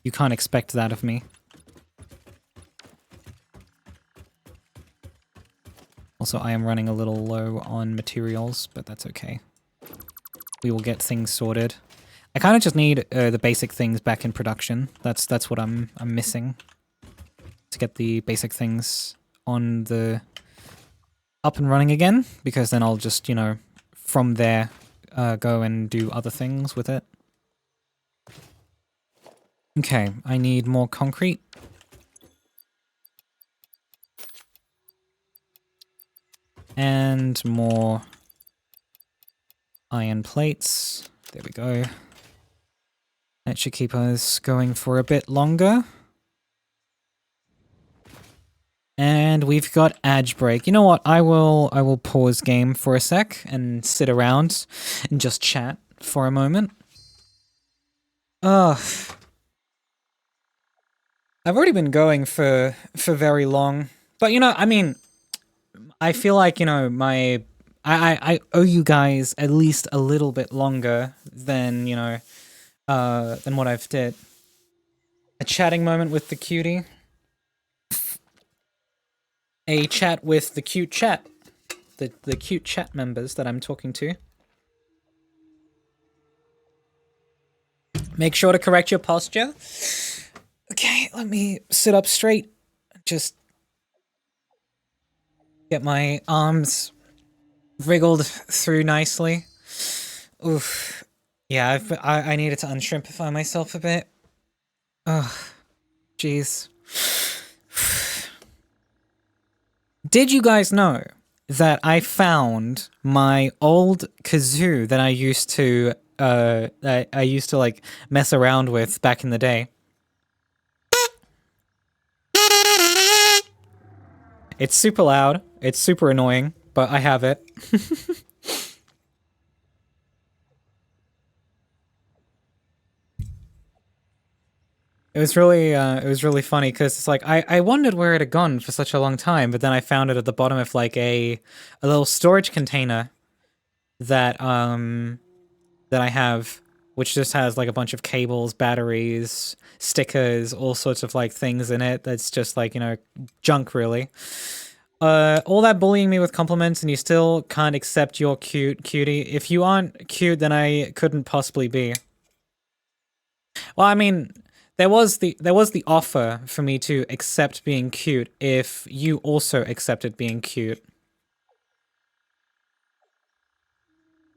You can't expect that of me. Also, I am running a little low on materials, but that's okay. We will get things sorted. I kind of just need the basic things back in production. That's what I'm missing. To get the basic things on the up and running again, because then I'll just, you know, from there go and do other things with it. Okay, I need more concrete. And more iron plates. There we go. That should keep us going for a bit longer. And we've got edge break. You know what? I will pause game for a sec and sit around and just chat for a moment. Ugh. I've already been going for very long. But you know, I mean, I feel like, you know, I owe you guys at least a little bit longer than, you know, than what I've did. A chatting moment with the cutie. A chat with the cute chat. The cute chat members that I'm talking to. Make sure to correct your posture. Okay, let me sit up straight. Just get my arms wriggled through nicely. Oof. Yeah, I needed to unshrimpify myself a bit. Ugh. Jeez. Did you guys know that I found my old kazoo that I used to I used to like mess around with back in the day? It's super loud. It's super annoying, but I have it. It was really funny because it's like I wondered where it had gone for such a long time, but then I found it at the bottom of like a little storage container that that I have, which just has like a bunch of cables, batteries, stickers, all sorts of like things in it. That's just like, you know, junk really. All that bullying me with compliments and you still can't accept your cutie. If you aren't cute, then I couldn't possibly be. Well, I mean, there was the offer for me to accept being cute if you also accepted being cute.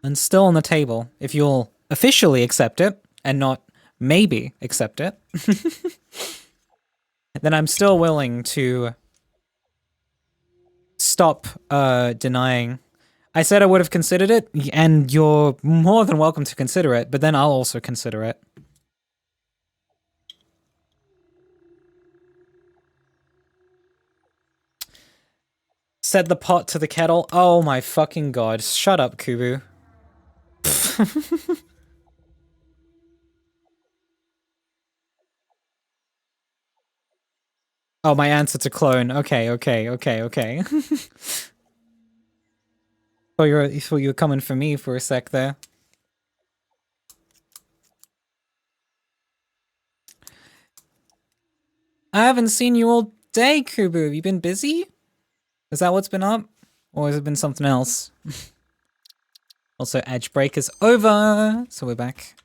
And still on the table, if you'll officially accept it and not maybe accept it, then I'm still willing to stop denying. I said I would have considered it, and you're more than welcome to consider it, but then I'll also consider it. Set the pot to the kettle. Oh my fucking god. Shut up, Kubu. Oh, my answer to clone. Okay. Oh, you thought you were coming for me for a sec there. I haven't seen you all day, Kubu. Have you been busy? Is that what's been up? Or has it been something else? Also, edge break is over, so we're back.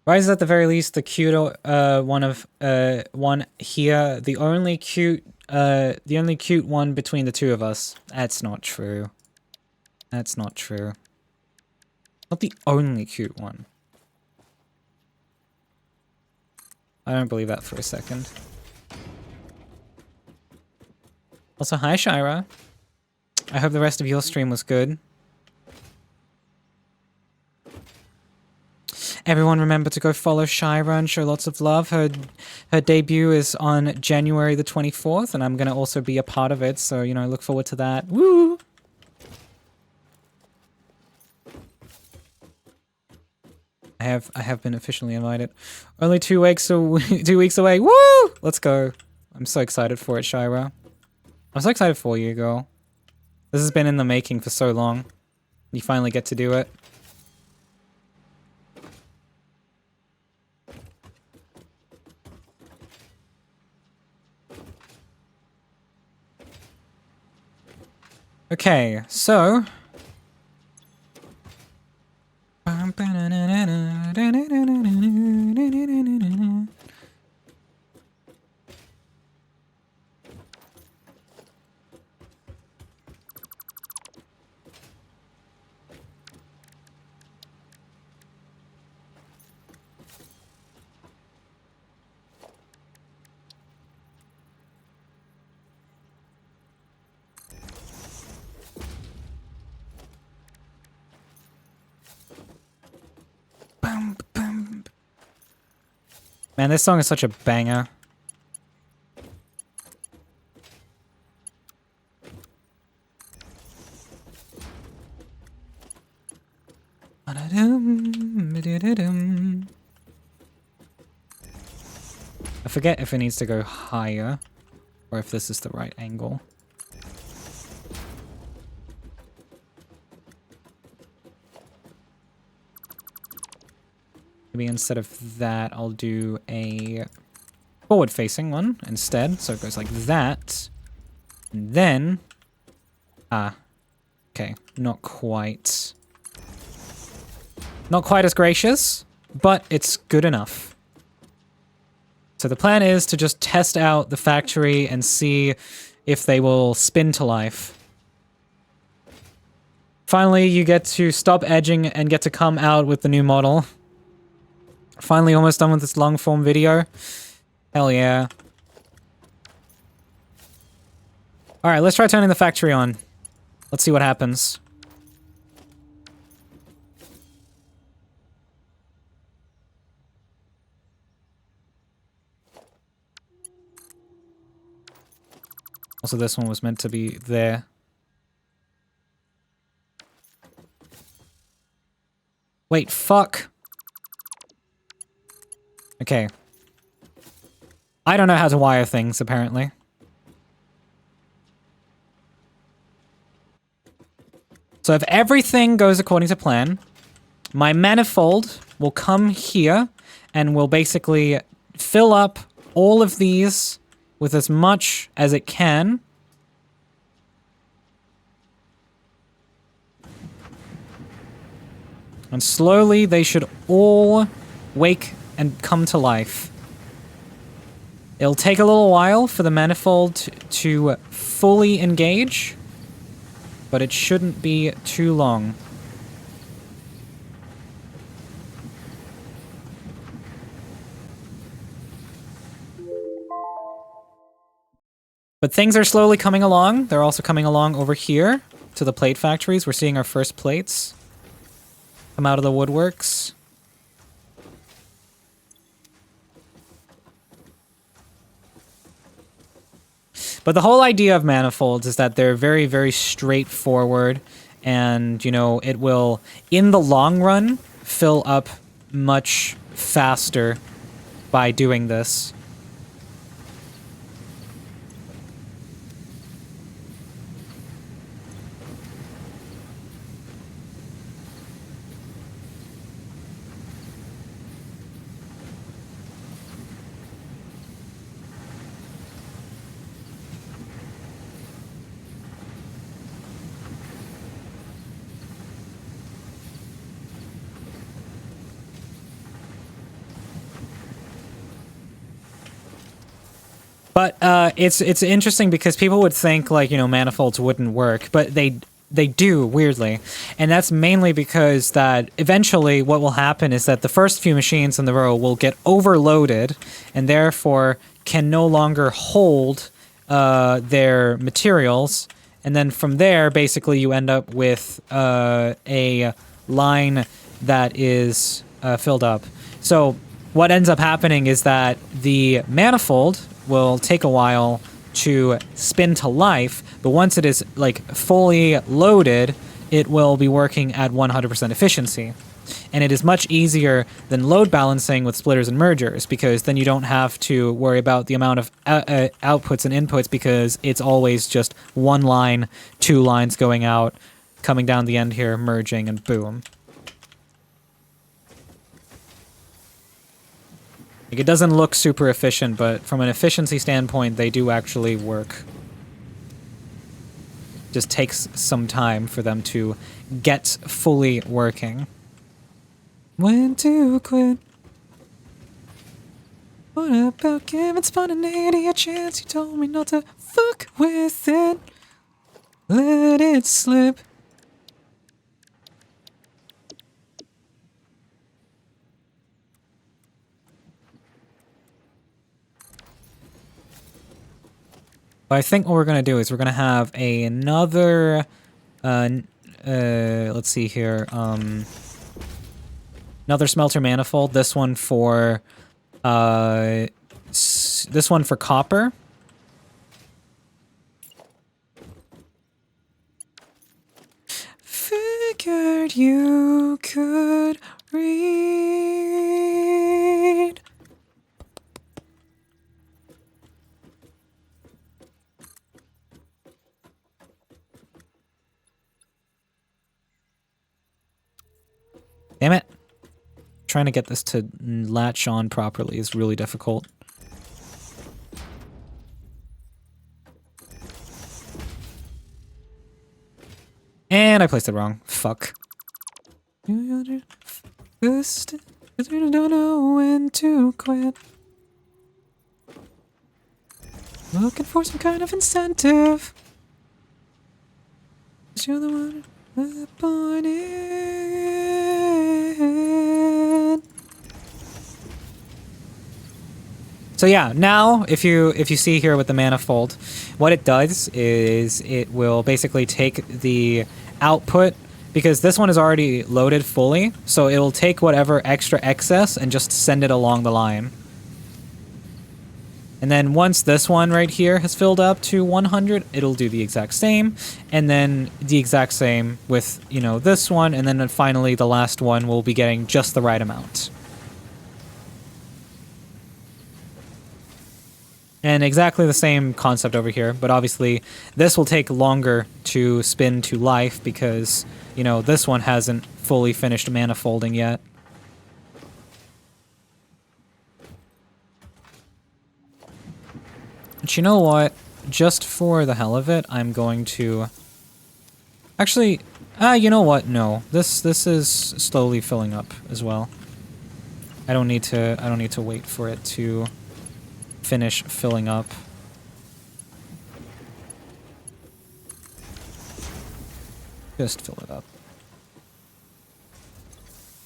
Why is at the very least the cute one here? The only cute one between the two of us. That's not true. That's not true. Not the only cute one. I don't believe that for a second. Also, hi, Shira. I hope the rest of your stream was good. Everyone remember to go follow Shira and show lots of love. Her debut is on January the 24th, and I'm going to also be a part of it, so, you know, look forward to that. Woo! I have been officially invited. Only 2 weeks, so 2 weeks away. Woo! Let's go. I'm so excited for it, Shira. I'm so excited for you, girl. This has been in the making for so long. You finally get to do it. Okay, so... Man, this song is such a banger. I forget if it needs to go higher, or if this is the right angle. Maybe instead of that, I'll do a forward-facing one instead. So it goes like that. And then... okay. Not quite... Not quite as gracious, but it's good enough. So the plan is to just test out the factory and see if they will spin to life. Finally, you get to stop edging and get to come out with the new model. Finally almost done with this long-form video. Hell yeah. Alright, let's try turning the factory on. Let's see what happens. Also, this one was meant to be there. Wait, fuck. Okay. I don't know how to wire things, apparently. So if everything goes according to plan, my manifold will come here and will basically fill up all of these with as much as it can. And slowly they should all wake and come to life. It'll take a little while for the manifold to fully engage, but it shouldn't be too long. But things are slowly coming along. They're also coming along over here to the plate factories. We're seeing our first plates come out of the woodworks. But the whole idea of manifolds is that they're very, very straightforward, and, you know, it will, in the long run, fill up much faster by doing this. But it's interesting because people would think, like, you know, manifolds wouldn't work, but they They do, weirdly. And that's mainly because that eventually what will happen is that the first few machines in the row will get overloaded and therefore can no longer hold their materials. And then from there, basically, you end up with a line that is filled up. So what ends up happening is that the manifold will take a while to spin to life, but once it is like fully loaded, it will be working at 100% efficiency. And it is much easier than load balancing with splitters and mergers, because then you don't have to worry about the amount of outputs and inputs, because it's always just one line, two lines going out, coming down the end here, merging, and boom. Like, it doesn't look super efficient, but from an efficiency standpoint, they do actually work. Just takes some time for them to get fully working. When to quit? What about giving spontaneity a chance? You told me not to fuck with it. Let it slip. I think what we're going to do is we're going to have another, let's see here, another smelter manifold, this one for copper. Figured you could read. Damn it. Trying to get this to latch on properly is really difficult. And I placed it wrong. Fuck. Because we don't know when to quit. Looking for some kind of incentive. 'Cause you're the one appointed. So yeah, now if you see here with the manifold, what it does is it will basically take the output, because this one is already loaded fully, so it will take whatever extra excess and just send it along the line. And then once this one right here has filled up to 100, it'll do the exact same, and then the exact same with, you know, this one, and then finally the last one will be getting just the right amount. And exactly the same concept over here, but obviously this will take longer to spin to life because, you know, this one hasn't fully finished manifolding yet. But you know what? Just for the hell of it, I'm going to... Actually, you know what? No. This is slowly filling up as well. I don't need to wait for it to finish filling up. Just fill it up.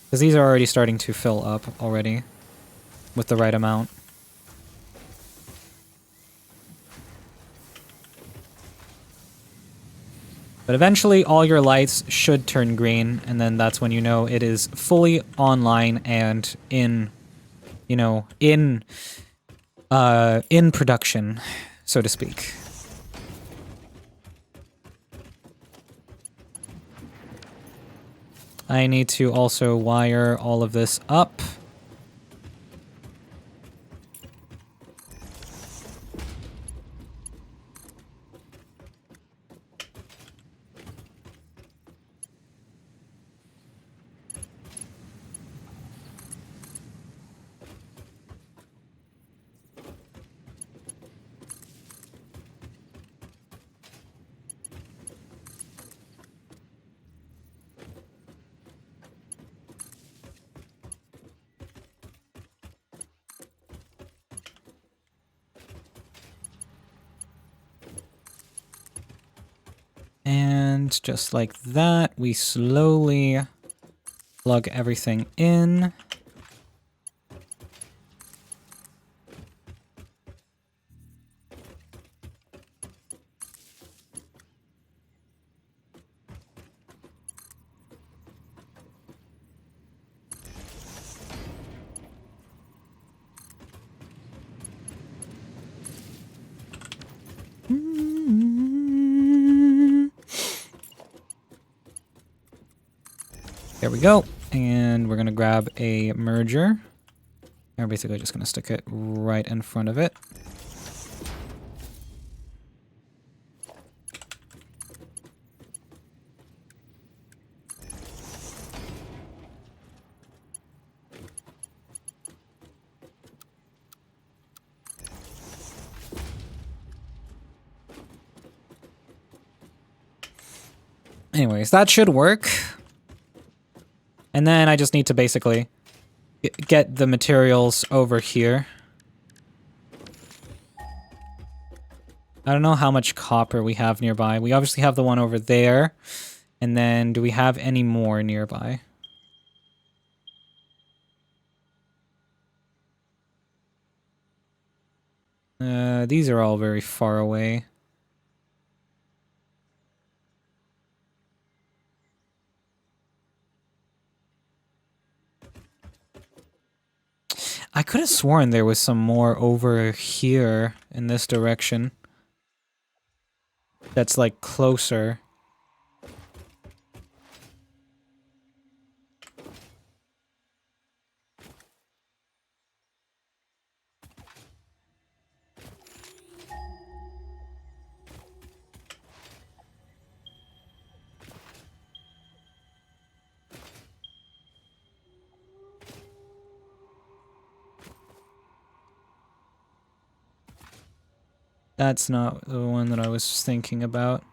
Because these are already starting to fill up already with the right amount. But eventually all your lights should turn green, and then that's when you know it is fully online and in, you know, in production, so to speak. I need to also wire all of this up. And just like that, we slowly plug everything in. There we go. And we're going to grab a merger. We're basically just going to stick it right in front of it. Anyways, that should work. And then I just need to basically get the materials over here. I don't know how much copper we have nearby. We obviously have the one over there. And then do we have any more nearby? These are all very far away. I could have sworn there was some more over here in this direction. That's like closer. That's not the one that I was thinking about.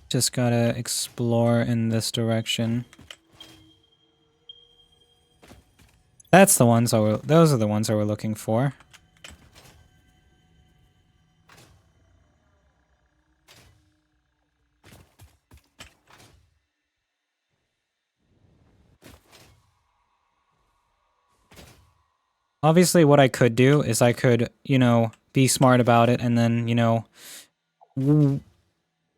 Just gotta explore in this direction. That's the ones those are the ones I were looking for. Obviously, what I could do is I could, you know, be smart about it and then, you know,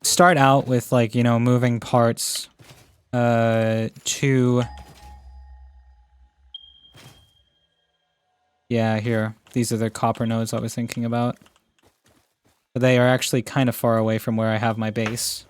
start out with, like, you know, moving parts to... Yeah, here. These are the copper nodes I was thinking about. But they are actually kind of far away from where I have my base.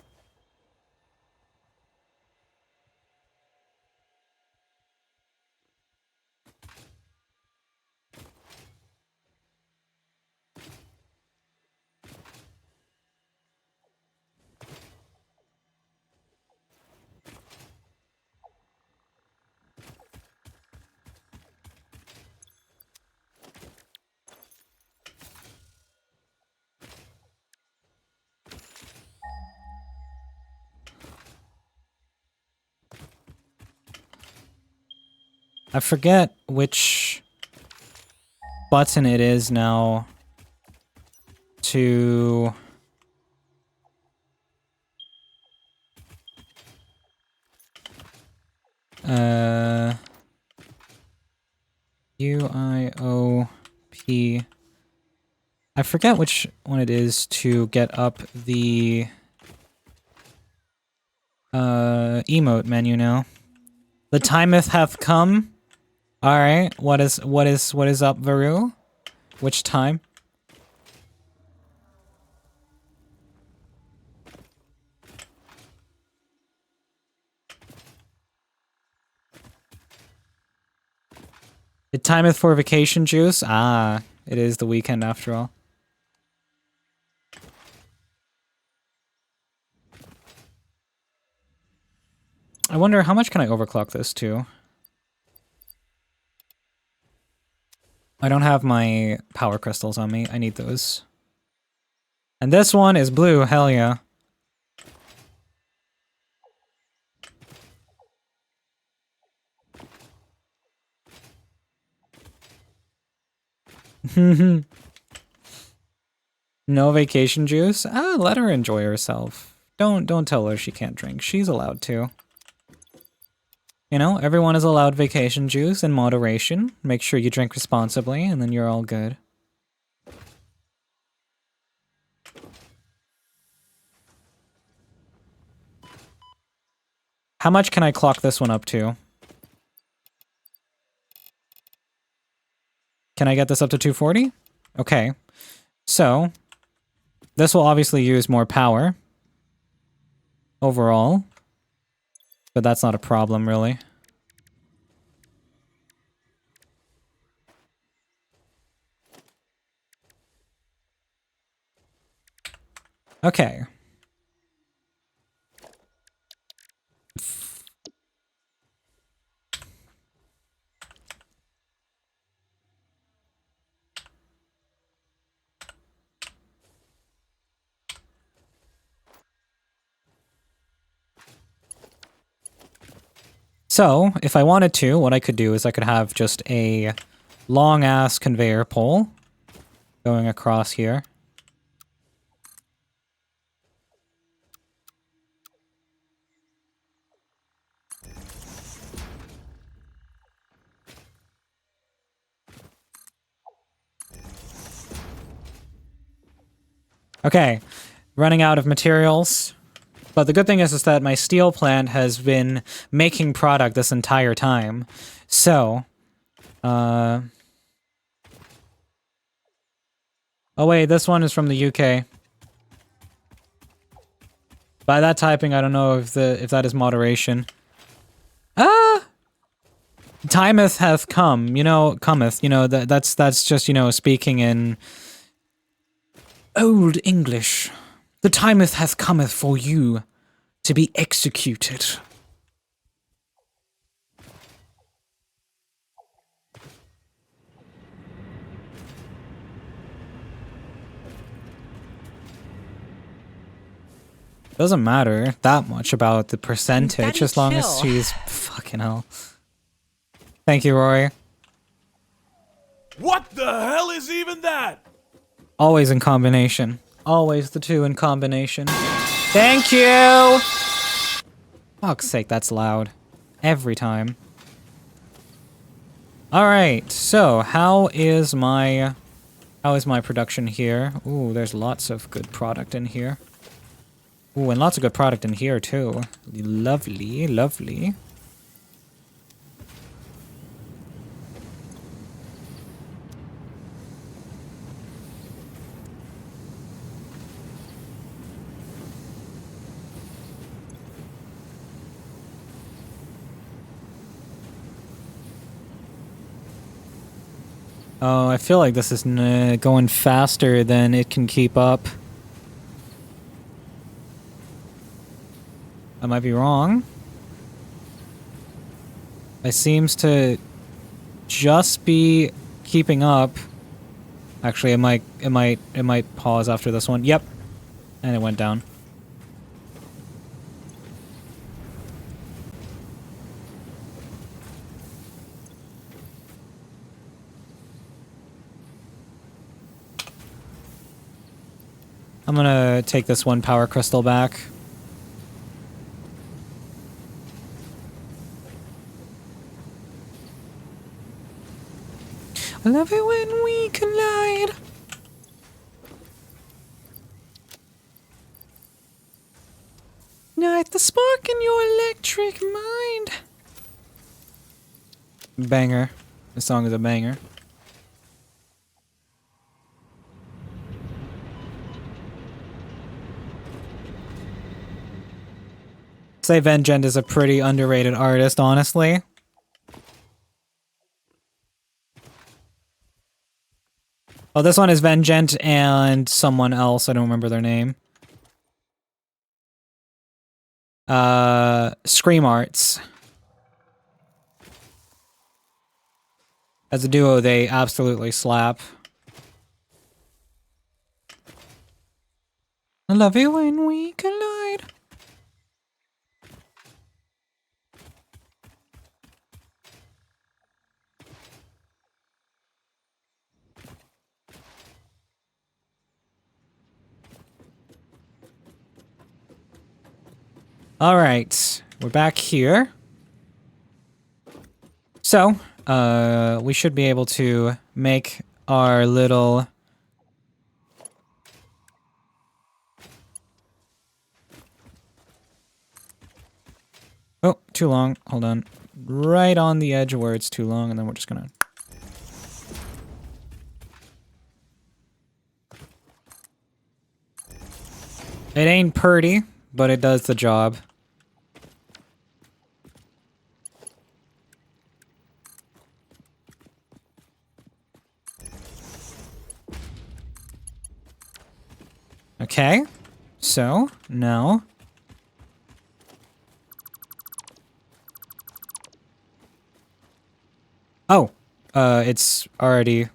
I forget which button it is now to... UIOP. I forget which one it is to get up the emote menu now. The timeth hath come. All right, what is up, Varu? Which time? It timeth for vacation juice? Ah, it is the weekend after all. I wonder how much can I overclock this to? I don't have my power crystals on me. I need those. And this one is blue, hell yeah. No vacation juice? Ah, let her enjoy herself. Don't tell her she can't drink. She's allowed to. You know, everyone is allowed vacation juice in moderation. Make sure you drink responsibly, and then you're all good. How much can I clock this one up to? Can I get this up to 240? Okay. So, this will obviously use more power overall, but that's not a problem, really. Okay. So, if I wanted to, what I could do is I could have just a long-ass conveyor pole going across here. Okay, running out of materials. But the good thing is that my steel plant has been making product this entire time. So, oh wait, this one is from the UK. By that typing, I don't know if that is moderation. Ah! Timeth hath come, you know, cometh, you know, that's just, you know, speaking in Old English. The timeth hath cometh for you to be executed. Doesn't matter that much about the percentage as long as she's fucking hell. Thank you, Rory. What the hell is even that? Always in combination. Always the two in combination. Thank you! Fuck's sake, that's loud. Every time. Alright, so how is my production here? Ooh, there's lots of good product in here. Ooh, and lots of good product in here too. Lovely, lovely. Oh, I feel like this is going faster than it can keep up. I might be wrong. It seems to just be keeping up. Actually, it might pause after this one. Yep. And it went down. I'm gonna take this one power crystal back. I love it when we collide. Ignite the spark in your electric mind. Banger. This song is a banger. Say Vengent is a pretty underrated artist, honestly. Oh, this one is Vengent and someone else. I don't remember their name. Scream Arts. As a duo, they absolutely slap. I love you when we collide. All right, we're back here. So, we should be able to make our little... Oh, too long. Hold on. Right on the edge where it's too long, and then we're just gonna... It ain't pretty, but it does the job. Okay, so now... Oh, it's already...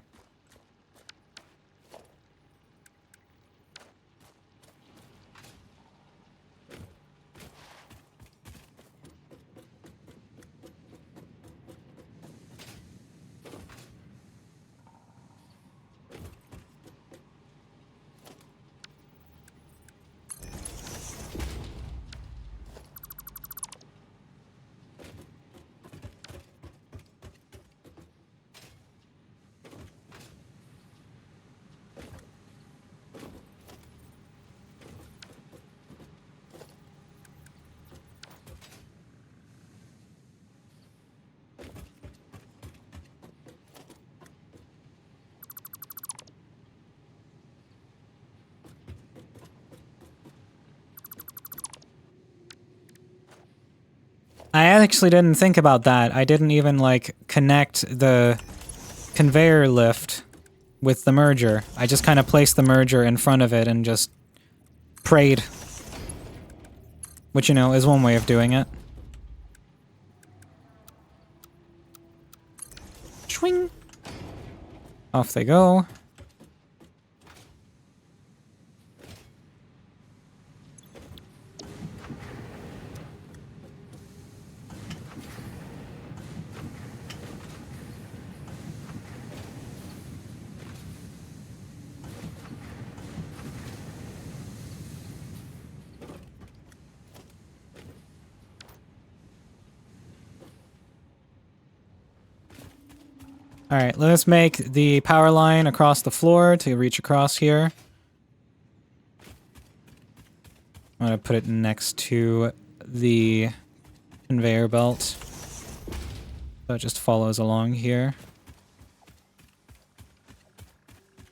I actually didn't think about that. I didn't even, like, connect the conveyor lift with the merger. I just kind of placed the merger in front of it and just prayed. Which, you know, is one way of doing it. Swing! Off they go. Alright, let's make the power line across the floor to reach across here. I'm gonna put it next to the conveyor belt. So it just follows along here.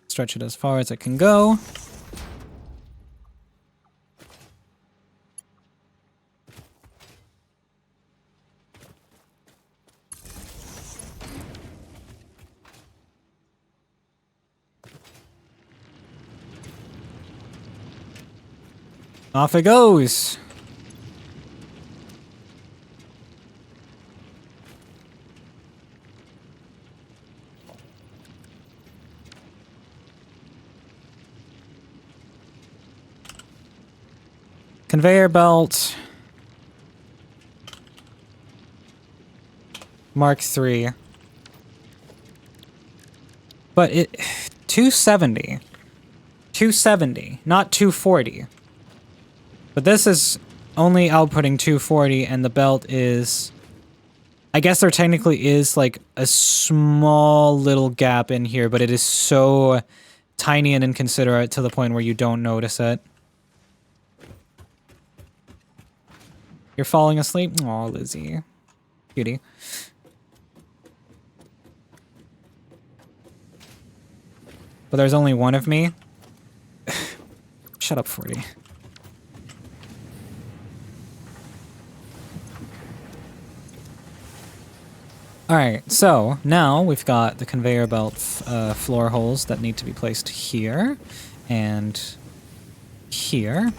Stretch it as far as it can go. Off it goes! Conveyor belt. Mark III. But it... 270. 270, not 240. But this is only outputting 240, and the belt is... I guess there technically is, like, a small little gap in here, but it is so tiny and inconsiderate to the point where you don't notice it. You're falling asleep? Aw, Lizzie. Cutie. But there's only one of me? Shut up, 40. Alright, so now we've got the conveyor belt floor holes that need to be placed here and here.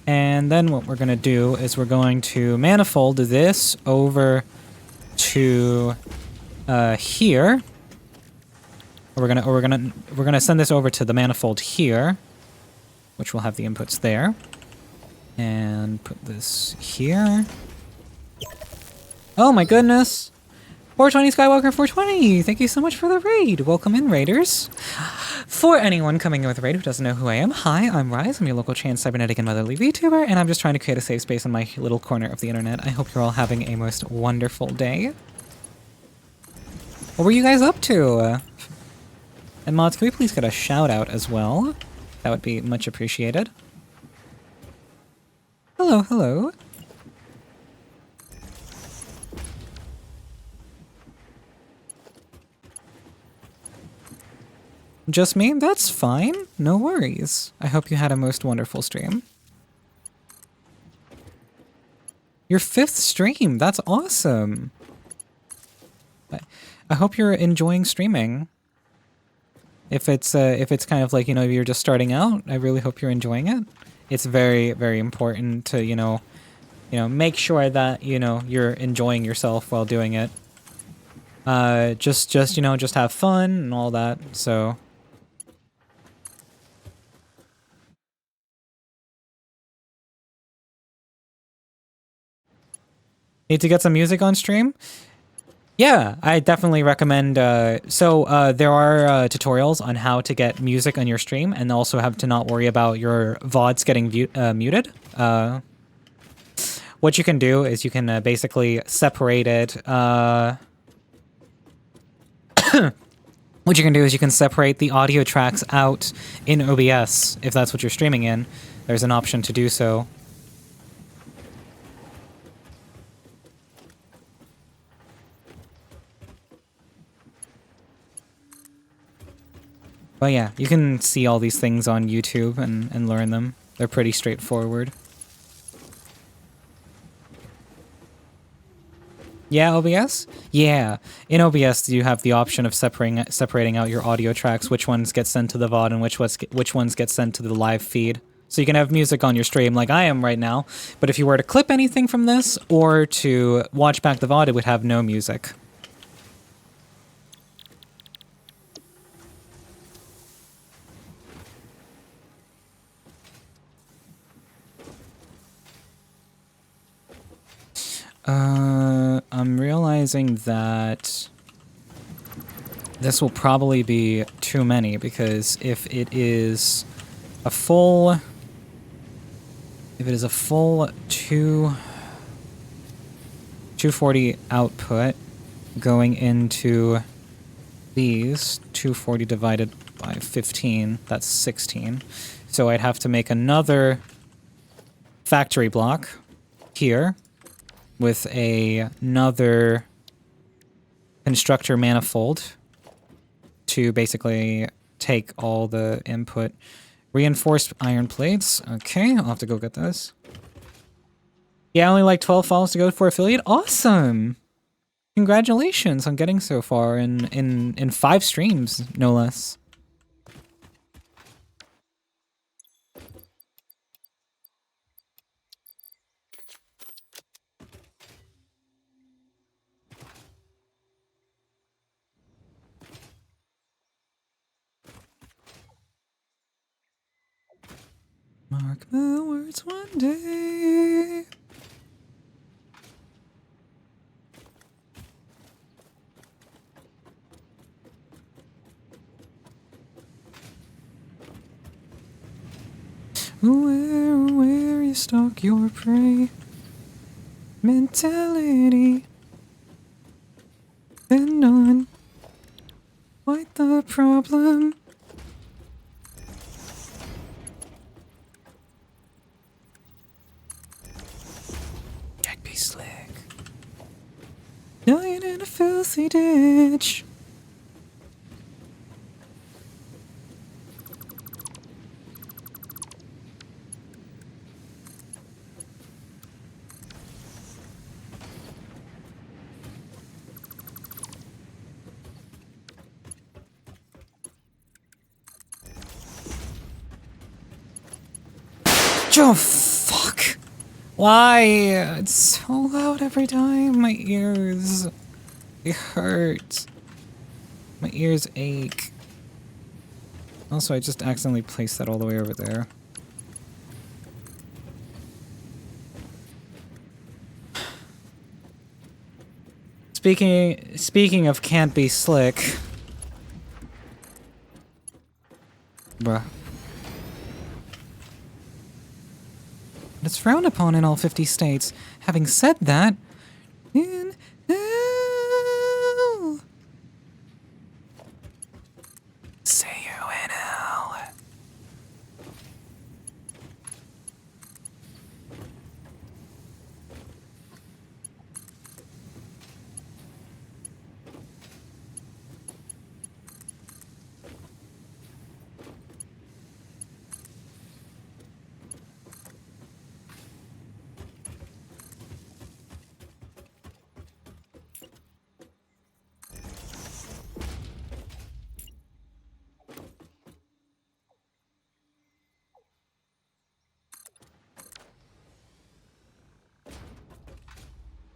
And then what we're going to do is we're going to manifold this over to here. We're gonna send this over to the manifold here, which will have the inputs there. And put this here. Oh my goodness! 420 Skywalker 420! Thank you so much for the raid! Welcome in, raiders! For anyone coming in with a raid who doesn't know who I am, hi, I'm Rise, I'm your local chain cybernetic and motherly VTuber, and I'm just trying to create a safe space in my little corner of the internet. I hope you're all having a most wonderful day. What were you guys up to? And mods, can we please get a shout out as well? That would be much appreciated. Hello, hello. Just me? That's fine. No worries. I hope you had a most wonderful stream. Your 5th stream. That's awesome. I hope you're enjoying streaming. If it's kind of like, you know, you're just starting out, I really hope you're enjoying it. It's very, very important to, you know, make sure that, you know, you're enjoying yourself while doing it. Just you know, just have fun and all that. So need to get some music on stream? Yeah, I definitely recommend. There are tutorials on how to get music on your stream, and also have to not worry about your VODs getting muted. What you can do is you can basically separate it. What you can do is you can separate the audio tracks out in OBS if that's what you're streaming in. There's an option to do so. But yeah, you can see all these things on YouTube and learn them. They're pretty straightforward. Yeah, OBS? Yeah. In OBS, you have the option of separating out your audio tracks, which ones get sent to the VOD and which ones get sent to the live feed. So you can have music on your stream like I am right now, but if you were to clip anything from this or to watch back the VOD, it would have no music. I'm realizing that this will probably be too many, because if it is a full 240 output going into these, 240 divided by 15, that's 16. So I'd have to make another factory block here with another constructor manifold to basically take all the input. Reinforced iron plates. Okay, I'll have to go get those. Yeah, only like 12 follows to go for affiliate. Awesome! Congratulations on getting so far in 5 streams, no less. Mark my words, one day. Where you stalk your prey mentality. Bend on quite the problem. Be slick. Dying in a filthy ditch. Oh, Why? It's so loud every time. My ears. They hurt. My ears ache. Also, I just accidentally placed that all the way over there. Speaking of can't be slick. Bruh. It's frowned upon in all 50 states. Having said that, in hell. See you in hell.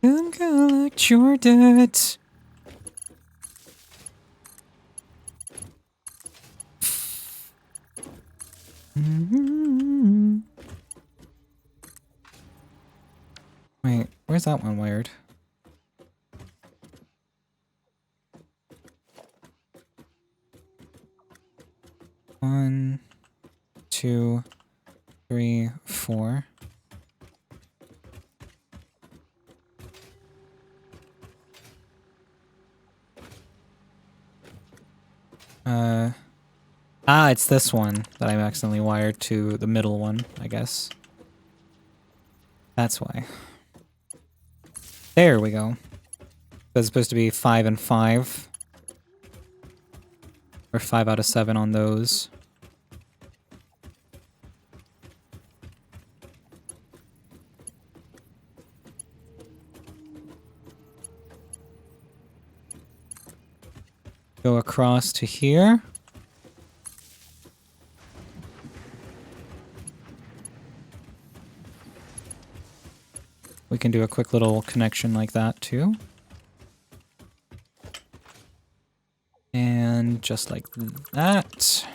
Come collect your debt. Wait, where's that one wired? One, two, three, four. It's this one that I accidentally wired to the middle one, I guess. That's why. There we go. That's supposed to be 5 and 5. Or 5 out of 7 on those. Go across to here. We can do a quick little connection like that too. And just like that.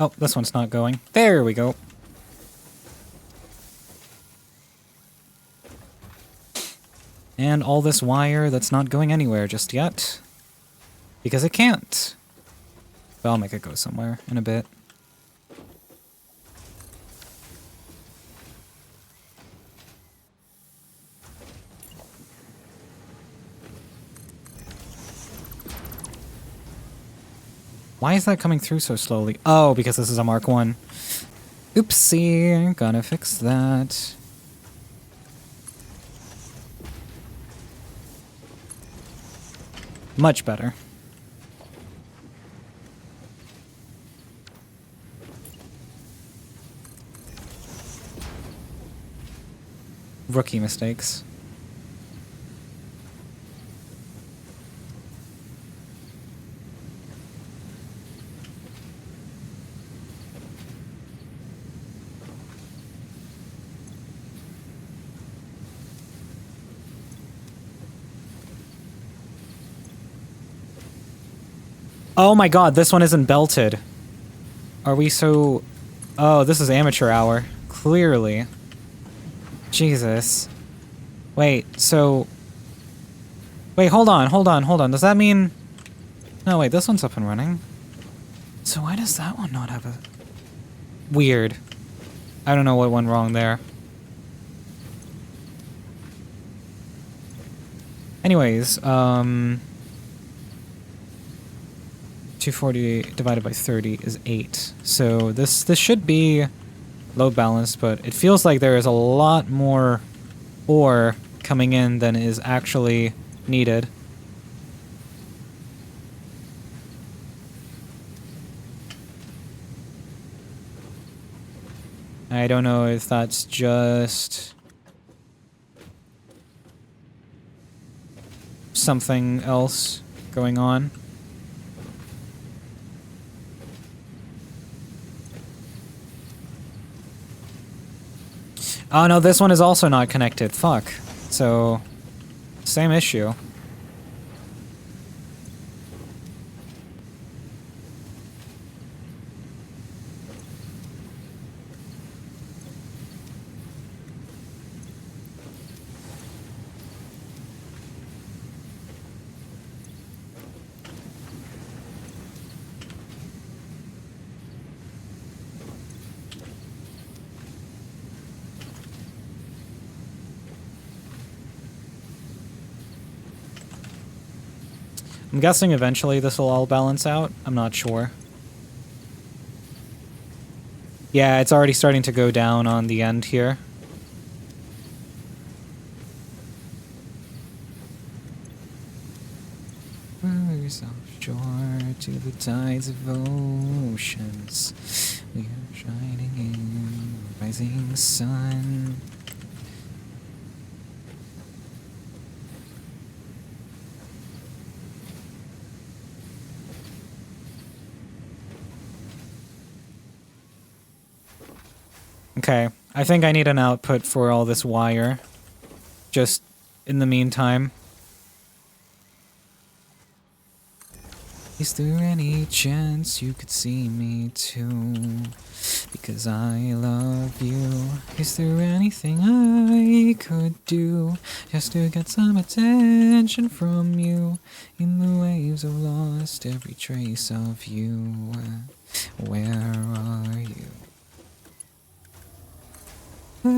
Oh, this one's not going. There we go. And all this wire that's not going anywhere just yet. Because it can't. But I'll make it go somewhere in a bit. Why is that coming through so slowly? Oh, because this is a Mark 1. Oopsie, gotta fix that. Much better. Rookie mistakes. Oh my god, this one isn't belted. Are we so... Oh, this is amateur hour. Clearly. Jesus. Wait, so... Wait, hold on. Does that mean... No, wait, this one's up and running. So why does that one not have a... Weird. I don't know what went wrong there. Anyways, 240 divided by 30 is 8. So this should be load balanced, but it feels like there is a lot more ore coming in than is actually needed. I don't know if that's just something else going on. Oh no, this one is also not connected. Fuck. So, same issue. I'm guessing eventually this will all balance out. I'm not sure. Yeah, it's already starting to go down on the end here. Rivers offshore to the tides of oceans. We are shining in the rising sun. Okay, I think I need an output for all this wire. Just in the meantime. Is there any chance you could see me too? Because I love you. Is there anything I could do just to get some attention from you? In the waves I've lost every trace of you. Where are you? Where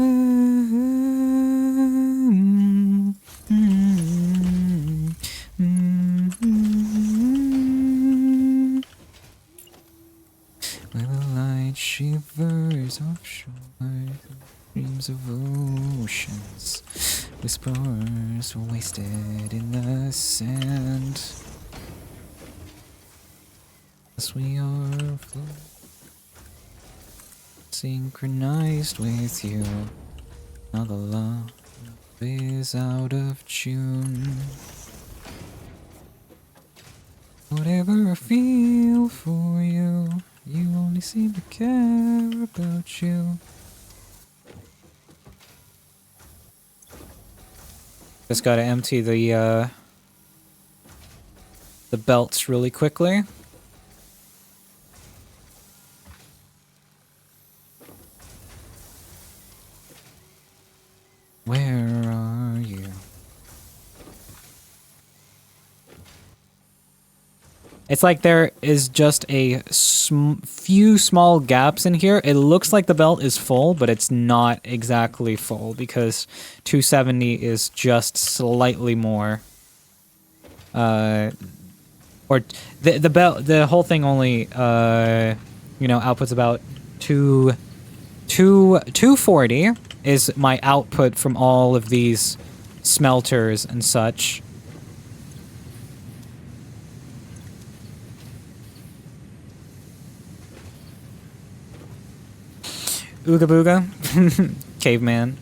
the light shivers offshore, dreams of oceans, whispers wasted in the sand. As we are synchronized with you, now the love is out of tune. Whatever I feel for you, you only seem to care about you. Just gotta empty the belts really quickly. Where are you? It's like there is just a few small gaps in here. It looks like the belt is full, but it's not exactly full because 270 is just slightly more. Or the belt, the whole thing only, outputs about 240 is my output from all of these smelters and such. Ooga booga. Caveman.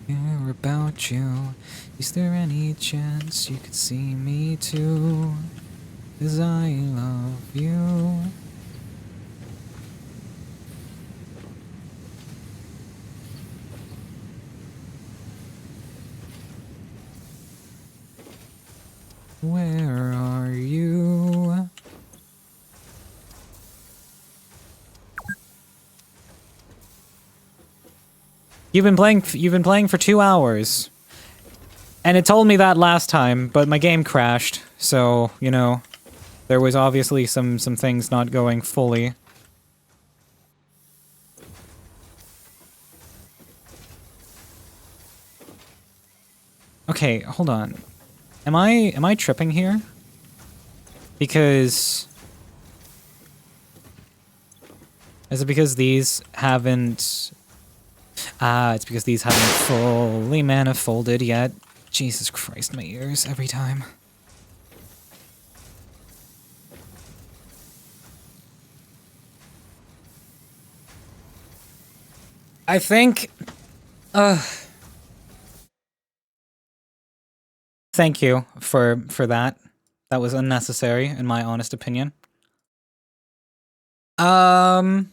Care about you. Is there any chance you could see me too? 'Cause I love you. Where are you? You've been playing for 2 hours. And it told me that last time, but my game crashed. So, you know, there was obviously some things not going fully. Okay, hold on. Am I tripping here? Because is it because these haven't it's because these haven't fully manifolded yet. Jesus Christ, my ears every time. I think thank you for that. That was unnecessary, in my honest opinion. I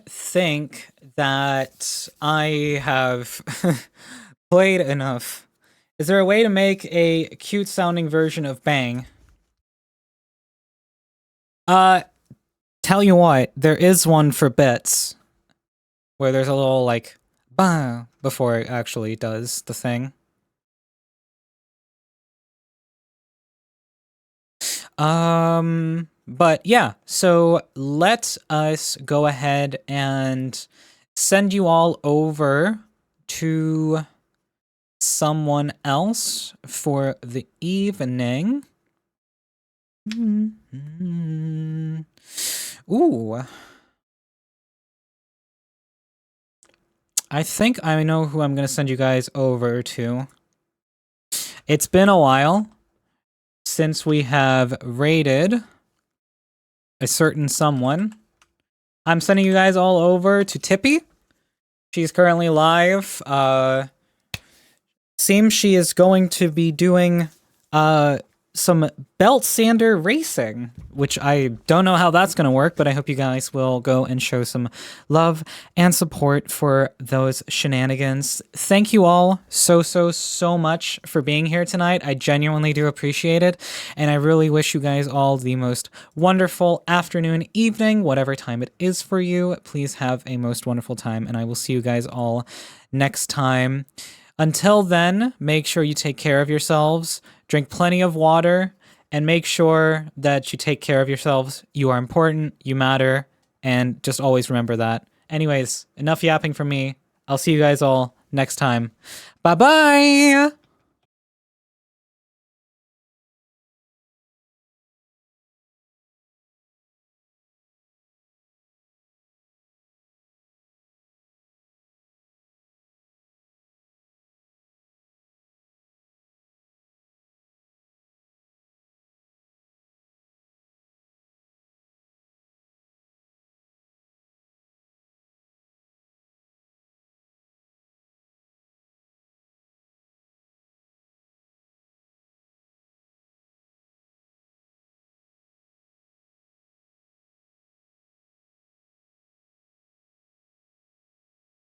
think that I have played enough. Is there a way to make a cute sounding version of Bang? Tell you what, there is one for bits where there's a little like bah before it actually does the thing. But yeah, so let us go ahead and send you all over to someone else for the evening. Ooh. I think I know who I'm going to send you guys over to. It's been a while since we have raided a certain someone. I'm sending you guys all over to Tippy. She's currently live. Seems she is going to be doing some belt sander racing, which I don't know how that's going to work, but I hope you guys will go and show some love and support for those shenanigans. Thank you all so much for being here tonight. I genuinely do appreciate it, and I really wish you guys all the most wonderful afternoon, evening, whatever time it is for you. Please have a most wonderful time, and I will see you guys all next time. Until then, make sure you take care of yourselves, drink plenty of water, and make sure that you take care of yourselves. You are important, you matter, and just always remember that. Anyways, enough yapping from me. I'll see you guys all next time. Bye-bye!